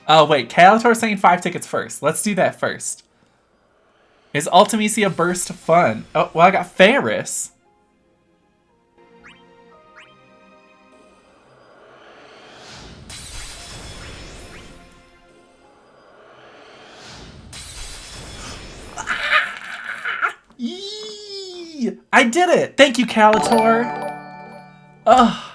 Oh, wait. Calator's saying 5 tickets first. Let's do that first. Is Ultimecia burst fun? Oh, well, I got Ferris. Yee! I did it! Thank you, Calator. Ugh.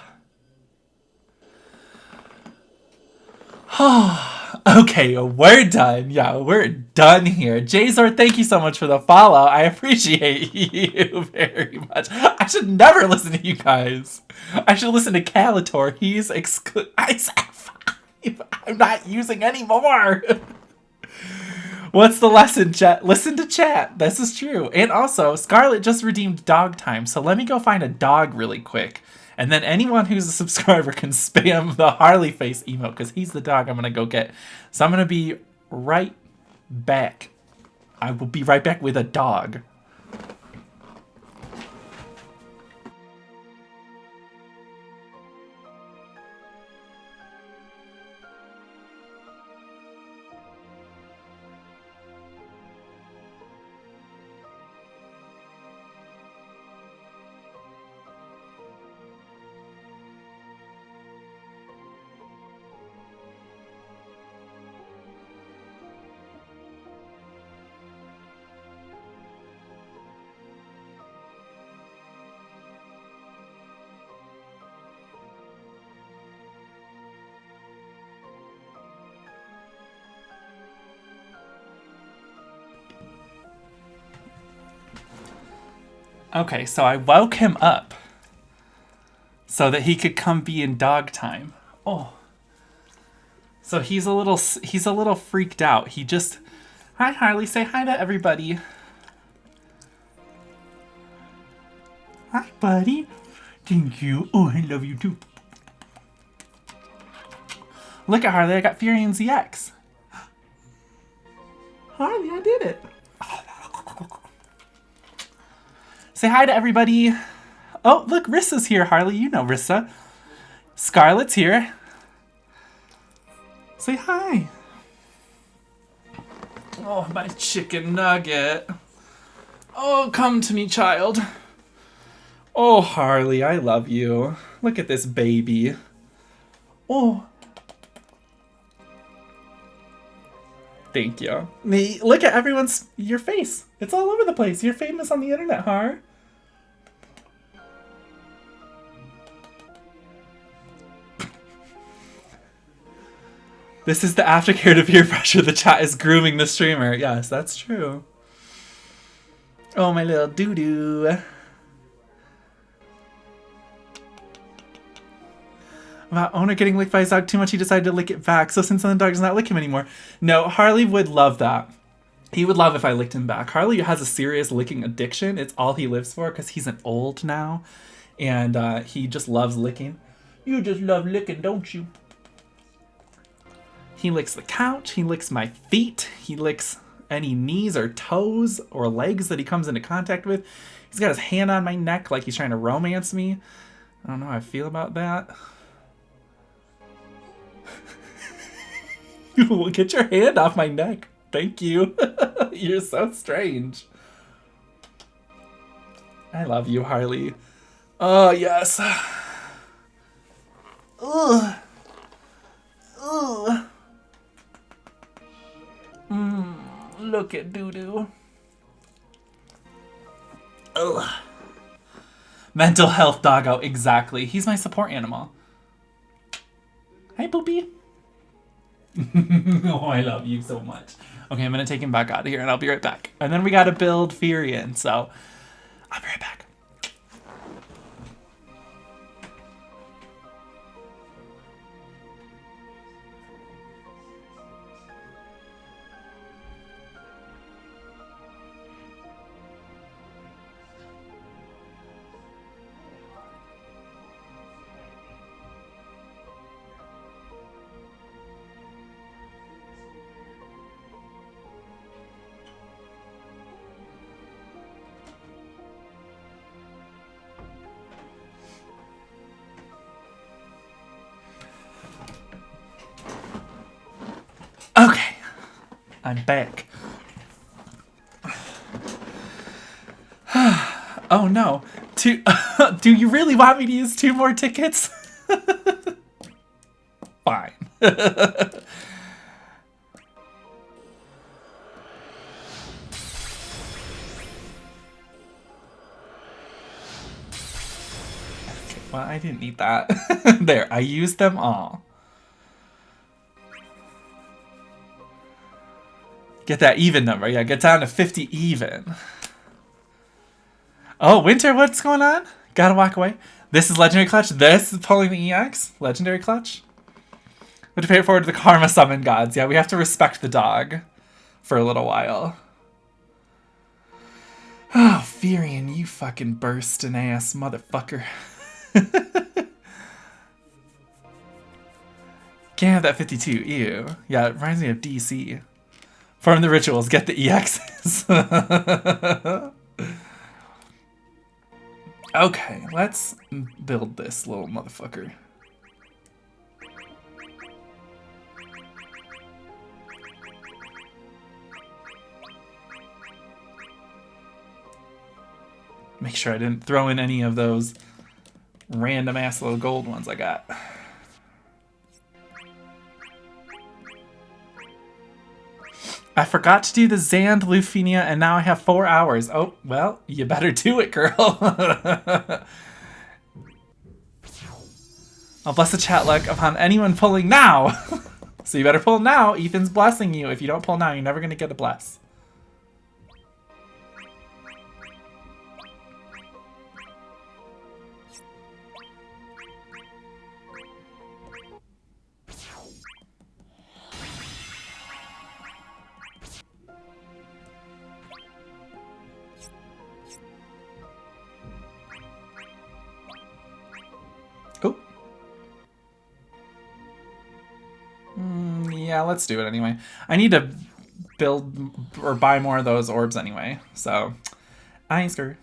Okay, we're done. Yeah, we're done here. Jazor, thank you so much for the follow. I appreciate you very much. I should never listen to you guys. I should listen to Calator. He's I said 5. I'm not using any more. What's the lesson, chat? Listen to chat. This is true. And also, Scarlett just redeemed dog time, so let me go find a dog really quick. And then anyone who's a subscriber can spam the Harley face emote, because he's the dog I'm going to go get. So I'm going to be right back. I will be right back with a dog. Okay, so I woke him up so that he could come be in dog time. Oh. So he's a little freaked out. He just, hi Harley, say hi to everybody. Hi buddy. Thank you. Oh, I love you too. Look at Harley, I got Furion ZX. Harley, I did it. Say hi to everybody. Oh, look, Rissa's here, Harley. You know Rissa. Scarlett's here. Say hi. Oh, my chicken nugget. Oh, come to me, child. Oh, Harley, I love you. Look at this baby. Oh. Thank you. Look at your face. It's all over the place. You're famous on the internet, Har. This is the aftercare to peer pressure. The chat is grooming the streamer. Yes, that's true. Oh, my little doo-doo. About owner getting licked by his dog too much, he decided to lick it back. So since then, the dog does not lick him anymore. No, Harley would love that. He would love if I licked him back. Harley has a serious licking addiction. It's all he lives for because he's an old now. And he just loves licking. You just love licking, don't you? He licks the couch. He licks my feet. He licks any knees or toes or legs that he comes into contact with. He's got his hand on my neck like he's trying to romance me. I don't know how I feel about that. Get your hand off my neck. Thank you. You're so strange. I love you, Harley. Oh, yes. Ugh. Ugh. Look at doo-doo. Ugh. Mental health doggo, exactly. He's my support animal. Hi, Poopy. Oh, I love you so much. Okay, I'm gonna take him back out of here and I'll be right back. And then we gotta build Furion, so I'll be right back. Okay, I'm back. Oh no, do you really want me to use 2 more tickets? Fine. Okay, well, I didn't need that. There, I used them all. Get that even number. Yeah, get down to 50 even. Oh, Winter, what's going on? Gotta walk away. This is Legendary Clutch. This is pulling the EX. Legendary Clutch. We have to pay it forward to the Karma Summon Gods. Yeah, we have to respect the dog for a little while. Oh, Furion, you fucking bursting ass motherfucker. Can't have that 52. Ew. Yeah, it reminds me of DC. Farm the rituals, get the EXs. Okay, let's build this little motherfucker. Make sure I didn't throw in any of those random ass little gold ones I got. I forgot to do the Zand Lufenia, and now I have 4 hours. Oh, well, you better do it, girl. I'll bless the chat luck upon anyone pulling now. So you better pull now. Ethan's blessing you. If you don't pull now, you're never going to get a bless. Yeah, let's do it anyway. I need to build or buy more of those orbs anyway. So, Einsker.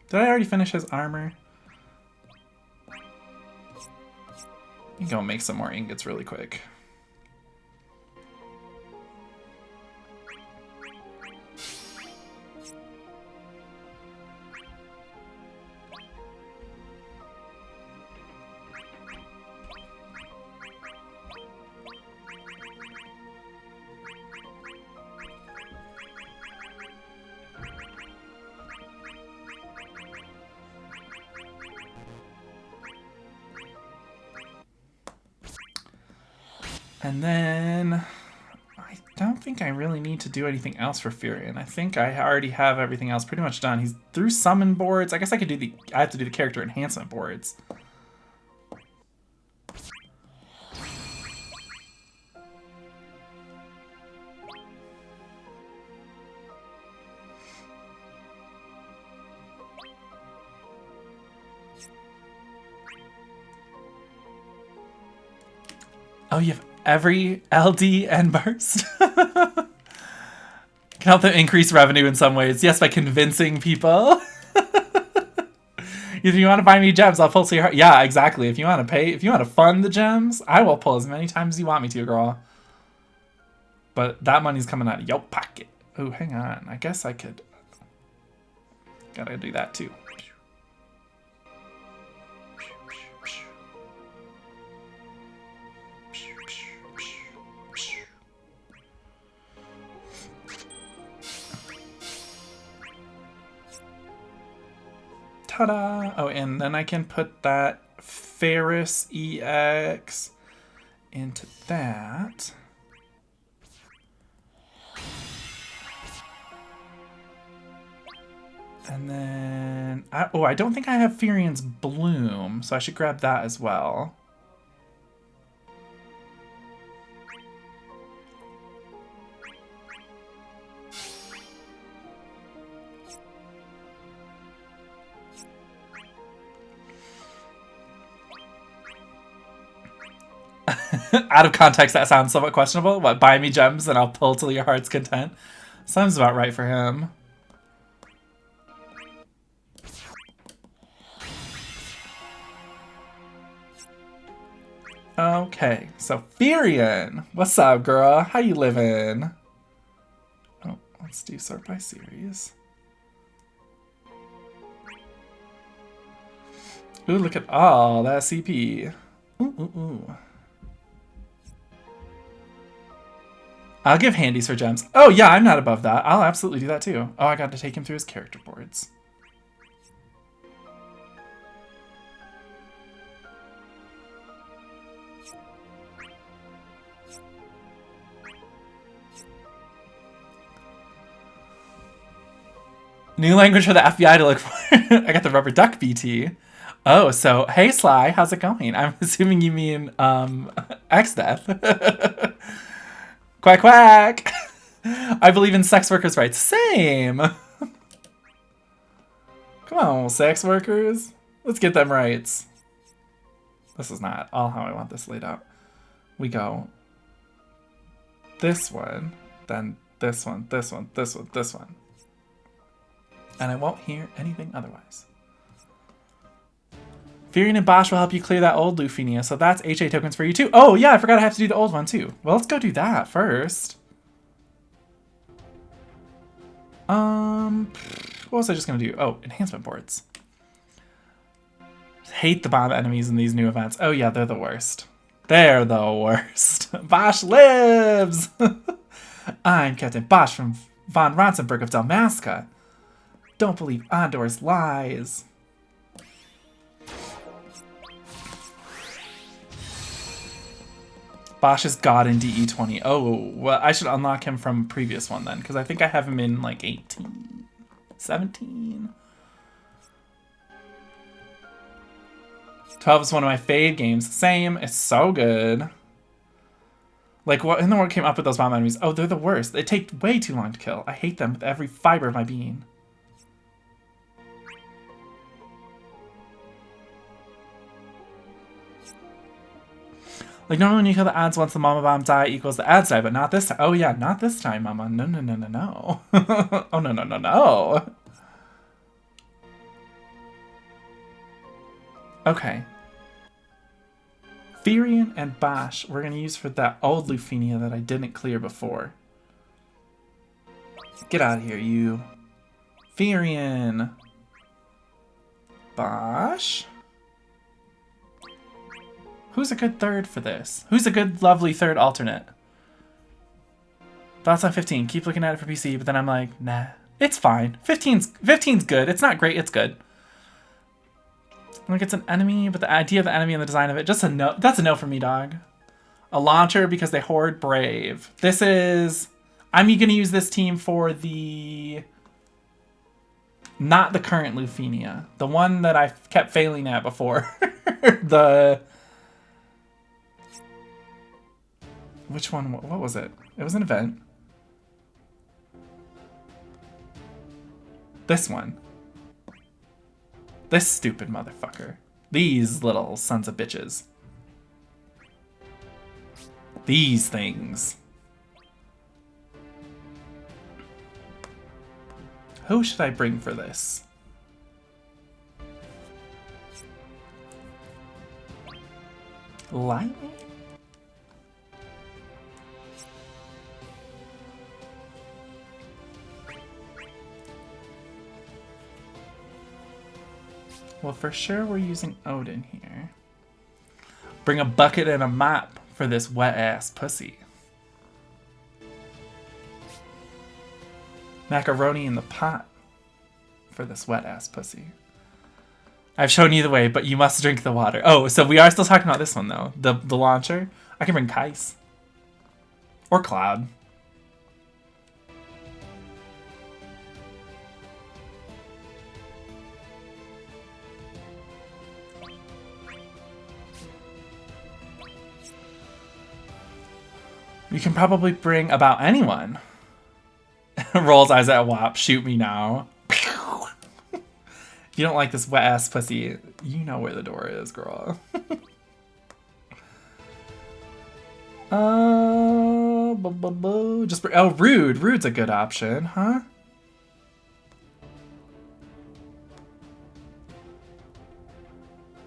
Did I already finish his armor? You can go make some more ingots really quick. And then I don't think I really need to do anything else for Furion. I think I already have everything else pretty much done. He's through summon boards. I guess I could do I have to do the character enhancement boards. Oh, you have every LD and burst? Can help them increase revenue in some ways. Yes, by convincing people. If you want to buy me gems, I'll pull to your heart. Yeah, exactly. If you want to pay, if you want to fund the gems, I will pull as many times as you want me to, girl. But that money's coming out of your pocket. Oh, hang on. I guess I could. Gotta do that too. Ta-da! Oh, and then I can put that Ferris EX into that. And then... I don't think I have Furion's Bloom, so I should grab that as well. Out of context, that sounds somewhat questionable. What, buy me gems and I'll pull till your heart's content? Sounds about right for him. Okay, so Furion, what's up, girl? How you living? Oh, let's do sort by series. Ooh, look at all that CP. Ooh, ooh, ooh. I'll give handies for gems. Oh yeah, I'm not above that. I'll absolutely do that too. Oh, I got to take him through his character boards. New language for the FBI to look for. I got the rubber duck BT. Oh, so hey Sly, how's it going? I'm assuming you mean X-Death. Quack quack! I believe in sex workers' rights. Same! Come on, sex workers. Let's get them rights. This is not all how I want this laid out. We go this one, then this one, this one, this one, this one. And I won't hear anything otherwise. Furion and Bosch will help you clear that old Lufenia, so that's HA tokens for you too. Oh yeah, I forgot I have to do the old one too. Well, let's go do that first. What was I just gonna do? Oh, enhancement boards. Hate the bomb enemies in these new events. Oh yeah, they're the worst. They're the worst. Bosch lives! I'm Captain Bosch from von Ronsenberg of Dalmasca. Don't believe Andor's lies. Bosch is God in DE20. Oh, well, I should unlock him from a previous one then, because I think I have him in like 18, 17. 12 is one of my fave games. Same, it's so good. Like, what in the world came up with those bomb enemies? Oh, they're the worst. They take way too long to kill. I hate them with every fiber of my being. Like, normally when you kill the ads once the mama bomb die equals the ads die, but not this time. Oh, yeah, not this time, mama. No, no, no, no, no. Oh, no, no, no, no. Okay. Firion and Bosch we're going to use for that old Lufenia that I didn't clear before. Get out of here, you. Firion. Bosch? Who's a good third for this? Who's a good, lovely third alternate? Thoughts on 15. Keep looking at it for PC, but then I'm like, nah. It's fine. 15's good. It's not great, it's good. Like, it's an enemy, but the idea of the enemy and the design of it, just a no. That's a no for me, dog. A launcher because they hoard brave. This is... I'm going to use this team for the... Not the current Lufenia. The one that I kept failing at before. The... Which one? What was it? It was an event. This one. This stupid motherfucker. These little sons of bitches. These things. Who should I bring for this? Lightning? Well, for sure we're using Odin here. Bring a bucket and a mop for this wet-ass pussy. Macaroni in the pot for this wet-ass pussy. I've shown you the way, but you must drink the water. Oh, so we are still talking about this one, though. The launcher. I can bring Kais. Or Cloud. You can probably bring about anyone. Rolls eyes at WAP. Shoot me now. If you don't like this wet ass pussy, you know where the door is, girl. Just bring, oh, Rude. Rude's a good option, huh?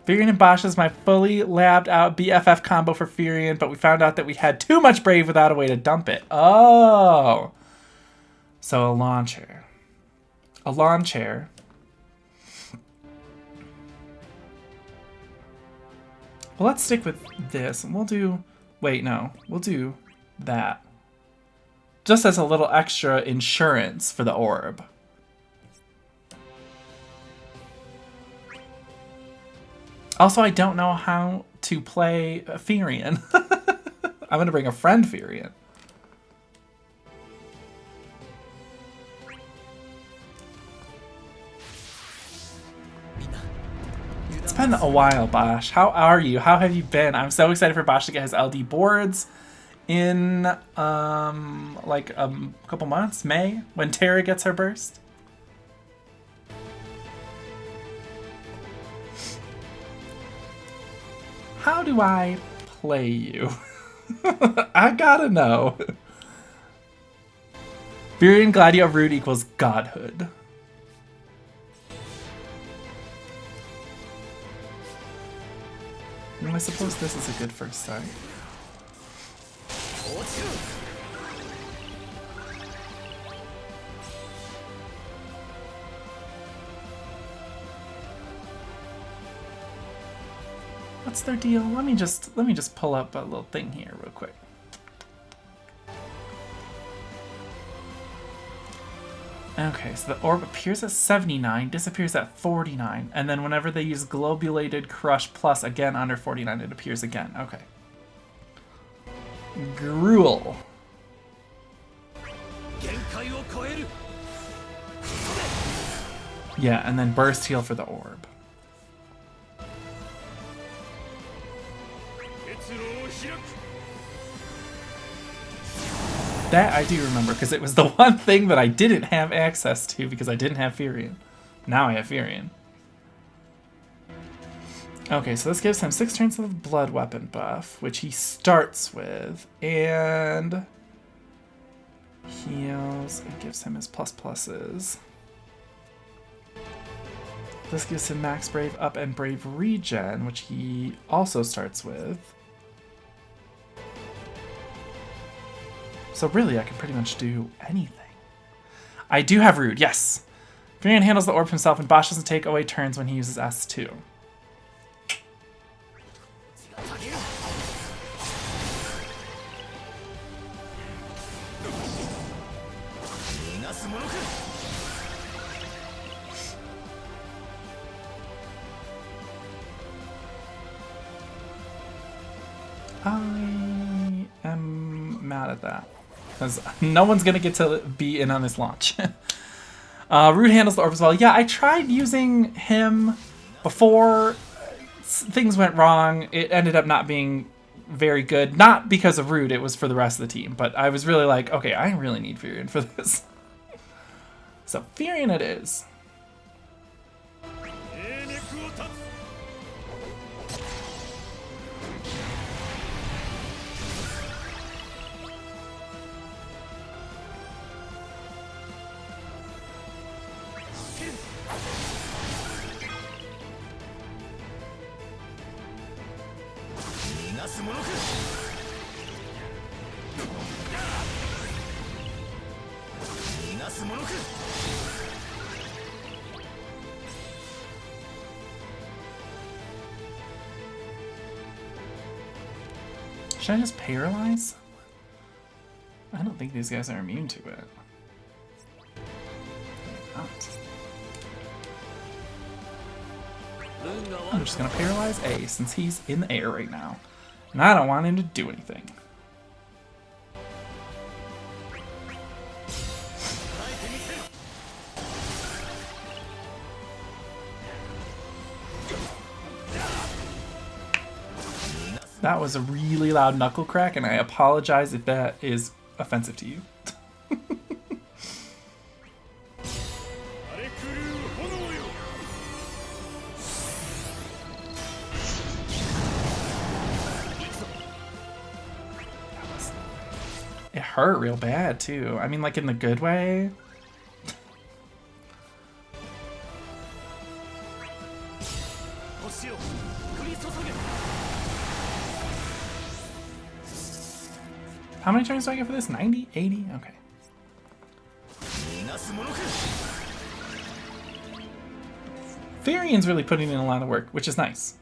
Firion and Bosch is my fully labbed out BFF combo for Firion, but we found out that we had too much Brave without a way to dump it. Oh! So a launcher. A lawn chair. Well, let's stick with this, and we'll do... Wait, no. We'll do that. Just as a little extra insurance for the orb. Also, I don't know how to play Firion. I'm going to bring a friend Firion. It's been a while, Bosch. How are you? How have you been? I'm so excited for Bosch to get his LD boards in like a couple months, May, when Tara gets her burst. How do I play you? I gotta know. Firion Gladio Rude equals godhood. Well, I suppose this is a good first start. What's their deal? Let me just pull up a little thing here real quick. Okay, so the orb appears at 79, disappears at 49, and then whenever they use Globulated Crush Plus again under 49, it appears again. Okay. Gruel. Yeah, and then Burst Heal for the orb. That I do remember, because it was the one thing that I didn't have access to because I didn't have Firion. Now I have Firion. Okay, so this gives him 6 turns of blood weapon buff, which he starts with, and heals and gives him his pluses. This gives him max brave up and brave regen, which he also starts with. So really, I can pretty much do anything. I do have Rude, yes! Varian handles the orb himself, and Bosch doesn't take away turns when he uses S2. I am mad at that, because no one's going to get to be in on this launch. Rude handles the orb as well. Yeah, I tried using him before things went wrong. It ended up not being very good. Not because of Rude, it was for the rest of the team. But I was really like, okay, I really need Furion for this. So Furion it is. Should I just paralyze? I don't think these guys are immune to it. I'm just gonna paralyze A since he's in the air right now. And I don't want him to do anything. That was a really loud knuckle crack, and I apologize if that is offensive to you. It hurt real bad, too. I mean, like in the good way. How many turns do I get for this? 90? 80? Okay. Furion's really putting in a lot of work, which is nice.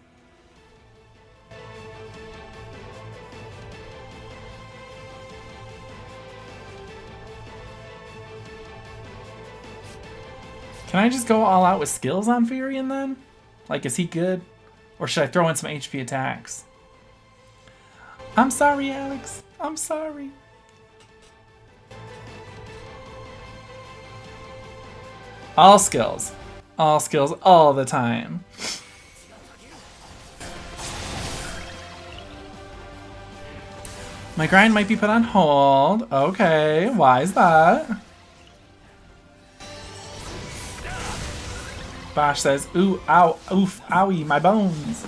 Can I just go all out with skills on Furion then? Like, is he good? Or should I throw in some HP attacks? I'm sorry, Alex. I'm sorry. All skills. All skills all the time. My grind might be put on hold. Okay, why is that? Bosch says, ooh, ow, oof, owie, my bones.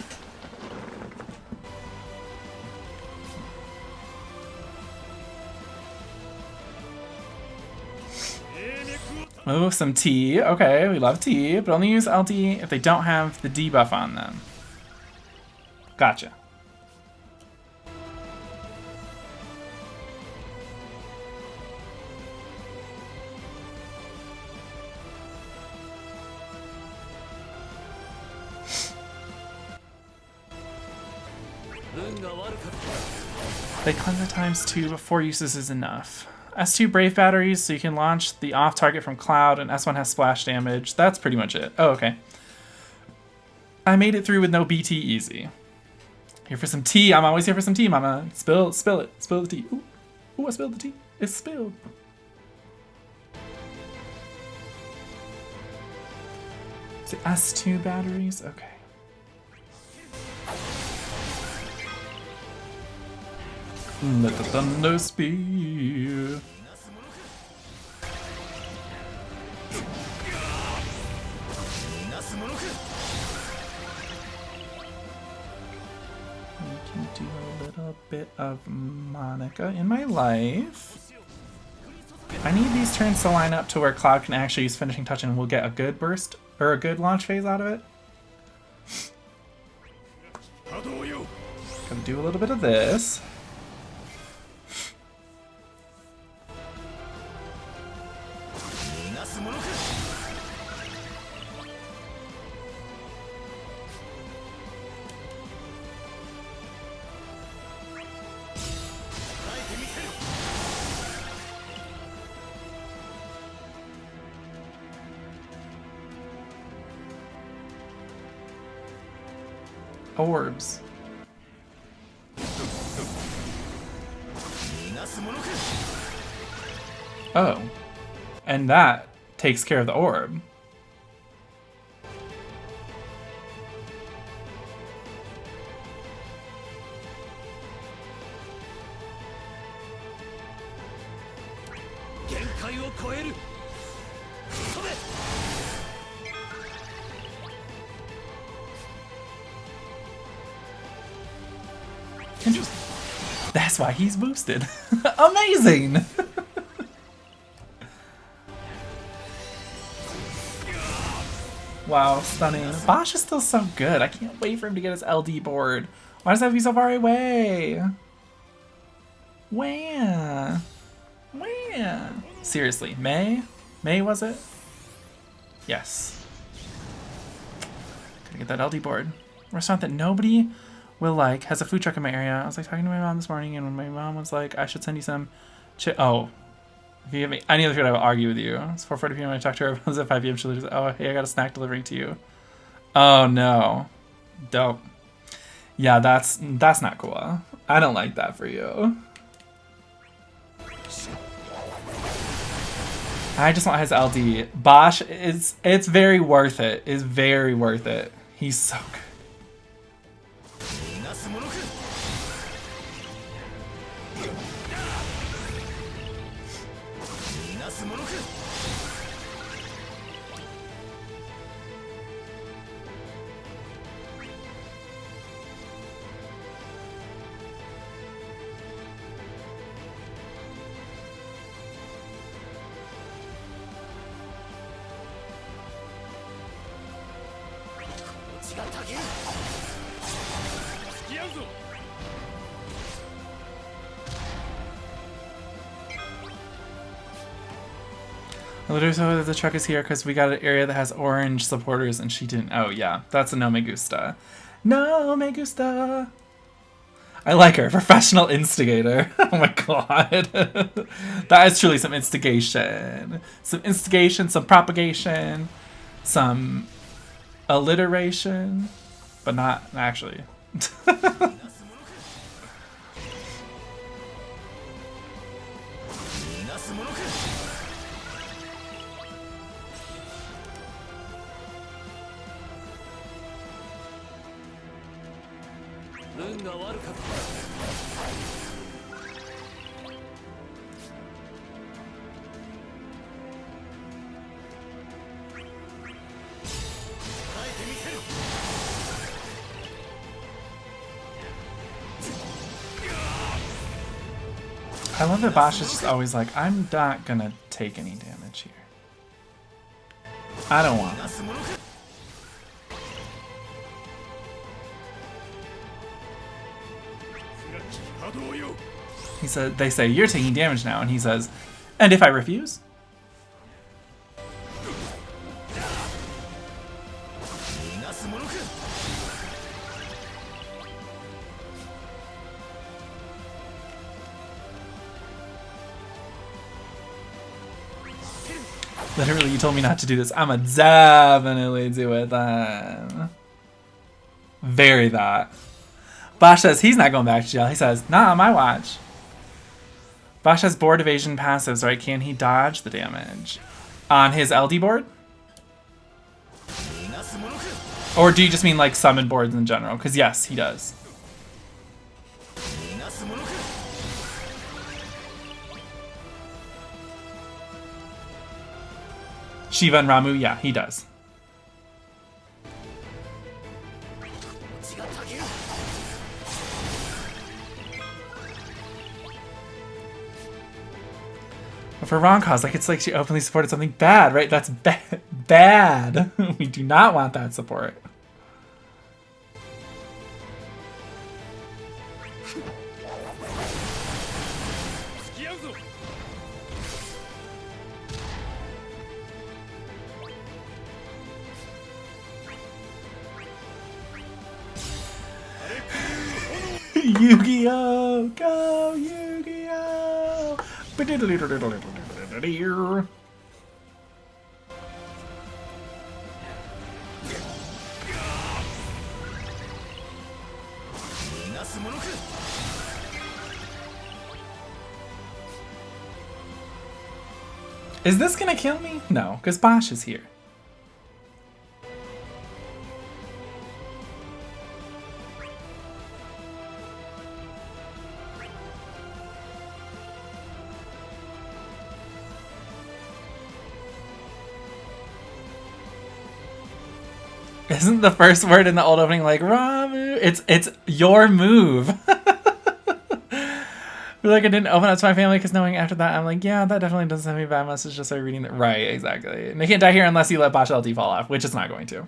Oh, some T. Okay, we love T, but only use LT if they don't have the debuff on them. Gotcha. They cleanse times 2, but 4 uses is enough. S2 Brave batteries, so you can launch the off target from Cloud, and S1 has splash damage. That's pretty much it. Oh, okay. I made it through with no BT easy. Here for some tea. I'm always here for some tea, mama. Spill it. Spill the tea. Ooh, ooh, I spilled the tea. It's spilled. Is it S2 batteries? Okay. Let the thunder spear. of Monica in my life. I need these turns to line up to where Cloud can actually use finishing touch and we'll get a good burst or a good launch phase out of it. Gonna do a little bit of this. Orbs. Oh. And that takes care of the orb. Interesting. That's why he's boosted. Amazing! Wow, stunning. Bosch is still so good. I can't wait for him to get his LD board. Why does that have to be so far away? Where? Where? Seriously, May? May was it? Yes. Gotta get that LD board. Restaurant that nobody will like has a food truck in my area. I was like talking to my mom this morning, and when my mom was like, I should send you some oh. If you have any other food, I will argue with you. It's 4:40 p.m. I talked to her. It was at 5 p.m. She was, oh, hey, I got a snack delivering to you. Oh, no. Dope. Yeah, that's not cool. I don't like that for you. I just want his LD. Bosch, it's very worth it. It's very worth it. He's so good. Literally, so the truck is here because we got an area that has orange supporters and she didn't. Oh, yeah. That's a no me gusta. No me gusta. I like her. Professional instigator. Oh my god. That is truly some instigation. Some instigation, some propagation, some alliteration, but not actually. I love that Bosch is just always like, I'm not gonna take any damage here. I don't want it. He said, they say, you're taking damage now, and he says, and if I refuse? Literally, you told me not to do this. I'ma definitely do it then. Very that. Bosch says he's not going back to jail. He says, nah, on my watch. Bosch has board evasion passives, right? Can he dodge the damage? On his LD board? Or do you just mean like summon boards in general? Because yes, he does. Shiva and Ramu, yeah, he does. For wrong cause, like it's like she openly supported something bad, right? That's bad. We do not want that support. Yu-Gi-Oh! Go Yu-Gi-Oh! Is this gonna kill me? No, because Bosch is here. Isn't the first word in the old opening like Ramu? It's your move. Like I didn't open up to my family because knowing after that I'm like, yeah, that definitely doesn't send me a bad message. Just started reading that. Right, exactly. And they can't die here unless you let Bosch LT fall off, which it's not going to.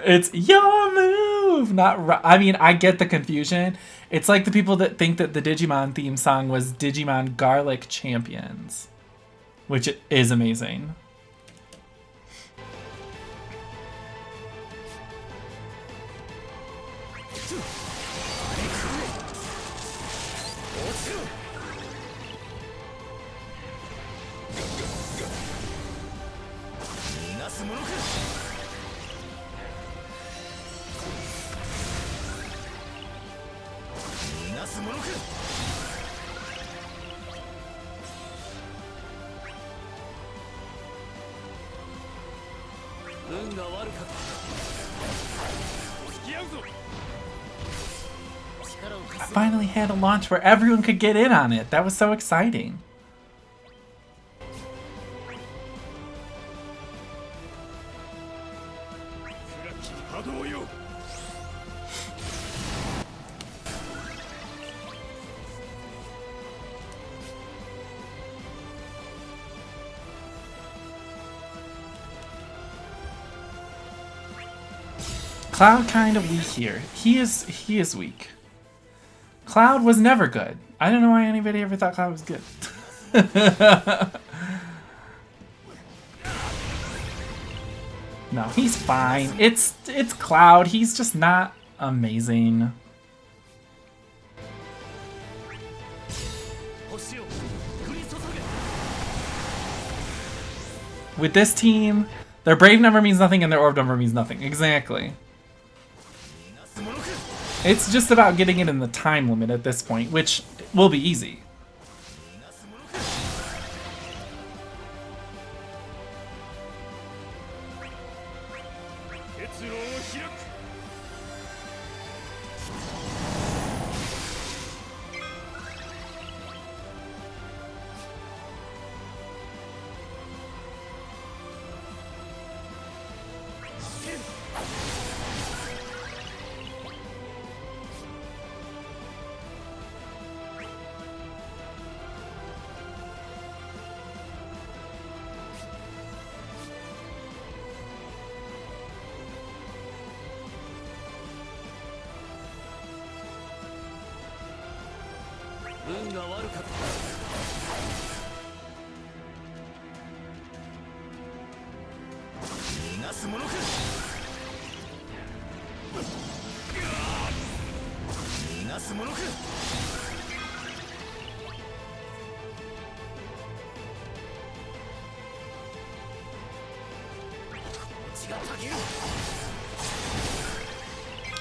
It's your move, not. I mean, I get the confusion. It's like the people that think that the Digimon theme song was Digimon Garlic Champions, which is amazing. I finally had a launch where everyone could get in on it. That was so exciting. Cloud kind of weak here. He is weak. Cloud was never good. I don't know why anybody ever thought Cloud was good. No, he's fine. It's Cloud. He's just not amazing. With this team, their Brave number means nothing and their Orb number means nothing. Exactly. It's just about getting it in the time limit at this point, which will be easy.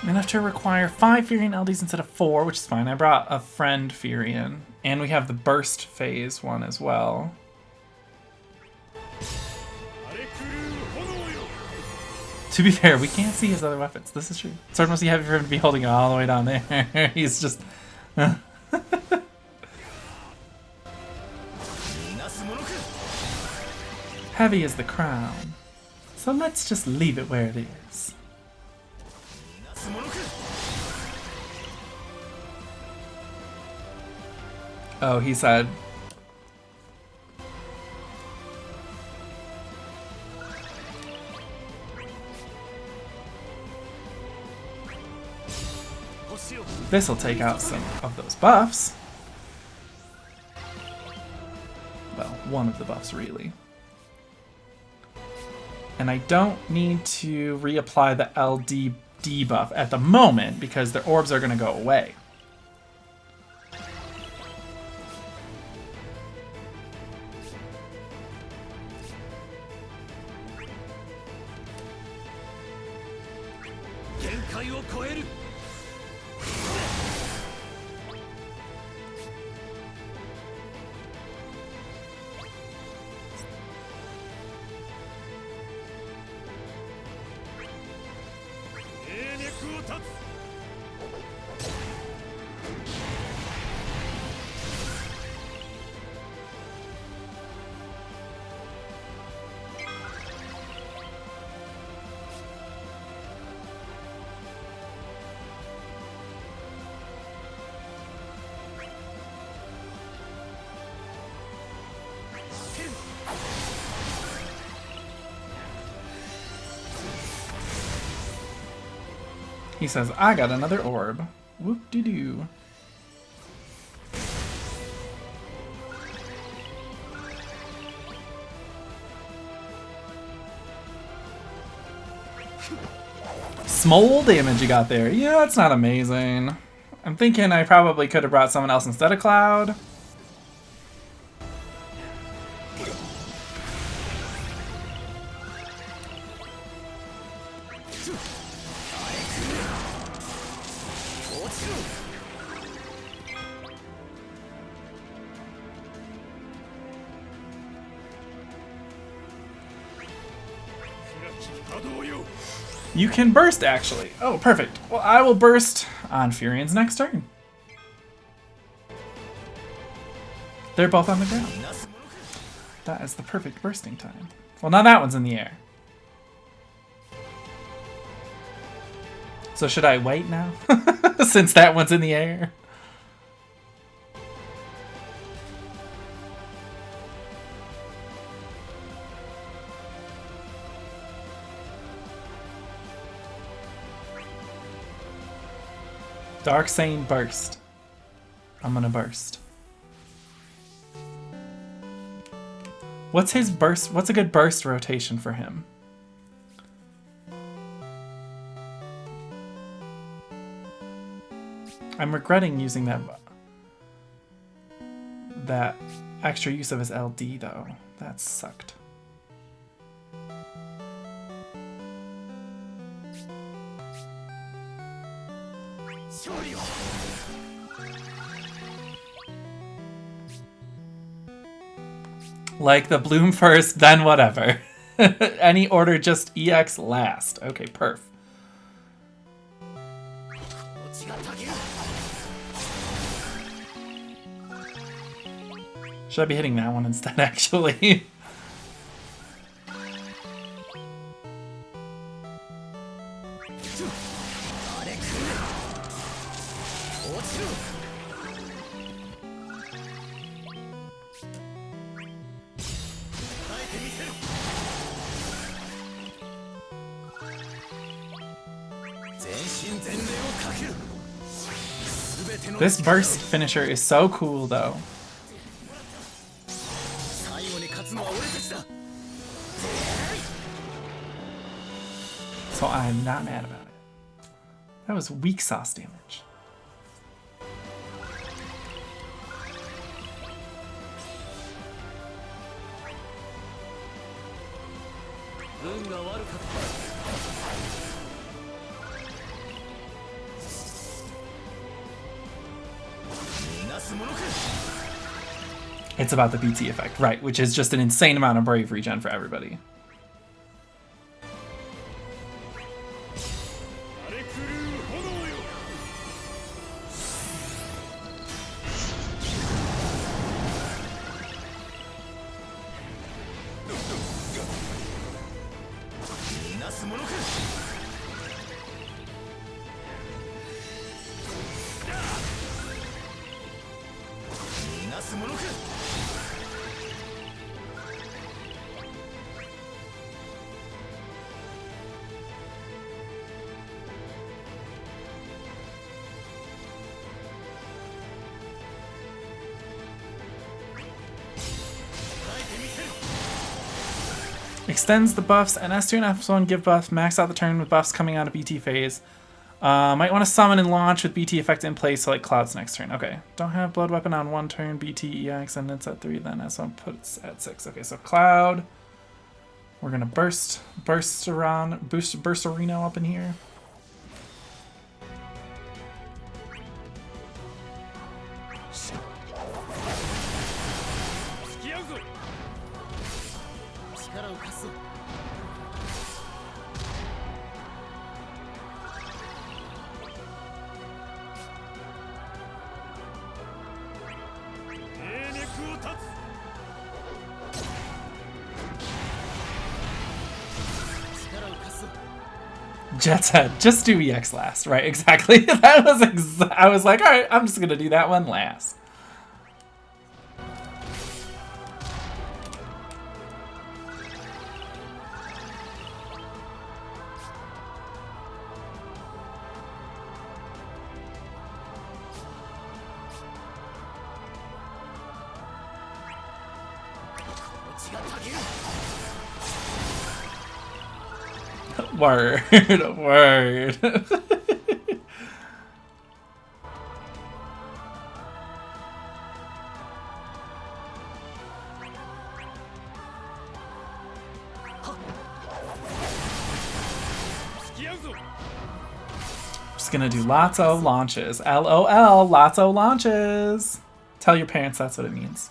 Enough to require 5 Furion LDs instead of 4, which is fine. I brought a friend Furion. And we have the burst phase one as well. To be fair, we can't see his other weapons. This is true. Sword must be heavy for him to be holding it all the way down there. He's just... Heavy is the crown. So let's just leave it where it is. Oh, he said. This'll take out some of those buffs. Well, one of the buffs, really. And I don't need to reapply the LD debuff at the moment because their orbs are going to go away. He says, I got another orb. Whoop-de-doo. Small damage you got there. Yeah, that's not amazing. I'm thinking I probably could have brought someone else instead of Cloud. You can burst, actually. Oh, perfect. Well, I will burst on Furion's next turn. They're both on the ground. That is the perfect bursting time. Well, now that one's in the air. So should I wait now? Since that one's in the air? Dark saying burst. I'm gonna burst. What's his burst? What's a good burst rotation for him? I'm regretting using that extra use of his LD though. That sucked. Like the bloom first, then whatever. Any order, just EX last. Okay, perf. Should I be hitting that one instead, actually? This burst finisher is so cool, though. So I'm not mad about it. That was weak sauce damage. It's about the BT effect, right, which is just an insane amount of brave regen for everybody. Extends the buffs, and S2 and F1 give buffs, max out the turn with buffs coming out of BT phase. Might want to summon and launch with BT effect in place, so like Cloud's next turn. Okay. Don't have Blood Weapon on one turn, BT EX, and it's at 3, then S1 puts at 6. Okay, so Cloud. We're gonna boost Reno up in here. Jet Set, just do EX last, right? Exactly. That was I was like, all right, I'm just gonna do that one last. Word, word. Just gonna do lots of launches. LOL, lots of launches. Tell your parents that's what it means.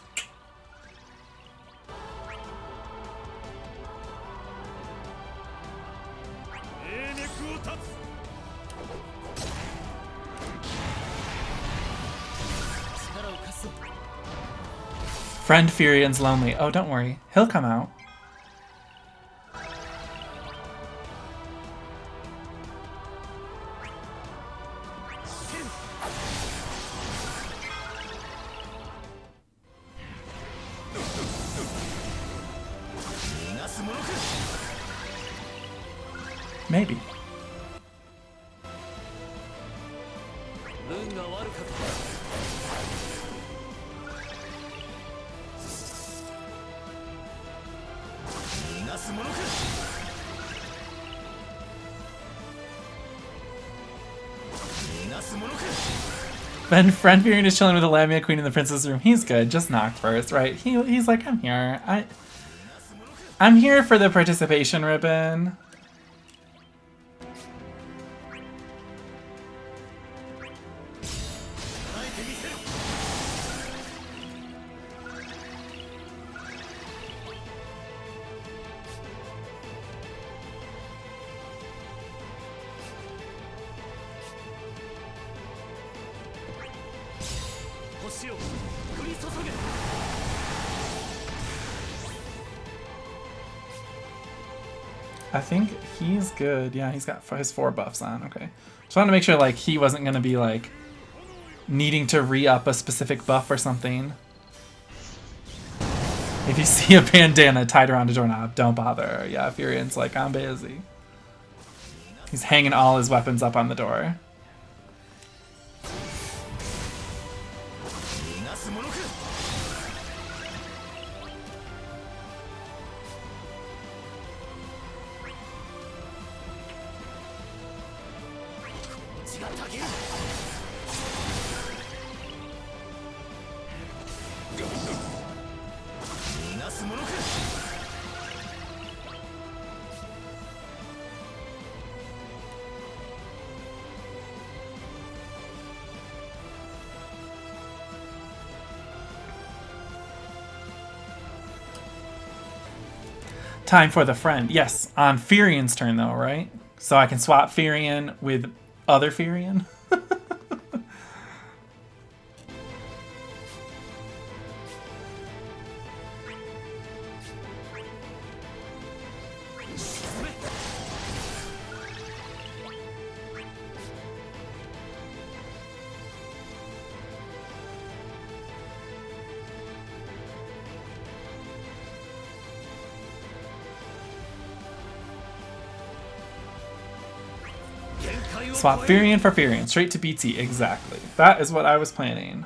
Friend Furion's lonely. Oh, don't worry. He'll come out. Maybe. Friend Furion is chilling with the Lamia Queen in the princess room. He's good. Just knocked first, right? He's like, I'm here. I'm here for the participation ribbon. I think he's good. Yeah, he's got his 4 buffs on. Okay. Just wanted to make sure like he wasn't going to be like needing to re-up a specific buff or something. If you see a bandana tied around a doorknob, don't bother. Yeah, Furion's like, I'm busy. He's hanging all his weapons up on the door. Time for the friend. Yes, on Furion's turn though, right? So I can swap Furion with other Furion. Swap Furion for Furion. Straight to BT. Exactly. That is what I was planning.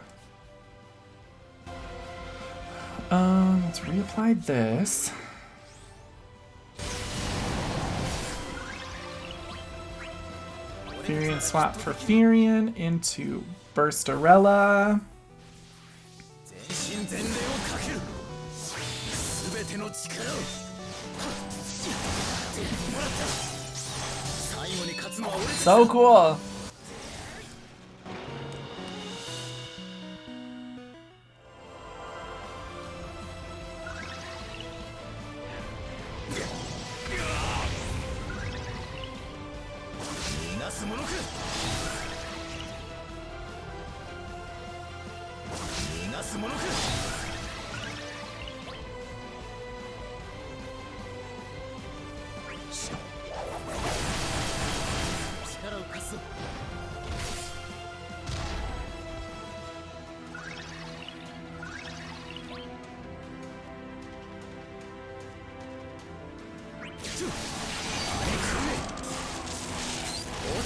Let's reapply this. Furion swap for Furion into Burstarella. So cool.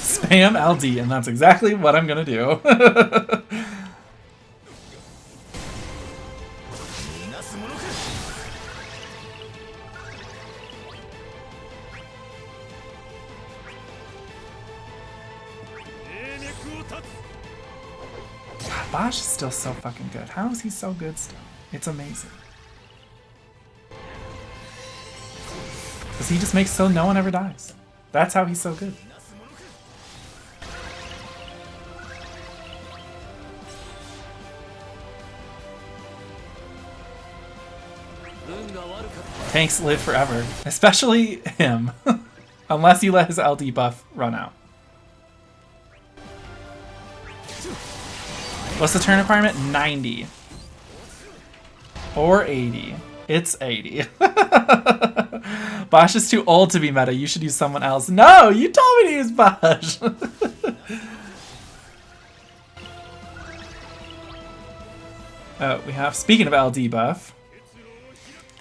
Spam LD, and that's exactly what I'm gonna do. God, Bosch is still so fucking good. How is he so good still? It's amazing. Because he just makes so no one ever dies. That's how he's so good. Tanks live forever, especially him, unless you let his LD buff run out. What's the turn requirement? 90. Or 80. It's 80. Bosch is too old to be meta. You should use someone else. No, you told me to use Bosch. We have, speaking of LD buff,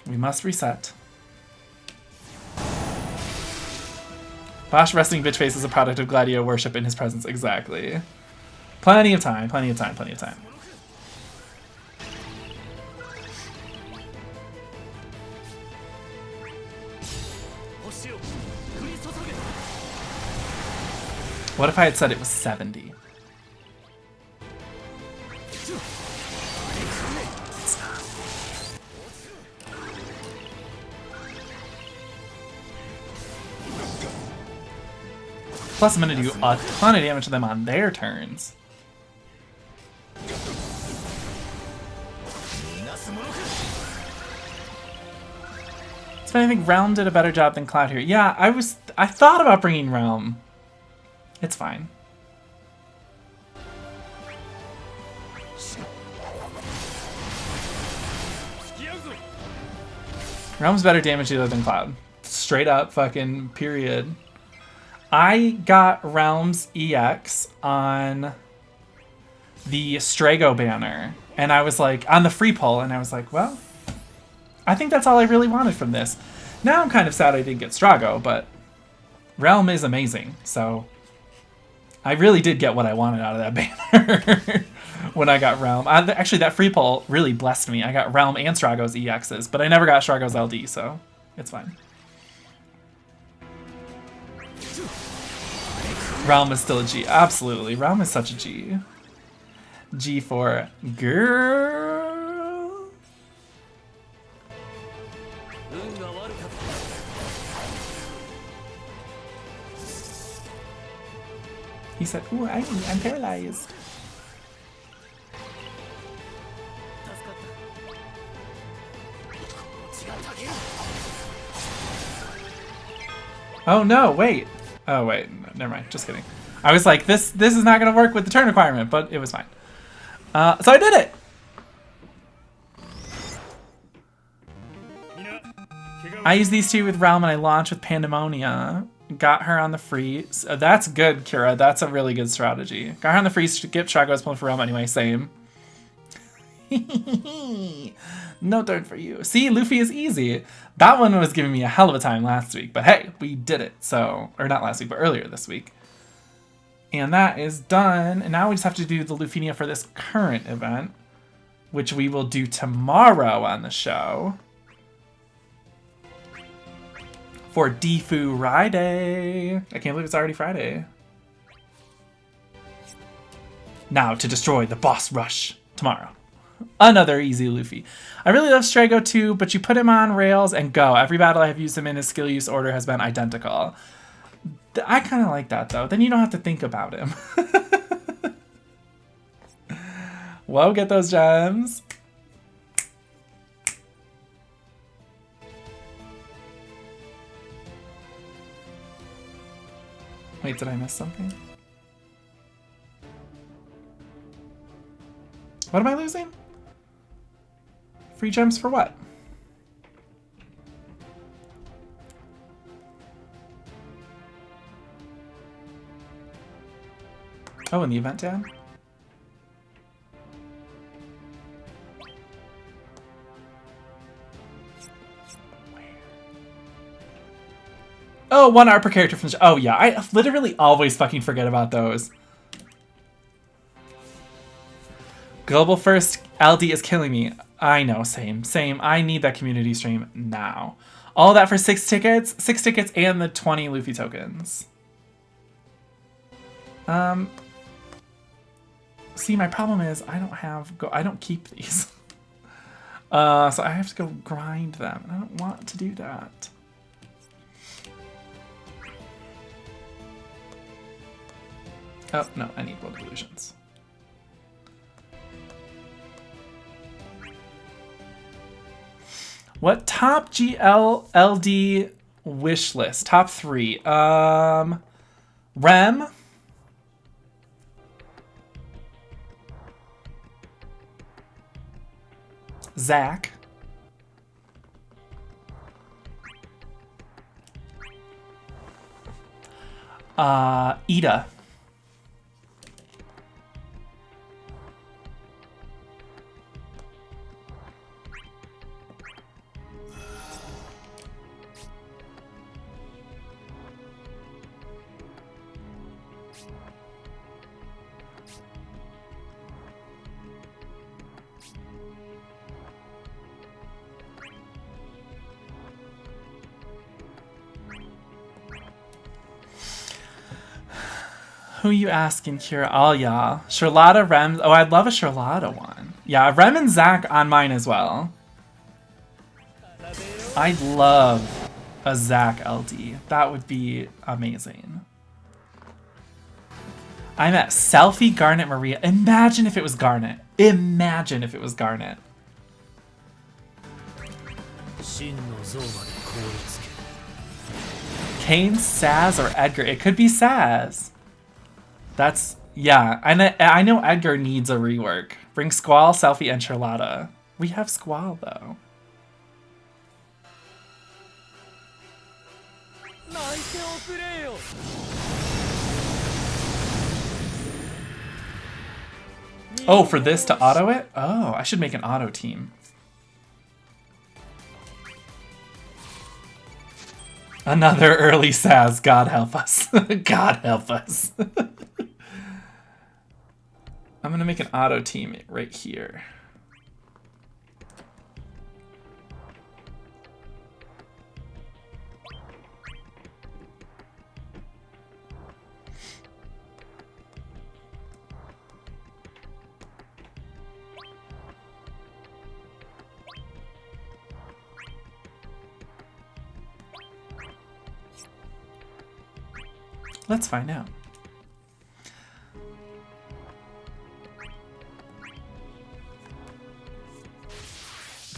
we must reset. Bosch resting bitch face is a product of Gladio worship in his presence. Exactly. Plenty of time, plenty of time, plenty of time. What if I had said it was 70? Plus, I'm going to do a ton of damage to them on their turns. So I think Realm did a better job than Cloud here. Yeah, I thought about bringing Realm. It's fine. Realm's better damage dealer than Cloud. Straight up fucking period. I got Realm's EX on the Strago banner, and I was like, on the free pull, and I was like, well, I think that's all I really wanted from this. Now I'm kind of sad I didn't get Strago, but Realm is amazing, so I really did get what I wanted out of that banner when I got Realm. Actually, that free pull really blessed me. I got Realm and Strago's EXs, but I never got Strago's LD, so it's fine. Realm is still a G. Absolutely. Realm is such a G. G for girl. He said, ooh, I'm paralyzed. Oh no, wait. Oh wait, never mind. Just kidding. I was like, this is not gonna work with the turn requirement, but it was fine. So I did it. I used these two with Realm and I launched with Pandemonia. Got her on the free. So that's good, Kira. That's a really good strategy. Got her on the free. Skip Strago's pulling for Realm anyway. Same. No turn for you. See, Luffy is easy. That one was giving me a hell of a time last week, but hey, we did it. So, or not last week, but earlier this week. And that is done. And now we just have to do the Lufinia for this current event, which we will do tomorrow on the show. For DFFOO Friday. I can't believe it's already Friday. Now to destroy the boss Rush tomorrow. Another easy Luffy. I really love Strago too, but you put him on rails and go. Every battle I have used him in, his skill use order has been identical. I kind of like that though. Then you don't have to think about him. Whoa, get those gems. Wait, did I miss something? What am I losing? Free gems for what? Oh, in the event tab? Oh, 1 hour per character from the show. Oh yeah, I literally always fucking forget about those. Global First LD is killing me. I know, same. I need that community stream now. All that for 6 tickets? 6 tickets and the 20 Luffy tokens. See, my problem is I don't keep these. So I have to go grind them, and I don't want to do that. Oh, no, I need World Illusions. What top GLLD wish list? Top 3. Rem. Zach. Ida. Who you asking here? Oh, yeah. Charlotta, Rem. Oh, I'd love a Charlotta one. Yeah, Rem and Zach on mine as well. I'd love a Zach LD. That would be amazing. I'm at Selfie, Garnet, Maria. Imagine if it was Garnet. Imagine if it was Garnet. Kane, Saz, or Edgar. It could be Saz. That's, yeah. I know Edgar needs a rework. Bring Squall, Selfie, and Charlotta. We have Squall, though. Oh, for this to auto it? Oh, I should make an auto team. Another early Saz. God help us. God help us. I'm gonna make an auto team right here. Let's find out.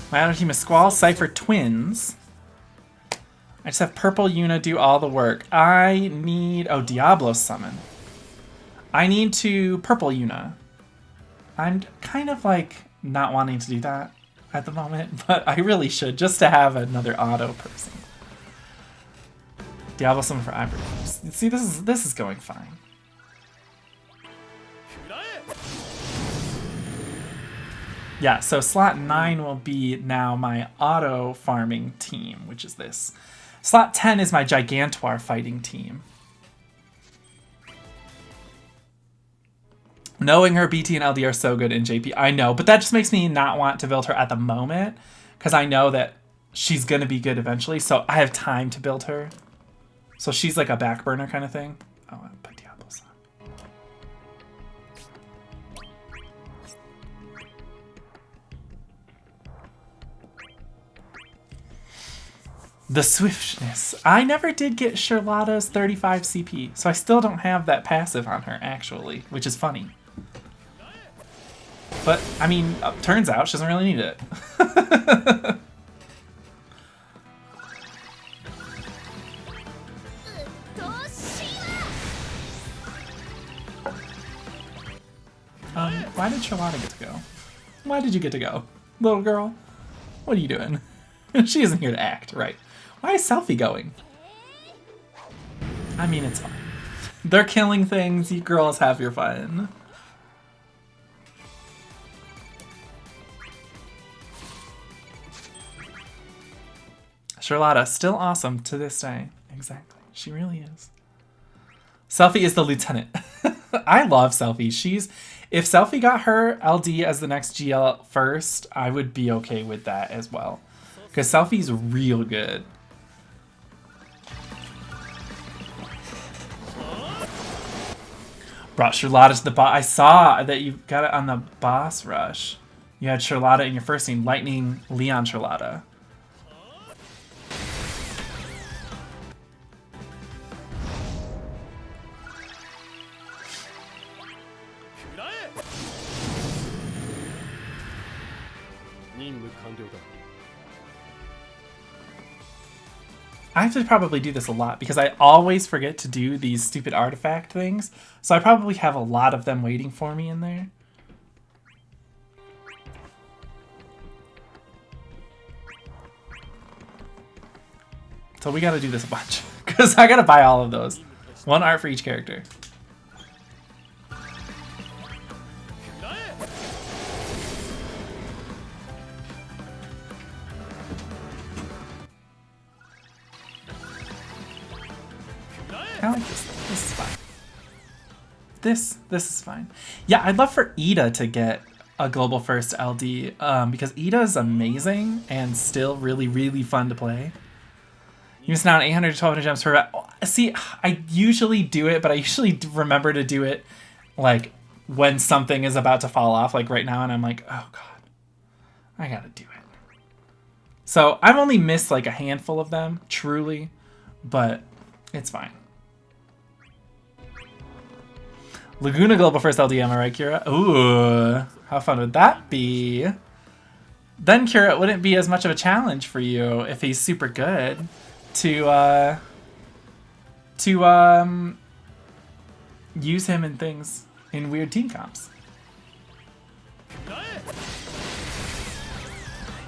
My other team is Squall, Cypher, Twins. I just have Purple Yuna do all the work. I need... Oh, Diablo summon. I need to Purple Yuna. I'm kind of like not wanting to do that at the moment, but I really should just to have another auto person. Diablo summon for Ivory. See, this is going fine. Yeah, so slot 9 will be now my auto farming team, which is this. Slot 10 is my Gigantuar fighting team. Knowing her BT and LD are so good in JP, I know, but that just makes me not want to build her at the moment because I know that she's gonna be good eventually, so I have time to build her. So she's like a back burner kind of thing. Oh, I'll put Diablo's on. The swiftness. I never did get Charlotta's 35 CP, so I still don't have that passive on her actually, which is funny. But, I mean, turns out she doesn't really need it. Why did Charlotta get to go? Why did you get to go? Little girl? What are you doing? She isn't here to act, right? Why is Selfie going? I mean, it's fine. They're killing things, you girls have your fun. Charlotta, still awesome to this day. Exactly. She really is. Selfie is the lieutenant. I love Selfie. If Selfie got her LD as the next GL first, I would be okay with that as well. Because Selfie's real good. Brought Charlotta to the boss. I saw that you got it on the boss rush. You had Charlotta in your first team, Lightning Leon Charlotta. I have to probably do this a lot because I always forget to do these stupid artifact things. So I probably have a lot of them waiting for me in there. So we gotta do this a bunch because I gotta buy all of those. One art for each character. I like this. This is fine. This is fine. Yeah, I'd love for Ida to get a global first LD because Ida is amazing and still really, really fun to play. You miss out on 800 to 1200 gems per. See, I usually do it, but I usually remember to do it like when something is about to fall off, like right now, and I'm like, oh god, I gotta do it. So I've only missed like a handful of them, truly, but it's fine. Laguna Global first LD, am I right, Kira? Ooh, how fun would that be? Then, Kira, it wouldn't be as much of a challenge for you if he's super good to use him in things in weird team comps.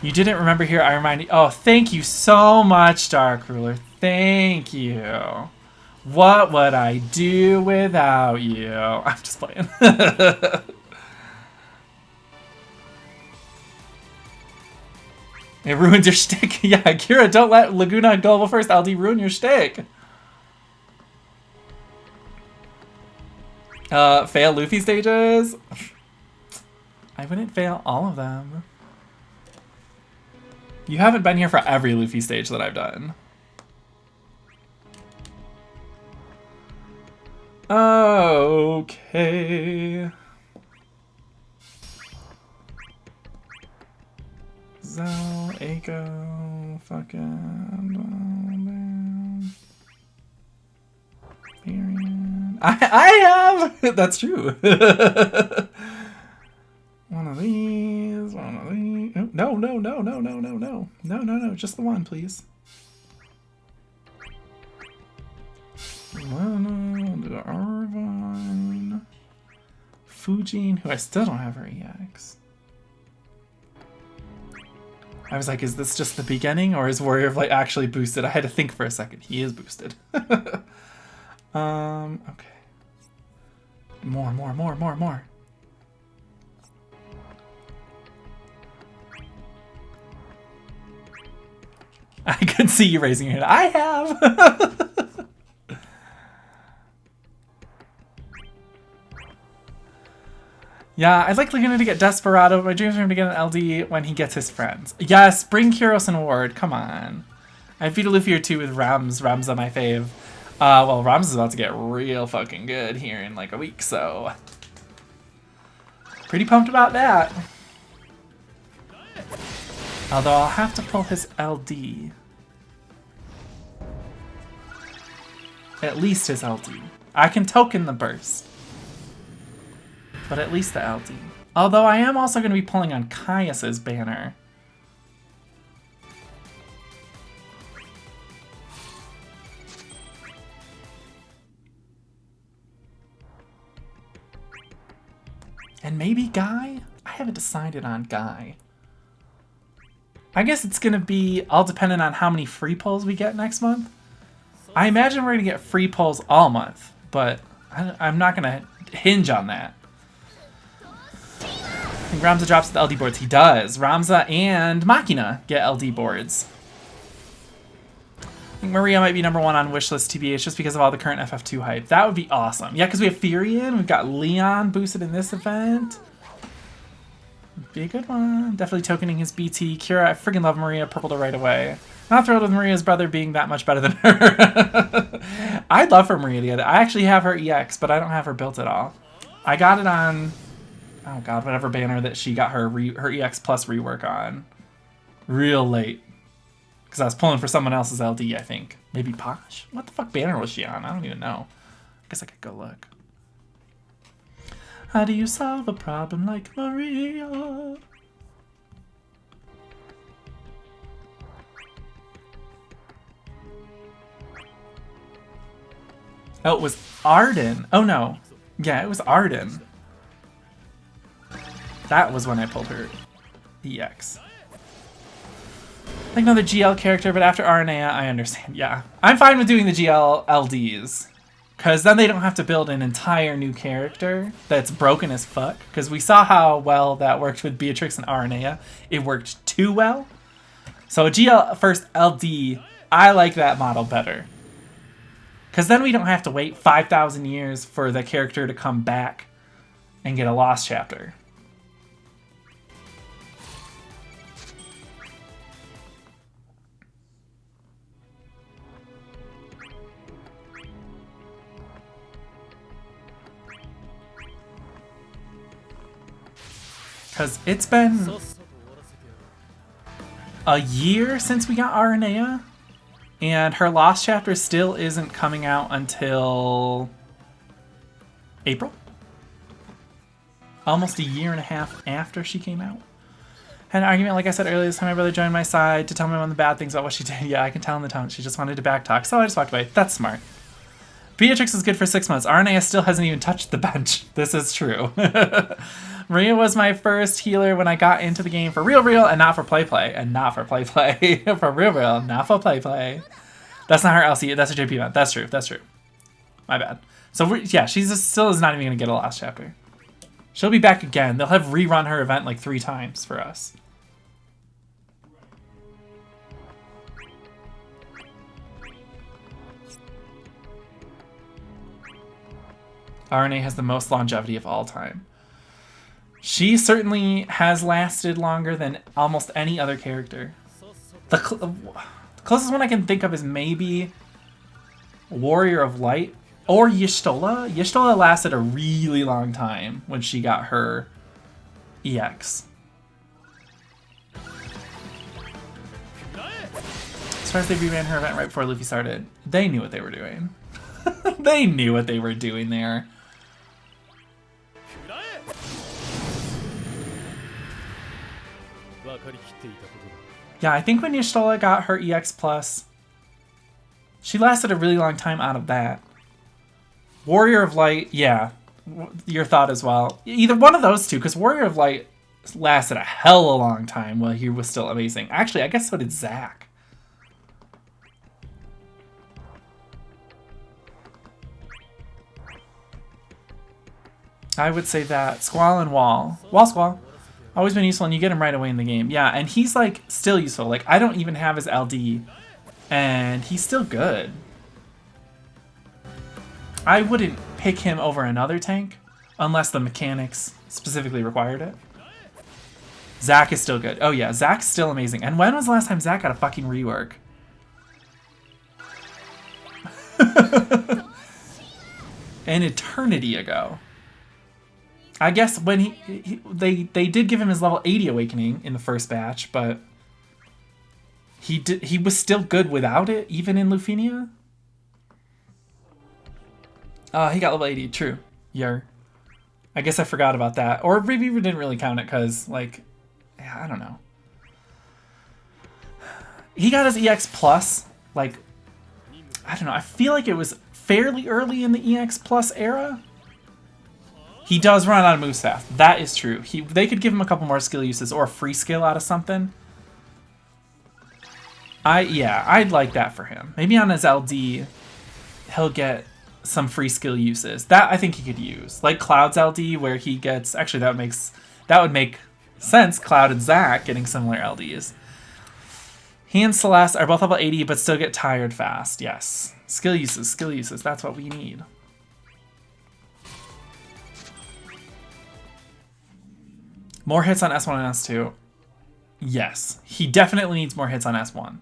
You didn't remember here, I remind you. Oh, thank you so much, Dark Ruler. Thank you. What would I do without you? I'm just playing. It ruins your shtick. Yeah, Kira, don't let Laguna Global First LD ruin your shtick. Fail Luffy stages? I wouldn't fail all of them. You haven't been here for every Luffy stage that I've done. Okay. Zell, Eiko, fucking... Varian. I have! That's true. One of these, one of these. Oh, no, no, no, no, no, no, no. No, no, no, just the one, please. The Arvine. Fujin, who I still don't have her EX. I was like, is this just the beginning, or is Warrior of Light actually boosted? I had to think for a second. He is boosted. Okay. More, more, more, more, more. I could see you raising your hand. I have! Yeah, I'd like Laguna to get Desperado, but my dreams are him to get an LD when he gets his friends. Yes, bring Kyros and Ward. Come on. I beat a Luffy or two with Rams. Rams on my fave. Well, Rams is about to get real fucking good here in like a week, so... Pretty pumped about that. Although I'll have to pull his LD. At least his LD. I can token the burst. But at least the LD. Although I am also going to be pulling on Caius's banner. And maybe Guy? I haven't decided on Guy. I guess it's going to be all dependent on how many free pulls we get next month. I imagine we're going to get free pulls all month, but I'm not going to hinge on that. I think Ramza drops the LD boards. He does. Ramza and Machina get LD boards. I think Maria might be number 1 on wishlist TBH just because of all the current FF2 hype. That would be awesome. Yeah, because we have Furion. We've got Leon boosted in this event. Be a good one. Definitely tokening his BT. Kira, I freaking love Maria. Purpled her right away. Not thrilled with Maria's brother being that much better than her. I'd love for Maria to get it. I actually have her EX, but I don't have her built at all. I got it on, oh god, whatever banner that she got her EX plus rework on. Real late. Because I was pulling for someone else's LD, I think. Maybe Posh? What the fuck banner was she on? I don't even know. I guess I could go look. How do you solve a problem like Maria? Oh, it was Arden. Oh no. Yeah, it was Arden. That was when I pulled her EX. Like another GL character, but after Aranea, I understand. Yeah. I'm fine with doing the GL LDs. Because then they don't have to build an entire new character that's broken as fuck. Because we saw how well that worked with Beatrix and Aranea. It worked too well. So a GL first LD, I like that model better. Because then we don't have to wait 5,000 years for the character to come back and get a lost chapter. Because it's been a year since we got Aranea, and her Lost Chapter still isn't coming out until April? Almost a year and a half after she came out. Had an argument, like I said earlier, this time my brother joined my side to tell me one of the bad things about what she did. Yeah, I can tell in the tone. She just wanted to backtalk, so I just walked away. That's smart. Beatrix is good for 6 months. Aranea still hasn't even touched the bench. This is true. Maria was my first healer when I got into the game for real, and not for play. And not for play. For real, not for play. That's not her LC. That's her JP event. That's true. My bad. So, yeah, she still is not even going to get a last chapter. She'll be back again. They'll have rerun her event like 3 times for us. RNA has the most longevity of all time. She certainly has lasted longer than almost any other character. The closest one I can think of is maybe Warrior of Light or Y'shtola. Y'shtola lasted a really long time when she got her EX. As far as they reran her event right before Luffy started, they knew what they were doing. They knew what they were doing there. Yeah, I think when Y'shtola got her EX+, she lasted a really long time out of that. Warrior of Light, yeah, your thought as well. Either one of those two, because Warrior of Light lasted a hell of a long time while he was still amazing. Actually, I guess so did Zack. I would say that. Squall and Wall. Wall Squall. Always been useful, and you get him right away in the game. Yeah, and he's, like, still useful. Like, I don't even have his LD, and he's still good. I wouldn't pick him over another tank, unless the mechanics specifically required it. Zac is still good. Oh yeah, Zac's still amazing. And when was the last time Zac got a fucking rework? An eternity ago. I guess when they did give him his level 80 awakening in the first batch, but he was still good without it, even in Lufenia. He got level 80, true. Yer. I guess I forgot about that. Or maybe we didn't really count it because, like, yeah, I don't know. He got his EX Plus, like, I don't know. I feel like it was fairly early in the EX Plus era. He does run out of moves fast. That is true. They could give him a couple more skill uses or a free skill out of something. I'd like that for him. Maybe on his LD, he'll get some free skill uses. That I think he could use. Like Cloud's LD, where he gets... Actually, that would make sense, Cloud and Zac getting similar LDs. He and Celeste are both level 80, but still get tired fast. Yes. Skill uses. That's what we need. More hits on S1 and S2. Yes. He definitely needs more hits on S1.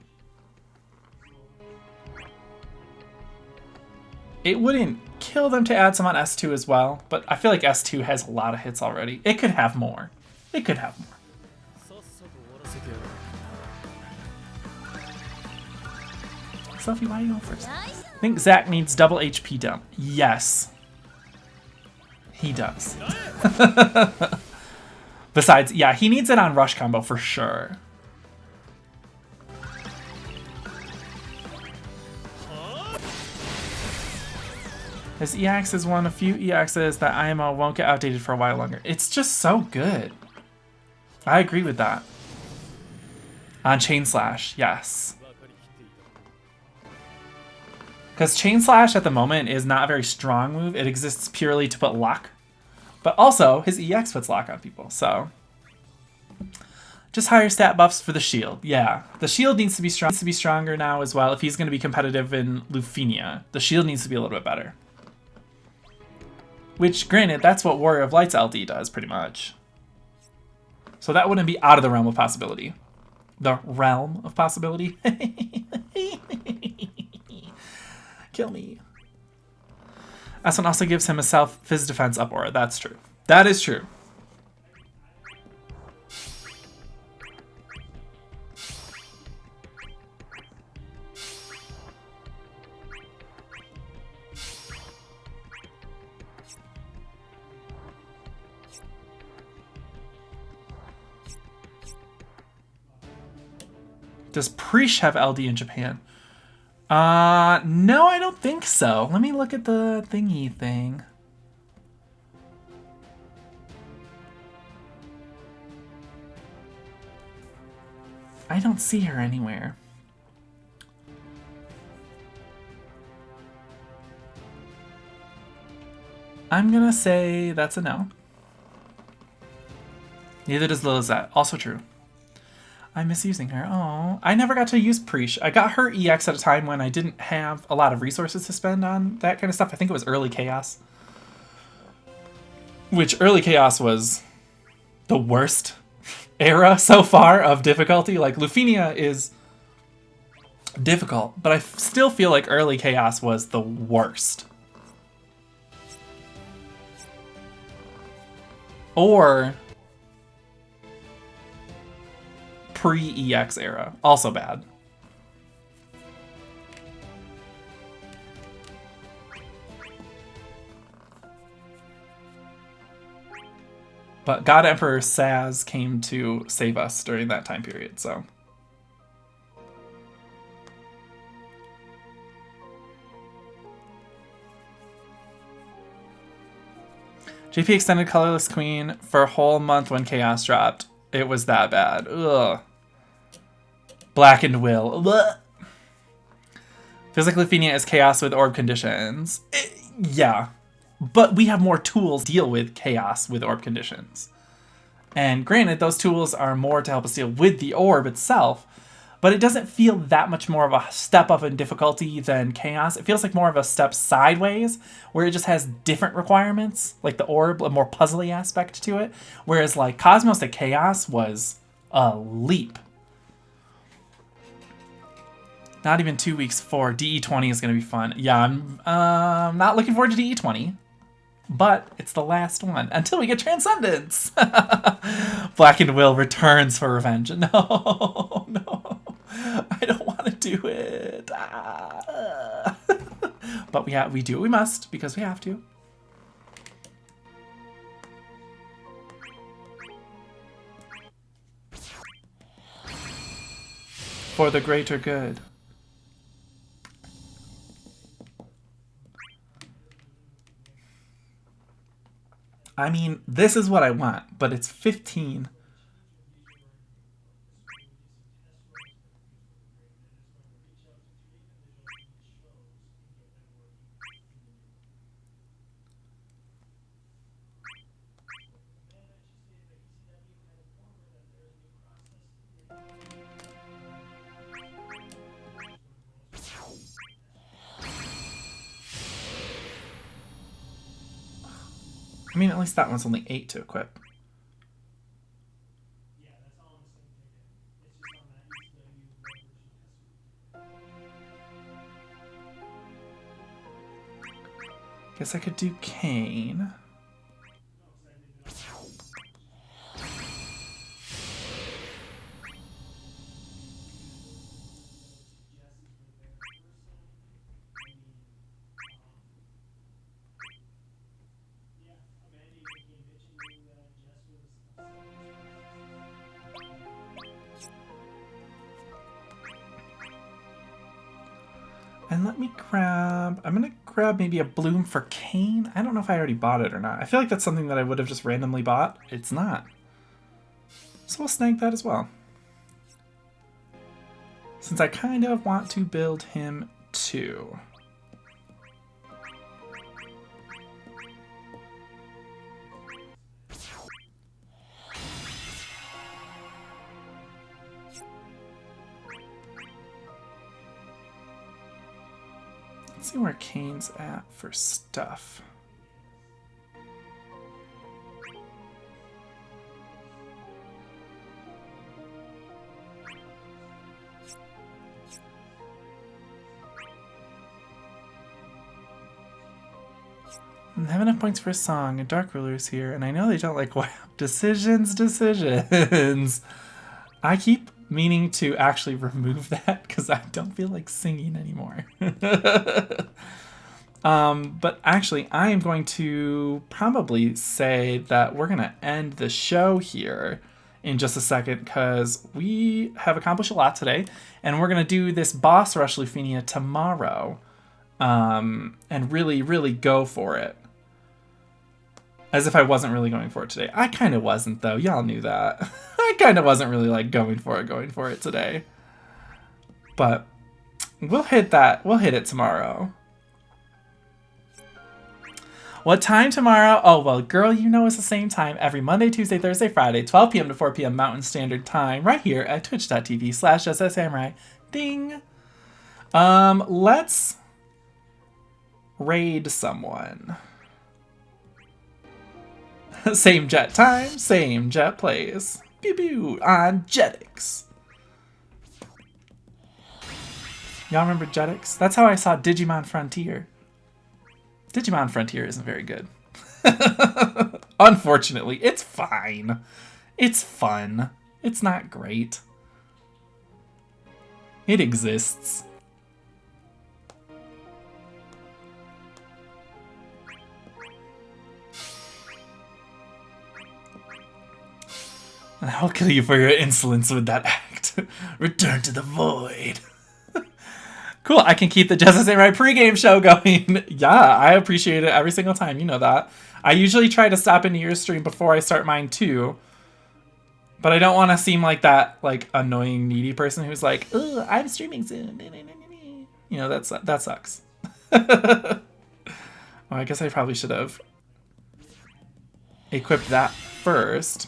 It wouldn't kill them to add some on S2 as well, but I feel like S2 has a lot of hits already. It could have more. It could have more. Sophie, why are you going first? I think Zac needs double HP dump. Yes. He does. Besides, yeah, he needs it on Rush combo for sure. His EX is one of few EXs that IMO won't get outdated for a while longer. It's just so good. I agree with that. On Chain Slash, yes. Because Chain Slash at the moment is not a very strong move. It exists purely to put lock. But also, his EX puts lock on people, so... Just higher stat buffs for the shield. Yeah, the shield needs to be stronger now as well if he's going to be competitive in Lufenia. The shield needs to be a little bit better. Which, granted, that's what Warrior of Light's LD does, pretty much. So that wouldn't be out of the realm of possibility. The realm of possibility? Kill me. S1 also gives him a self-phys defense up aura. That's true. That is true. Does Preesh have LD in Japan? No, I don't think so. Let me look at the thingy thing. I don't see her anywhere. I'm gonna say that's a no. Neither does Lilizette. Also true. I miss using her. Oh, I never got to use Preesh. I got her EX at a time when I didn't have a lot of resources to spend on that kind of stuff. I think it was early Chaos. Which early Chaos was the worst era so far of difficulty. Like, Lufenia is difficult, but I still feel like early Chaos was the worst. Or pre-EX era. Also bad. But God Emperor Saz came to save us during that time period, so... JP extended Colorless Queen for a whole month when Chaos dropped. It was that bad. Ugh. Blackened Will. Ugh. Feels like Lufenia is Chaos with Orb conditions. Yeah. But we have more tools to deal with Chaos with Orb conditions. And granted, those tools are more to help us deal with the Orb itself. but it doesn't feel that much more of a step up in difficulty than Chaos. It feels like more of a step sideways, where it just has different requirements, like the orb, a more puzzly aspect to it. Whereas like Cosmos to Chaos was a leap. Not even 2 weeks for DE20 is going to be fun. Yeah, I'm not looking forward to DE20. But it's the last one until we get Transcendence. Blackened Will returns for revenge. No, no. I don't want to do it. But we do what we must because we have to. For the greater good. I mean, this is what I want, but it's 15. I mean, at least that one's only 8 to equip. Guess I could do Kane. And let me grab... I'm going to grab maybe a Bloom for Kane. I don't know if I already bought it or not. I feel like that's something that I would have just randomly bought. It's not. So we'll snag that as well. Since I kind of want to build him too. Let's see where Kane's at for stuff. I have enough points for a song, and Dark Ruler's here, and I know they don't like wow. Decisions. I keep meaning to actually remove that because I don't feel like singing anymore. But actually, I am going to probably say that we're going to end the show here in just a second because we have accomplished a lot today, and we're going to do this boss rush Lufenia tomorrow, and really, really go for it. As if I wasn't really going for it today. I kind of wasn't, though. Y'all knew that. I kind of wasn't really, like, going for it today. But we'll hit that. We'll hit it tomorrow. What time tomorrow? Oh, well, girl, you know it's the same time every Monday, Tuesday, Thursday, Friday, 12 p.m. to 4 p.m. Mountain Standard Time, right here at twitch.tv/JetSetSamurai. Ding! Let's raid someone. Same Jet time, same Jet plays. Pew pew on Jetix. Y'all remember Jetix? That's how I saw Digimon Frontier. Digimon Frontier isn't very good. Unfortunately, it's fine. It's fun. It's not great. It exists. I'll kill you for your insolence with that act. Return to the void. Cool, I can keep the JetSetSamurai pregame show going. Yeah, I appreciate it every single time, you know that. I usually try to stop into your stream before I start mine too. But I don't want to seem like that like annoying needy person who's like, ugh, I'm streaming soon. You know, that sucks. Well, I guess I probably should have equipped that first.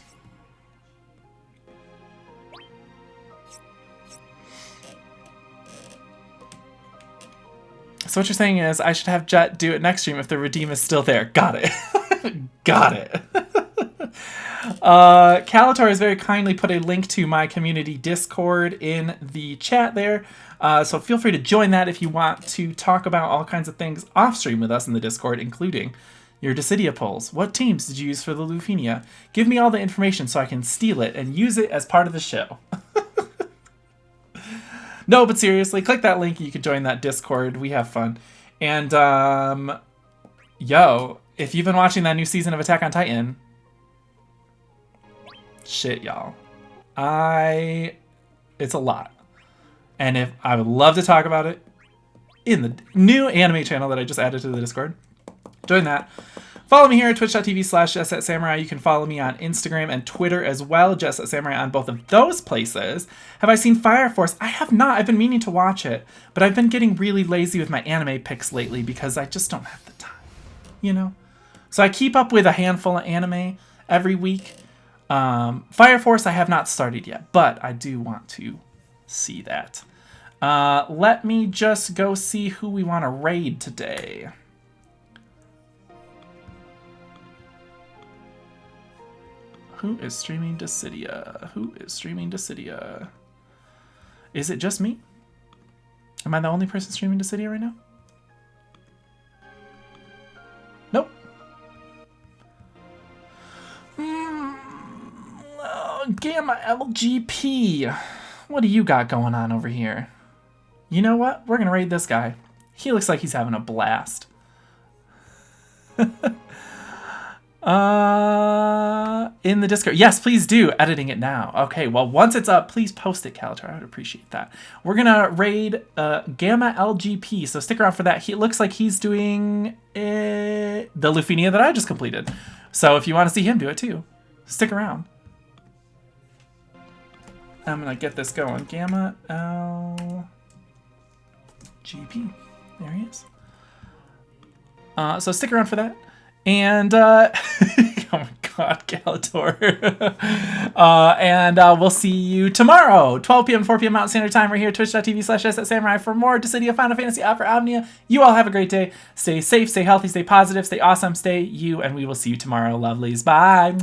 So what you're saying is I should have Jet do it next stream if the redeem is still there. Got it. Got it. Calator has very kindly put a link to my community Discord in the chat there. So feel free to join that if you want to talk about all kinds of things off stream with us in the Discord, including your Dissidia polls. What teams did you use for the Lufinia? Give me all the information so I can steal it and use it as part of the show. No, but seriously, click that link. You can join that Discord. We have fun. And, yo, if you've been watching that new season of Attack on Titan, shit, y'all. It's a lot. And if I would love to talk about it in the new anime channel that I just added to the Discord, join that. Follow me here at twitch.tv/JetSetSamurai. You can follow me on Instagram and Twitter as well, JetSetSamurai on both of those places. Have I seen Fire Force? I have not. I've been meaning to watch it, but I've been getting really lazy with my anime picks lately because I just don't have the time, you know? So I keep up with a handful of anime every week. Fire Force I have not started yet, but I do want to see that. Let me just go see who we want to raid today. Who is streaming Dissidia? Who is streaming Dissidia? Is it just me? Am I the only person streaming Dissidia right now? Nope. Gamma LGP. What do you got going on over here? You know what? We're going to raid this guy. He looks like he's having a blast. In the Discord. Yes, please do. Editing it now. Okay, well, once it's up, please post it, Calator. I would appreciate that. We're going to raid Gamma LGP, so stick around for that. He looks like he's doing the Lufinia that I just completed. So if you want to see him do it too, stick around. I'm going to get this going. Gamma LGP. There he is. So stick around for that. And, oh my god, Calator. And we'll see you tomorrow, 12 p.m., 4 p.m. Mountain Standard Time, right here, twitch.tv/JetSetSamurai for more Dissidia Final Fantasy Opera Omnia. You all have a great day. Stay safe, stay healthy, stay positive, stay awesome, stay you, and we will see you tomorrow, lovelies. Bye.